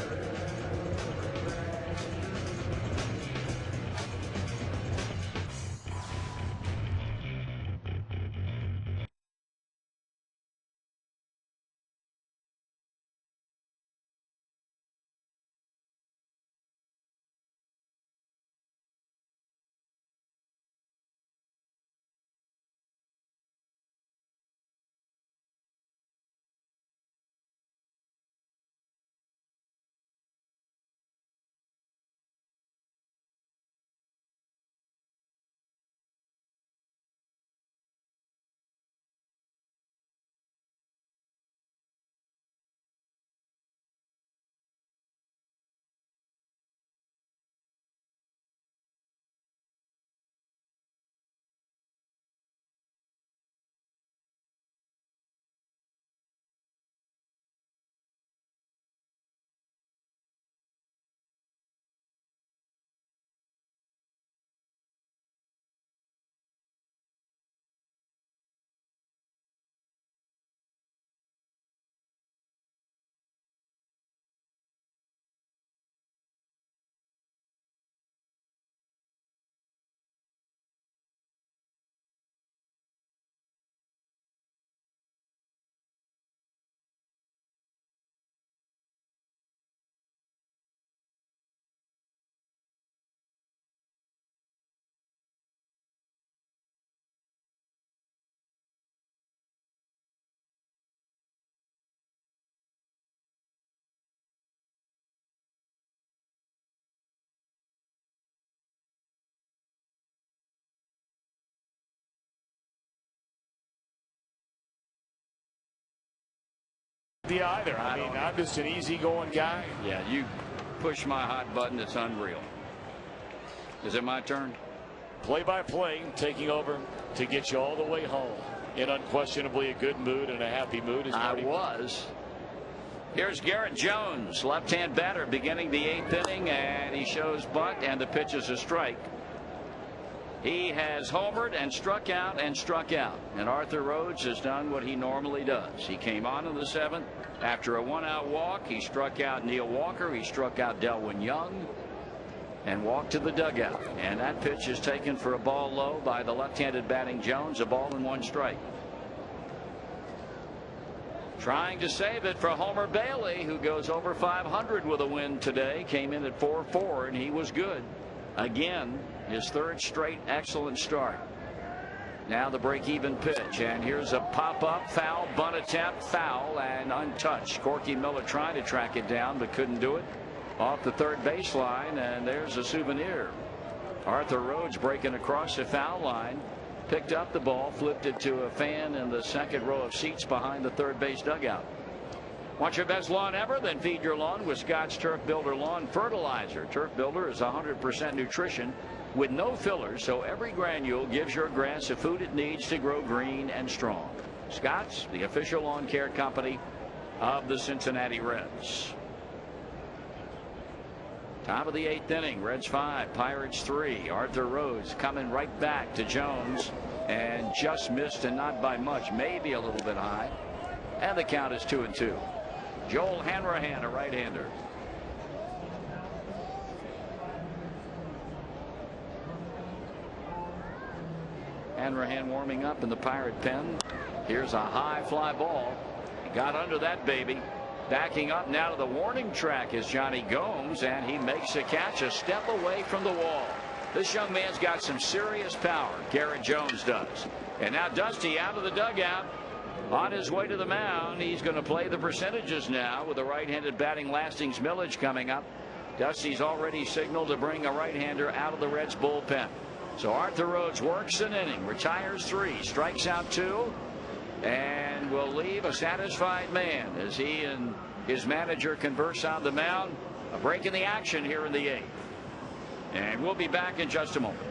B: Either. I mean, I'm just an easygoing guy.
A: Yeah, you push my hot button. It's unreal. Is it my turn?
B: Play-by-play, taking over to get you all the way home in unquestionably a good mood and a happy mood.
A: I was. Here's Garrett Jones, left-hand batter, beginning the 8th inning, and he shows bunt, and the pitch is a strike. He has homered and struck out and struck out, and Arthur Rhodes has done what he normally does. He came on in the 7th after a 1-out walk. He struck out Neil Walker. He struck out Delwyn Young and walked to the dugout, and that pitch is taken for a ball low by the left-handed batting Jones. A ball and 1 strike. Trying to save it for Homer Bailey, who goes over 500 with a win today. Came in at 4-4, and he was good again. His 3rd straight excellent start. Now the break-even pitch, and here's a pop-up foul, bunt attempt, foul, and untouched. Corky Miller trying to track it down but couldn't do it. Off the 3rd baseline, and there's a souvenir. Arthur Rhodes breaking across the foul line, picked up the ball, flipped it to a fan in the 2nd row of seats behind the 3rd base dugout. Want your best lawn ever? Then feed your lawn with Scott's Turf Builder Lawn Fertilizer. Turf Builder is 100% nutrition with no fillers, so every granule gives your grass the food it needs to grow green and strong. Scott's, the official lawn care company of the Cincinnati Reds. Top of the 8th inning. Reds 5, Pirates 3. Arthur Rhodes coming right back to Jones, and just missed, and not by much, maybe a little bit high, and the count is 2-2. Joel Hanrahan, a right-hander. Hanrahan warming up in the Pirate pen. Here's a high fly ball. He got under that baby. Backing up now to the warning track is Johnny Gomes, and he makes a catch a step away from the wall. This young man's got some serious power. Garrett Jones does. And now Dusty out of the dugout on his way to the mound. He's going to play the percentages now with the right-handed batting Lastings Millage coming up. Dusty's already signaled to bring a right-hander out of the Reds bullpen. So Arthur Rhodes works an inning, retires 3, strikes out 2, and will leave a satisfied man as he and his manager converse on the mound. A break in the action here in the 8th. And we'll be back in just a moment.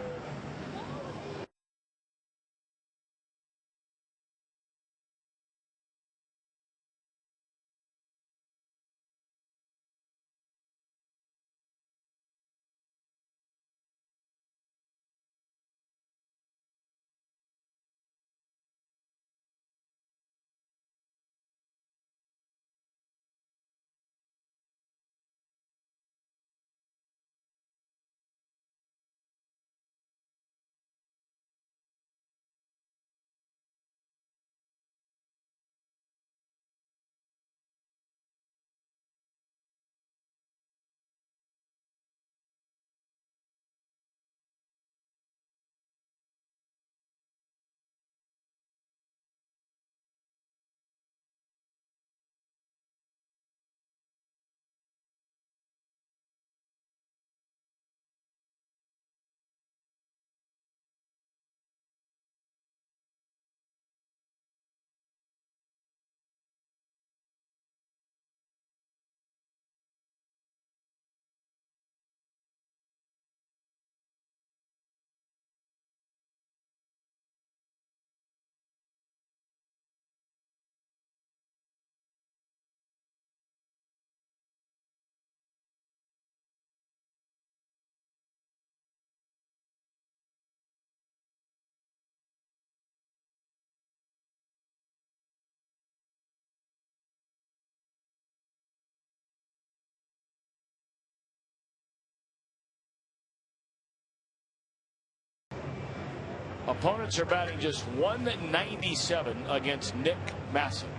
B: Opponents are batting just 197 against Nick Masson.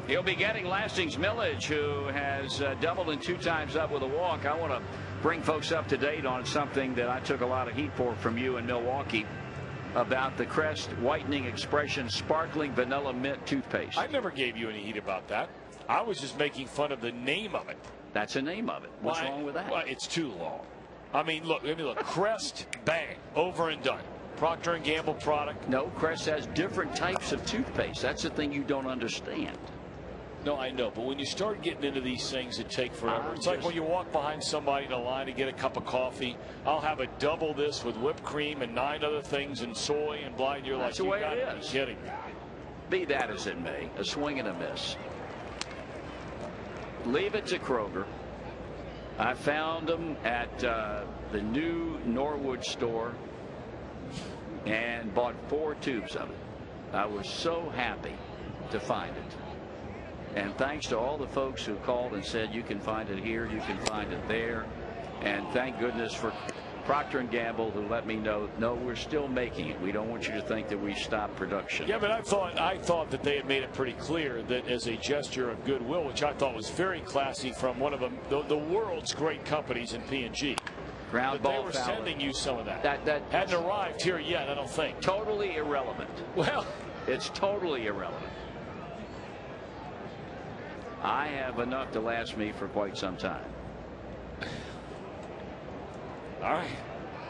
A: He'll be getting Lastings Millage, who has doubled and 2 times up with a walk. I want to bring folks up to date on something that I took a lot of heat for from you in Milwaukee about the Crest Whitening Expression Sparkling Vanilla Mint Toothpaste.
B: I never gave you any heat about that. I was just making fun of the name of it.
A: That's the name of it. What's wrong with that?
B: Well, it's too long. I mean, look, Crest, bang, over and done. Procter & Gamble product.
A: No, Crest has different types of toothpaste. That's the thing you don't understand.
B: No, I know, but when you start getting into these things that take forever, it's like when you walk behind somebody in a line to get a cup of coffee. I'll have a double this with whipped cream and 9 other things and soy and blah. And you're like, you gotta be kidding me.
A: Be that as it may, a swing and a miss. Leave it to Kroger. I found them at the new Norwood store and bought 4 tubes of it. I was so happy to find it. And thanks to all the folks who called and said you can find it here, you can find it there. And thank goodness for Procter & Gamble, who let me know, no, we're still making it. We don't want you to think that we stopped production.
B: Yeah, but I thought that they had made it pretty clear that as a gesture of goodwill, which I thought was very classy from one of the world's great companies in P&G.
A: Ground ball
B: they were
A: foul.
B: sending you some of that.
A: That
B: hadn't arrived here yet, I don't think.
A: Totally irrelevant.
B: Well,
A: it's totally irrelevant. I have enough to last me for quite some time.
B: All right,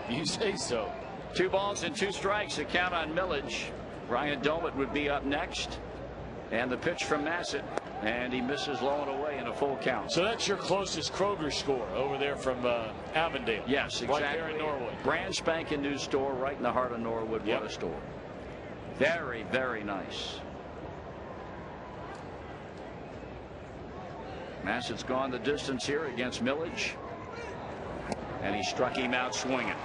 B: you say so.
A: 2 balls and 2 strikes. A count on Millage. Ryan Domit would be up next, and the pitch from Massett, and he misses low and away in a full count.
B: So that's your closest Kroger score over there from Avondale.
A: Yes, exactly.
B: Right there in Norwood.
A: Brand spanking new store right in the heart of Norwood.
B: Yep.
A: What a store. Very, very nice. Massett's gone the distance here against Millage, and he struck him out swinging.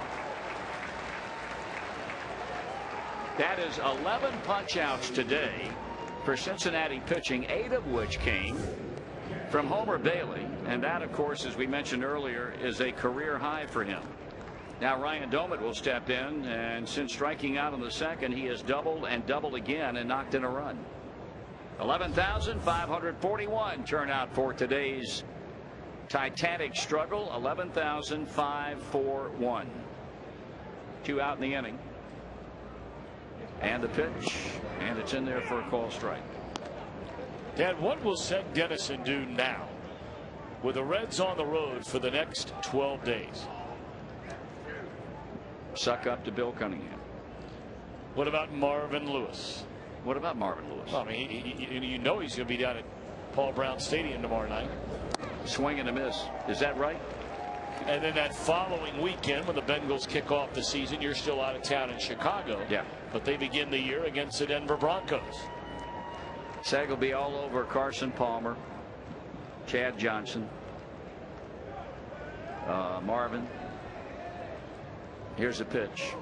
A: That is 11 punch outs today for Cincinnati pitching, 8 of which came from Homer Bailey, and that, of course, as we mentioned earlier, is a career high for him. Now Ryan Domit will step in, and since striking out in the second, he has doubled and doubled again and knocked in a run. 11,541 turnout for today's Titanic struggle. 11,541. 2 out in the inning. And the pitch, and it's in there for a call strike.
B: Dad, what will Seth Dennison do now with the Reds on the road for the next 12 days?
A: Suck up to Bill Cunningham.
B: What about Marvin Lewis?
A: What about Marvin Lewis?
B: Well, I mean, you know he's going to be down at Paul Brown Stadium tomorrow night.
A: Swing and a miss. Is that right?
B: And then that following weekend, when the Bengals kick off the season, you're still out of town in Chicago.
A: Yeah.
B: But they begin the year against the Denver Broncos.
A: Sag will be all over Carson Palmer, Chad Johnson, Marvin. Here's a pitch.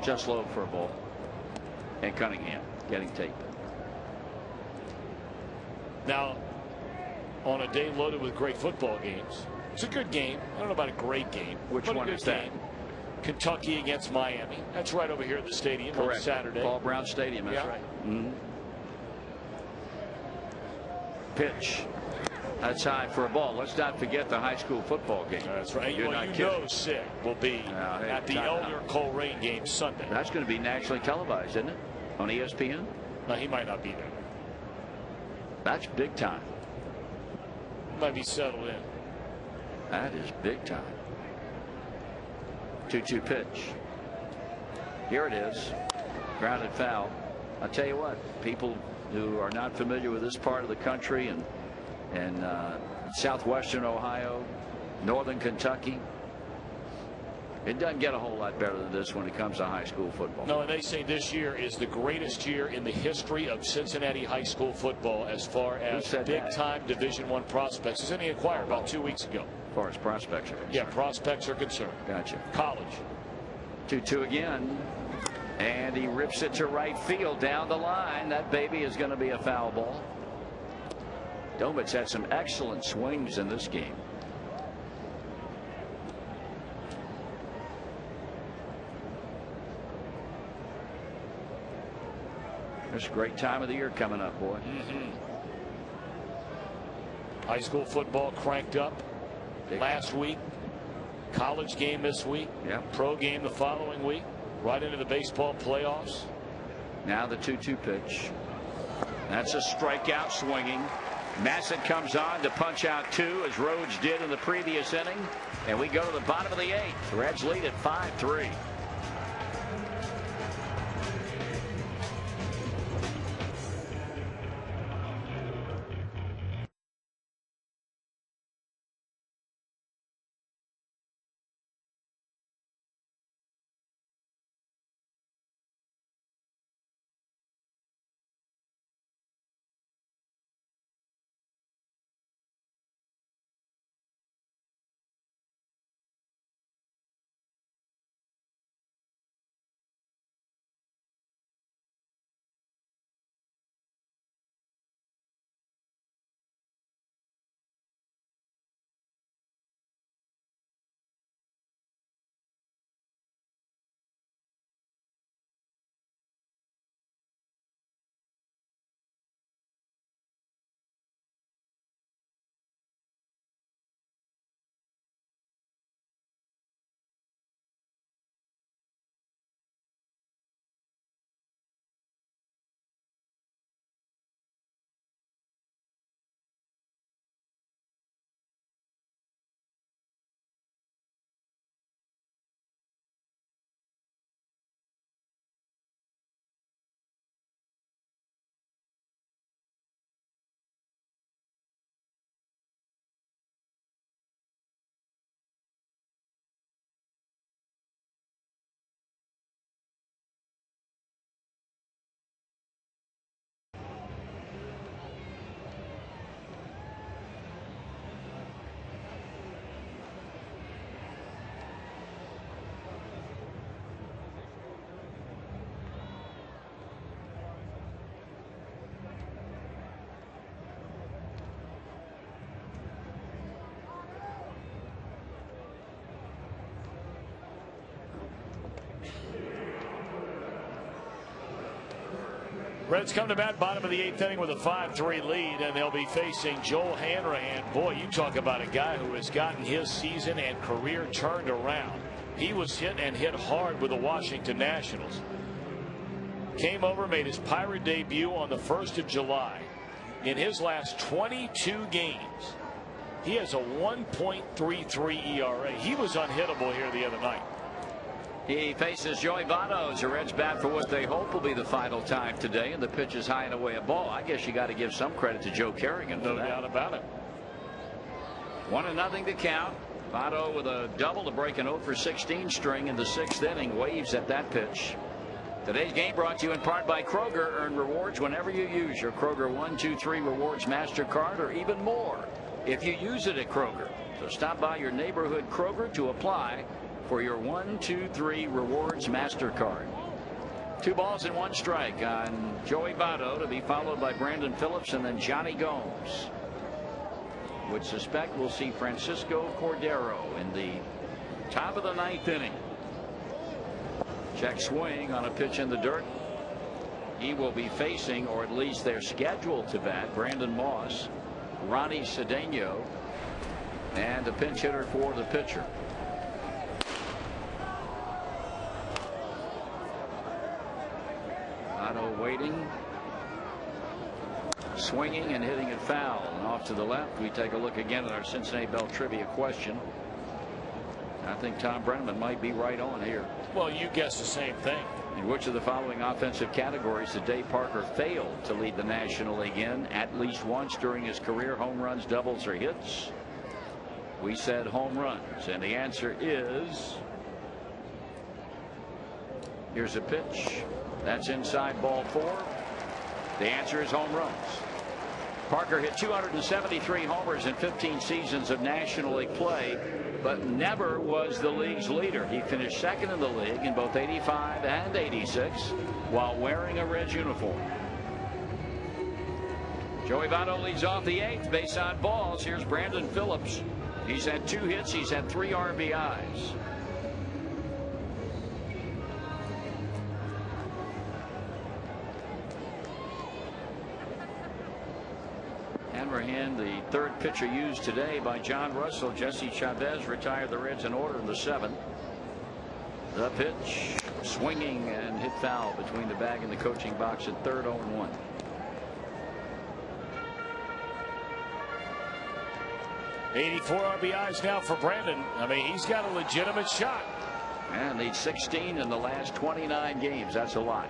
A: Just low for a ball. And Cunningham getting tape.
B: Now, on a day loaded with great football games, it's a good game. I don't know about a great game.
A: Which one is that?
B: Kentucky against Miami. That's right over here at the stadium.
A: Correct.
B: On Saturday.
A: Paul Brown Stadium. That's right. Mm-hmm. Pitch. That's high for a ball. Let's not forget the high school football game.
B: That's right.
A: You're
B: well,
A: not
B: you
A: kidding.
B: know Sig will be at the Elder Coleraine game Sunday.
A: That's going to be nationally televised, isn't it? On ESPN?
B: No, he might not be there.
A: That's big time.
B: He might be settled in.
A: That is big time. 2-2 pitch. Here it is. Grounded foul. I'll tell you what, people who are not familiar with this part of the country and southwestern Ohio, northern Kentucky, it doesn't get a whole lot better than this when it comes to high school football.
B: No, and they say this year is the greatest year in the history of Cincinnati high school football as far as big-time Division I prospects. Is any acquired about 2 weeks ago?
A: As far as prospects are concerned.
B: Yeah, prospects are concerned.
A: Gotcha.
B: College.
A: 2-2 again. And he rips it to right field down the line. That baby is going to be a foul ball. Domit's had some excellent swings in this game. It's a great time of the year coming up, boy.
B: High school football cranked up last week. College game this week.
A: Yep.
B: Pro game the following week. Right into the baseball playoffs.
A: Now the 2-2 pitch. That's a strikeout swinging. Massett comes on to punch out 2 as Rhodes did in the previous inning. And we go to the bottom of the 8th. Reds lead at 5-3.
B: Reds come to bat, bottom of the 8th inning with a 5-3 lead, and they'll be facing Joel Hanrahan. Boy, you talk about a guy who has gotten his season and career turned around. He was hit and hit hard with the Washington Nationals. Came over, made his Pirate debut on the 1st of July. In his last 22 games, he has a 1.33 ERA. He was unhittable here the other night.
A: He faces Joey Votto as the Reds bat for what they hope will be the final time today, and the pitch is high and away a ball. I guess you got to give some credit to Joe Kerrigan for that.
B: No doubt about it.
A: 1-0 to count. Votto with a double to break an 0 for 16 string in the 6th inning. Waves at that pitch. Today's game brought to you in part by Kroger. Earn rewards whenever you use your Kroger 1-2-3 Rewards MasterCard, or even more if you use it at Kroger. So stop by your neighborhood Kroger to apply for your 1-2-3 Rewards MasterCard. 2 balls and 1 strike on Joey Votto, to be followed by Brandon Phillips and then Johnny Gomes. Would suspect we'll see Francisco Cordero in the top of the 9th inning. Check swing on a pitch in the dirt. He will be facing, or at least they're scheduled to bat, Brandon Moss, Ronnie Cedeno, and a pinch hitter for the pitcher. Otto waiting, swinging and hitting it foul, and off to the left. We take a look again at our Cincinnati Bell trivia question. I think Tom Brenneman might be right on here.
B: Well, you guessed the same thing.
A: In which of the following offensive categories did Dave Parker fail to lead the National League in at least once during his career? Home runs, doubles, or hits? We said home runs, and the answer is, here's a pitch. That's inside, ball 4. The answer is home runs. Parker hit 273 homers in 15 seasons of National League play, but never was the league's leader. He finished 2nd in the league in both 85 and 86 while wearing a Reds uniform. Joey Votto leads off the 8th, base on balls. Here's Brandon Phillips. He's had 2 hits. He's had 3 RBIs. Hanrahan, the 3rd pitcher used today by John Russell. Jesse Chavez retired the Reds in order in the 7th. The pitch, swinging and hit foul between the bag and the coaching box at 3rd, 0-1.
B: $84 RBIs now for Brandon. I mean, he's got a legitimate shot.
A: And needs 16 in the last 29 games. That's a lot.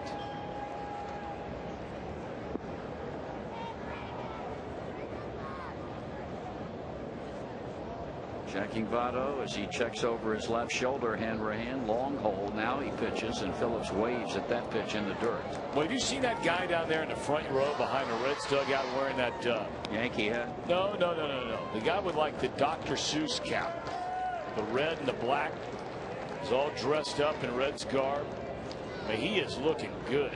A: Checking Votto as he checks over his left shoulder. Hanrahan, long hole. Now he pitches, and Phillips waves at that pitch in the dirt.
B: Well, have you seen that guy down there in the front row behind the Reds dugout wearing that
A: Yankee hat?
B: No. The guy with like the Dr. Seuss cap, the red and the black. He's all dressed up in Reds garb. I mean, he is looking good.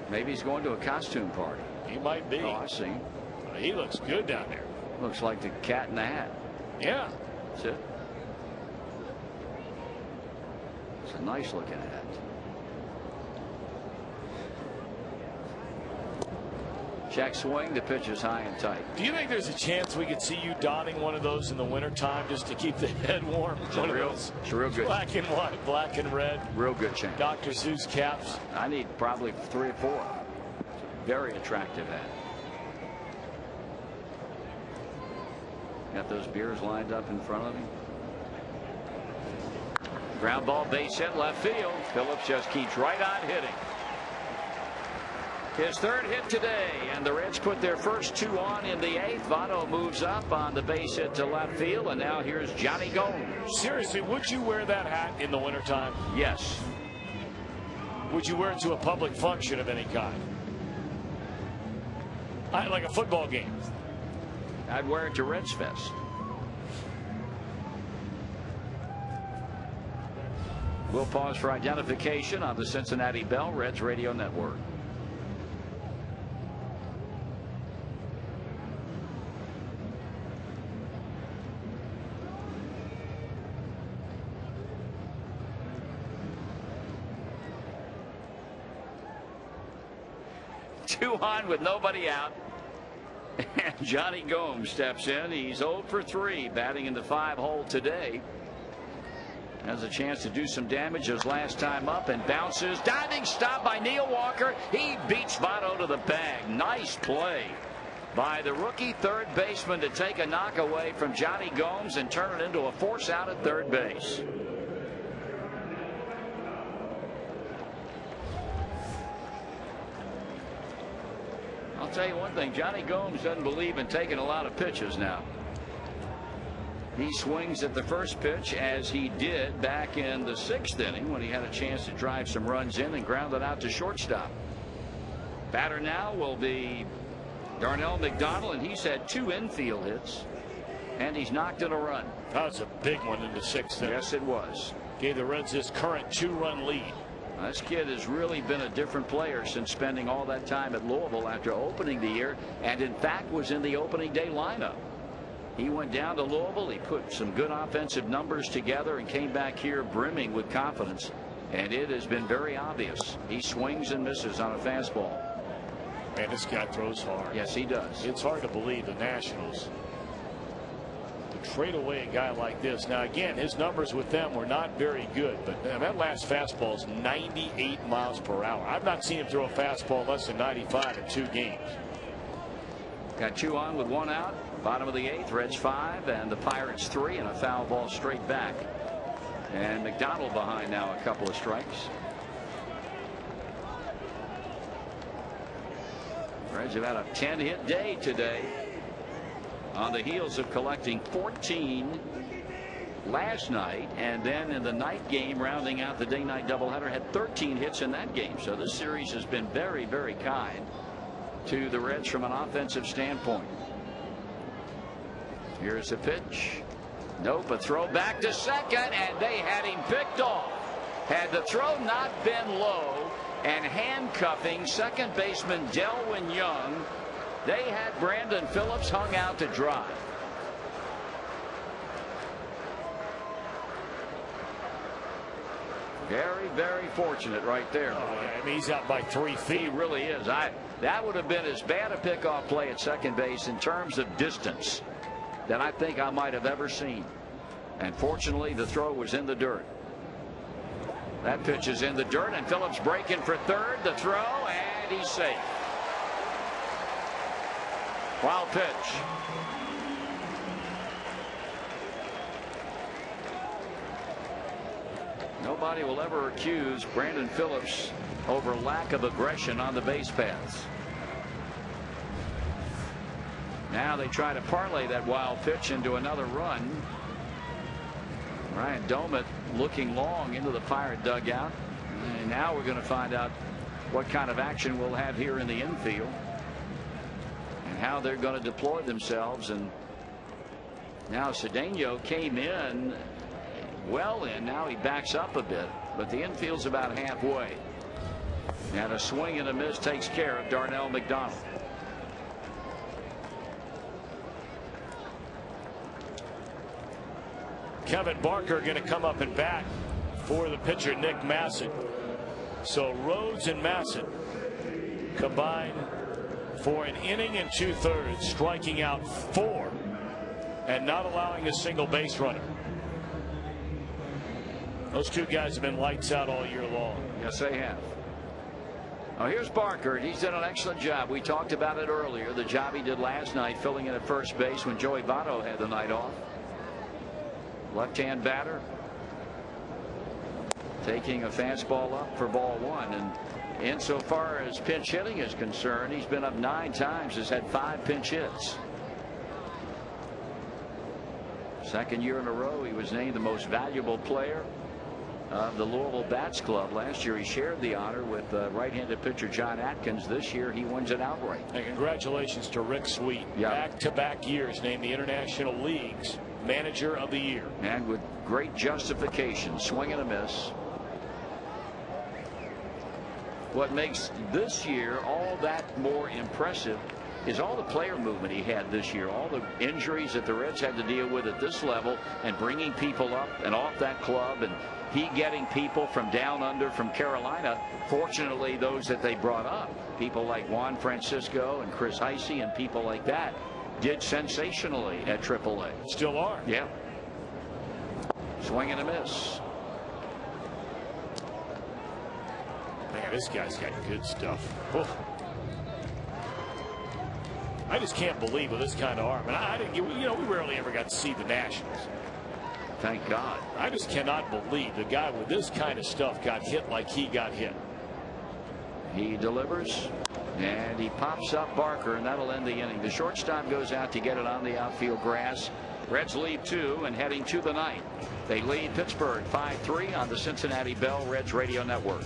A: Maybe he's going to a costume party.
B: He might be.
A: Oh, I see.
B: He looks good down there.
A: Looks like the cat in the hat.
B: Yeah.
A: That's it. It's a nice looking hat. Check swing. The pitch is high and tight.
B: Do you think there's a chance we could see you donning one of those in the wintertime just to keep the head warm?
A: It's a real good.
B: Black and white, black and red.
A: Real good chance.
B: Dr. Seuss caps.
A: I need probably 3 or 4. Very attractive hat. Got those beers lined up in front of him. Ground ball, base hit, left field. Phillips just keeps right on hitting. His 3rd hit today, and the Reds put their first 2 on in the 8th. Votto moves up on the base hit to left field, and now here's Johnny Gomes.
B: Seriously, would you wear that hat in the wintertime?
A: Yes.
B: Would you wear it to a public function of any kind? Like a football game?
A: I'd wear it to Reds Fest. We'll pause for identification on the Cincinnati Bell Reds Radio Network. 2 on with nobody out. And Johnny Gomes steps in. He's 0 for 3 batting in the 5-hole today. Has a chance to do some damage his last time up, and bounces. Diving stop by Neil Walker. He beats Votto to the bag. Nice play by the rookie third baseman to take a knock away from Johnny Gomes and turn it into a force out at third base. I'll tell you one thing, Johnny Gomes doesn't believe in taking a lot of pitches now. He swings at the first pitch, as he did back in the 6th inning when he had a chance to drive some runs in and ground it out to shortstop. Batter now will be Darnell McDonald, and he's had 2 infield hits, and he's knocked in a run.
B: That was a big one in the 6th inning.
A: Yes, it was.
B: Gave the Reds this current 2-run lead.
A: This kid has really been a different player since spending all that time at Louisville after opening the year, and in fact was in the opening day lineup. He went down to Louisville. He put some good offensive numbers together and came back here brimming with confidence. And it has been very obvious. He swings and misses on a fastball.
B: Man, this guy throws hard.
A: Yes, he does.
B: It's hard to believe the Nationals to trade away a guy like this. Now, again, his numbers with them were not very good, but man, that last fastball is 98 miles per hour. I've not seen him throw a fastball less than 95 in 2 games.
A: Got 2 on with 1 out. Bottom of the 8th, Reds 5 and the Pirates 3, and a foul ball straight back. And McDonald behind now, a couple of strikes. Reds have had a 10-hit day today, on the heels of collecting 14 last night, and then in the night game, rounding out the day-night doubleheader, had 13 hits in that game. So this series has been very, very kind to the Reds from an offensive standpoint. Here's a pitch. Nope, a throw back to second, and they had him picked off. Had the throw not been low and handcuffing second baseman Delwyn Young, they had Brandon Phillips hung out to dry. Very, very fortunate right there.
B: Oh, yeah, I mean, he's out by 3 feet.
A: He really is. That would have been as bad a pickoff play at second base in terms of distance that I think I might have ever seen. And fortunately, the throw was in the dirt. That pitch is in the dirt, and Phillips breaking for third. The throw, and he's safe. Wild pitch. Nobody will ever accuse Brandon Phillips over lack of aggression on the base paths. Now they try to parlay that wild pitch into another run. Ryan Domet looking long into the Pirate dugout. And now we're going to find out what kind of action we'll have here in the infield and how they're going to deploy themselves. And now Cedeno came in well in. Now he backs up a bit, but the infield's about halfway. And a swing and a miss takes care of Darnell McDonald.
B: Kevin Barker going to come up and bat for the pitcher Nick Masset. So Rhodes and Masset combine for an inning and 2/3, striking out 4 and not allowing a single base runner. Those 2 guys have been lights out all year long.
A: Yes, they have. Now here's Barker, and he's done an excellent job. We talked about it earlier, the job he did last night filling in at first base when Joey Votto had the night off. Left-hand batter taking a fastball up for ball 1, and insofar as pinch hitting is concerned, he's been up 9 times, has had 5 pinch hits. Second year in a row he was named the most valuable player of the Louisville Bats Club. Last year he shared the honor with right-handed pitcher John Atkins. This year he wins it outright.
B: And congratulations to Rick Sweet.
A: Yep.
B: Back-to-back years named the International League's Manager of the Year.
A: And with great justification. Swing and a miss. What makes this year all that more impressive is all the player movement he had this year, all the injuries that the Reds had to deal with at this level, and bringing people up and off that club, and he getting people from down under from Carolina. Fortunately, those that they brought up, people like Juan Francisco and Chris Heisey and people like that, did sensationally at AAA.
B: Still are.
A: Yeah. Swing and a miss.
B: Man, this guy's got good stuff. Oof. I just can't believe with this kind of arm. And I didn't, we rarely ever got to see the Nationals.
A: Thank God.
B: I just cannot believe the guy with this kind of stuff got hit like he got hit.
A: He delivers, and he pops up Barker, and that'll end the inning. The shortstop goes out to get it on the outfield grass. Reds lead 2 and heading to the ninth. They lead Pittsburgh 5-3 on the Cincinnati Bell Reds Radio Network.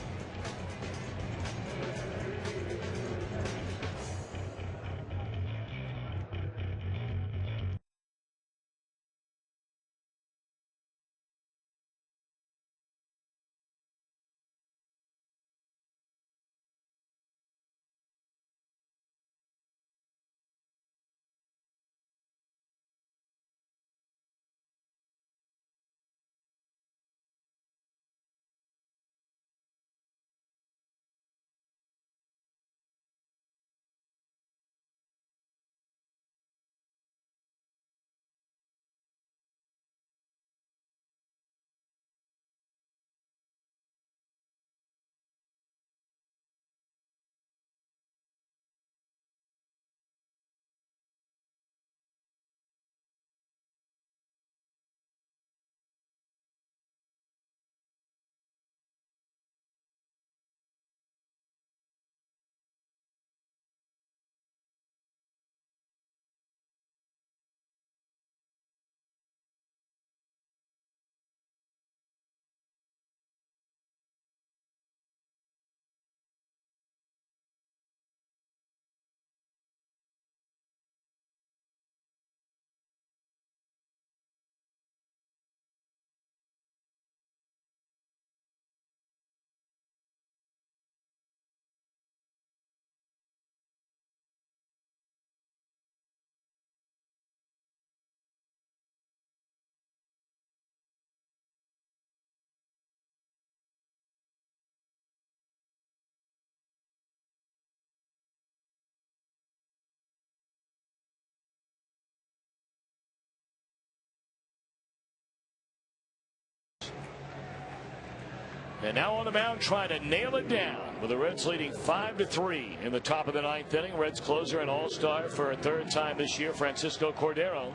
B: And now on the mound trying to nail it down with the Reds leading 5-3 in the top of the ninth inning. Reds closer and all-star for a third time this year, Francisco Cordero,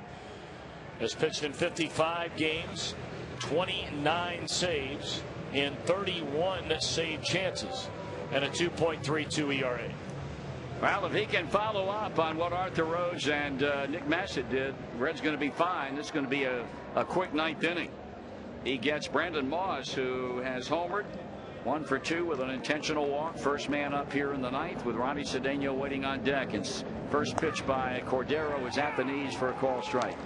B: has pitched in 55 games, 29 saves in 31 save chances, and a 2.32 ERA.
A: Well, if he can follow up on what Arthur Rose and Nick Massett did, Red's going to be fine. This is going to be a quick ninth inning. He gets Brandon Moss, who has homered, 1 for 2 with an intentional walk. First man up here in the ninth with Ronnie Cedeno waiting on deck. And first pitch by Cordero is at the knees for a call strike.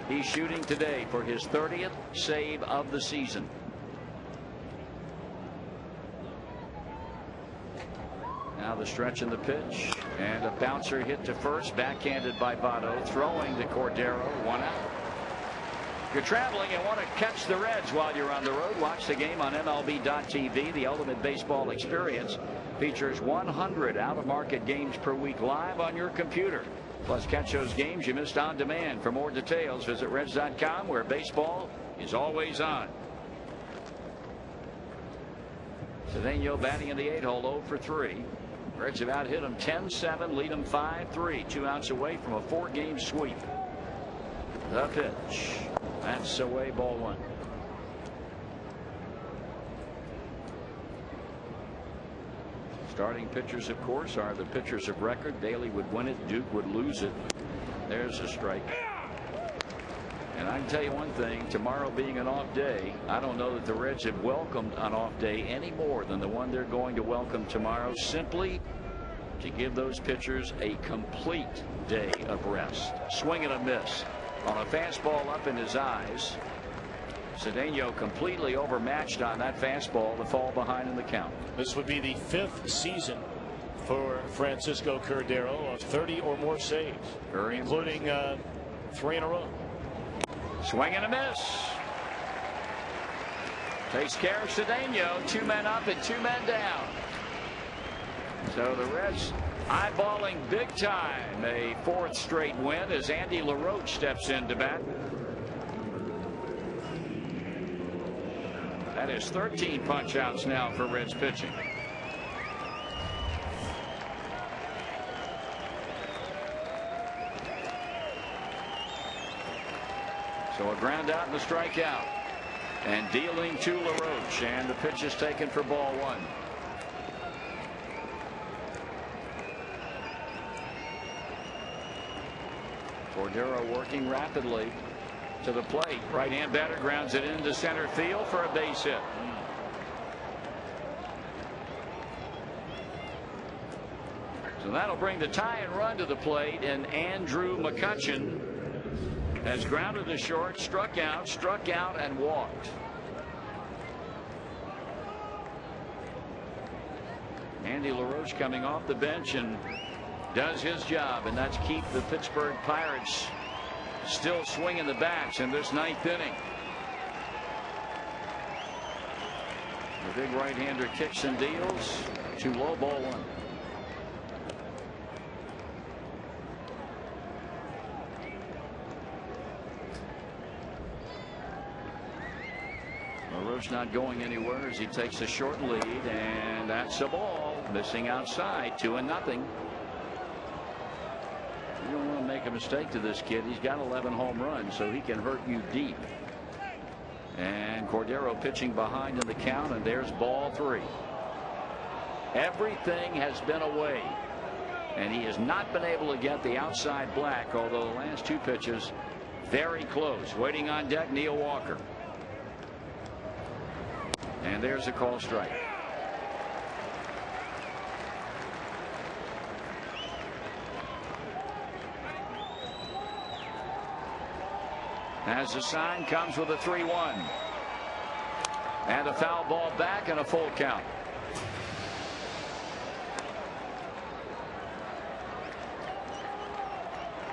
A: He's shooting today for his 30th save of the season. Now the stretch and the pitch, and a bouncer hit to first, backhanded by Votto, throwing to Cordero, 1 out. If you're traveling and want to catch the Reds while you're on the road, watch the game on MLB.tv. The ultimate baseball experience features 100 out-of-market games per week live on your computer. Plus, catch those games you missed on demand. For more details, visit Reds.com, where baseball is always on. Cedeno batting in the 8-hole, 0 for 3. Reds have out hit him 10-7, lead them 5-3, 2 outs away from a 4-game sweep. The pitch. That's away, ball 1. Starting pitchers, of course, are the pitchers of record. Daly would win it. Duke would lose it. There's a strike. And I can tell you one thing, tomorrow being an off day, I don't know that the Reds have welcomed an off day any more than the one they're going to welcome tomorrow, simply to give those pitchers a complete day of rest. Swing and a miss on a fastball up in his eyes. Cedeno completely overmatched on that fastball to fall behind in the count.
B: This would be the 5th season for Francisco Cordero of 30 or more saves, including 3 in a row.
A: Swing and a miss. Takes care of Cedeno. 2 men up and 2 men down. So the Reds eyeballing big time a 4th straight win as Andy LaRoche steps in to bat. That is 13 punch outs now for Reds pitching. So a ground out and a strikeout. And dealing to LaRoche, and the pitch is taken for ball 1. Cordero working rapidly to the plate. Right hand batter grounds it into center field for a base hit. So that'll bring the tying run to the plate, and Andrew McCutchen has grounded to short, struck out, and walked. Andy LaRoche coming off the bench and does his job, and that's keep the Pittsburgh Pirates still swinging the bats in this 9th inning. The big right-hander kicks and deals. 2 low, ball 1. LaRoche not going anywhere as he takes a short lead, and that's a ball. Missing outside, 2-0. You don't want to make a mistake to this kid. He's got 11 home runs, so he can hurt you deep. And Cordero pitching behind in the count, and there's ball 3. Everything has been away, and he has not been able to get the outside black, although the last 2 pitches very close. Waiting on deck, Neil Walker. And there's a call strike. As the sign comes with a 3-1. And a foul ball back and a full count.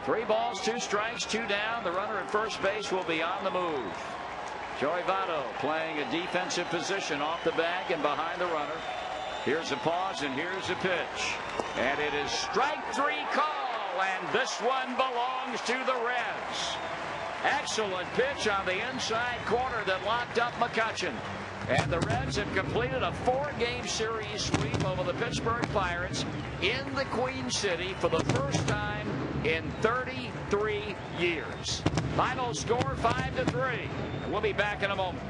A: Three balls, 2 strikes, 2 down. The runner at first base will be on the move. Joey Votto playing a defensive position off the bag and behind the runner. Here's a pause and here's a pitch. And it is strike 3 call, and this one belongs to the Reds. Excellent pitch on the inside corner that locked up McCutchen. And the Reds have completed a 4-game series sweep over the Pittsburgh Pirates in the Queen City for the first time in 33 years. Final score 5-3. We'll be back in a moment.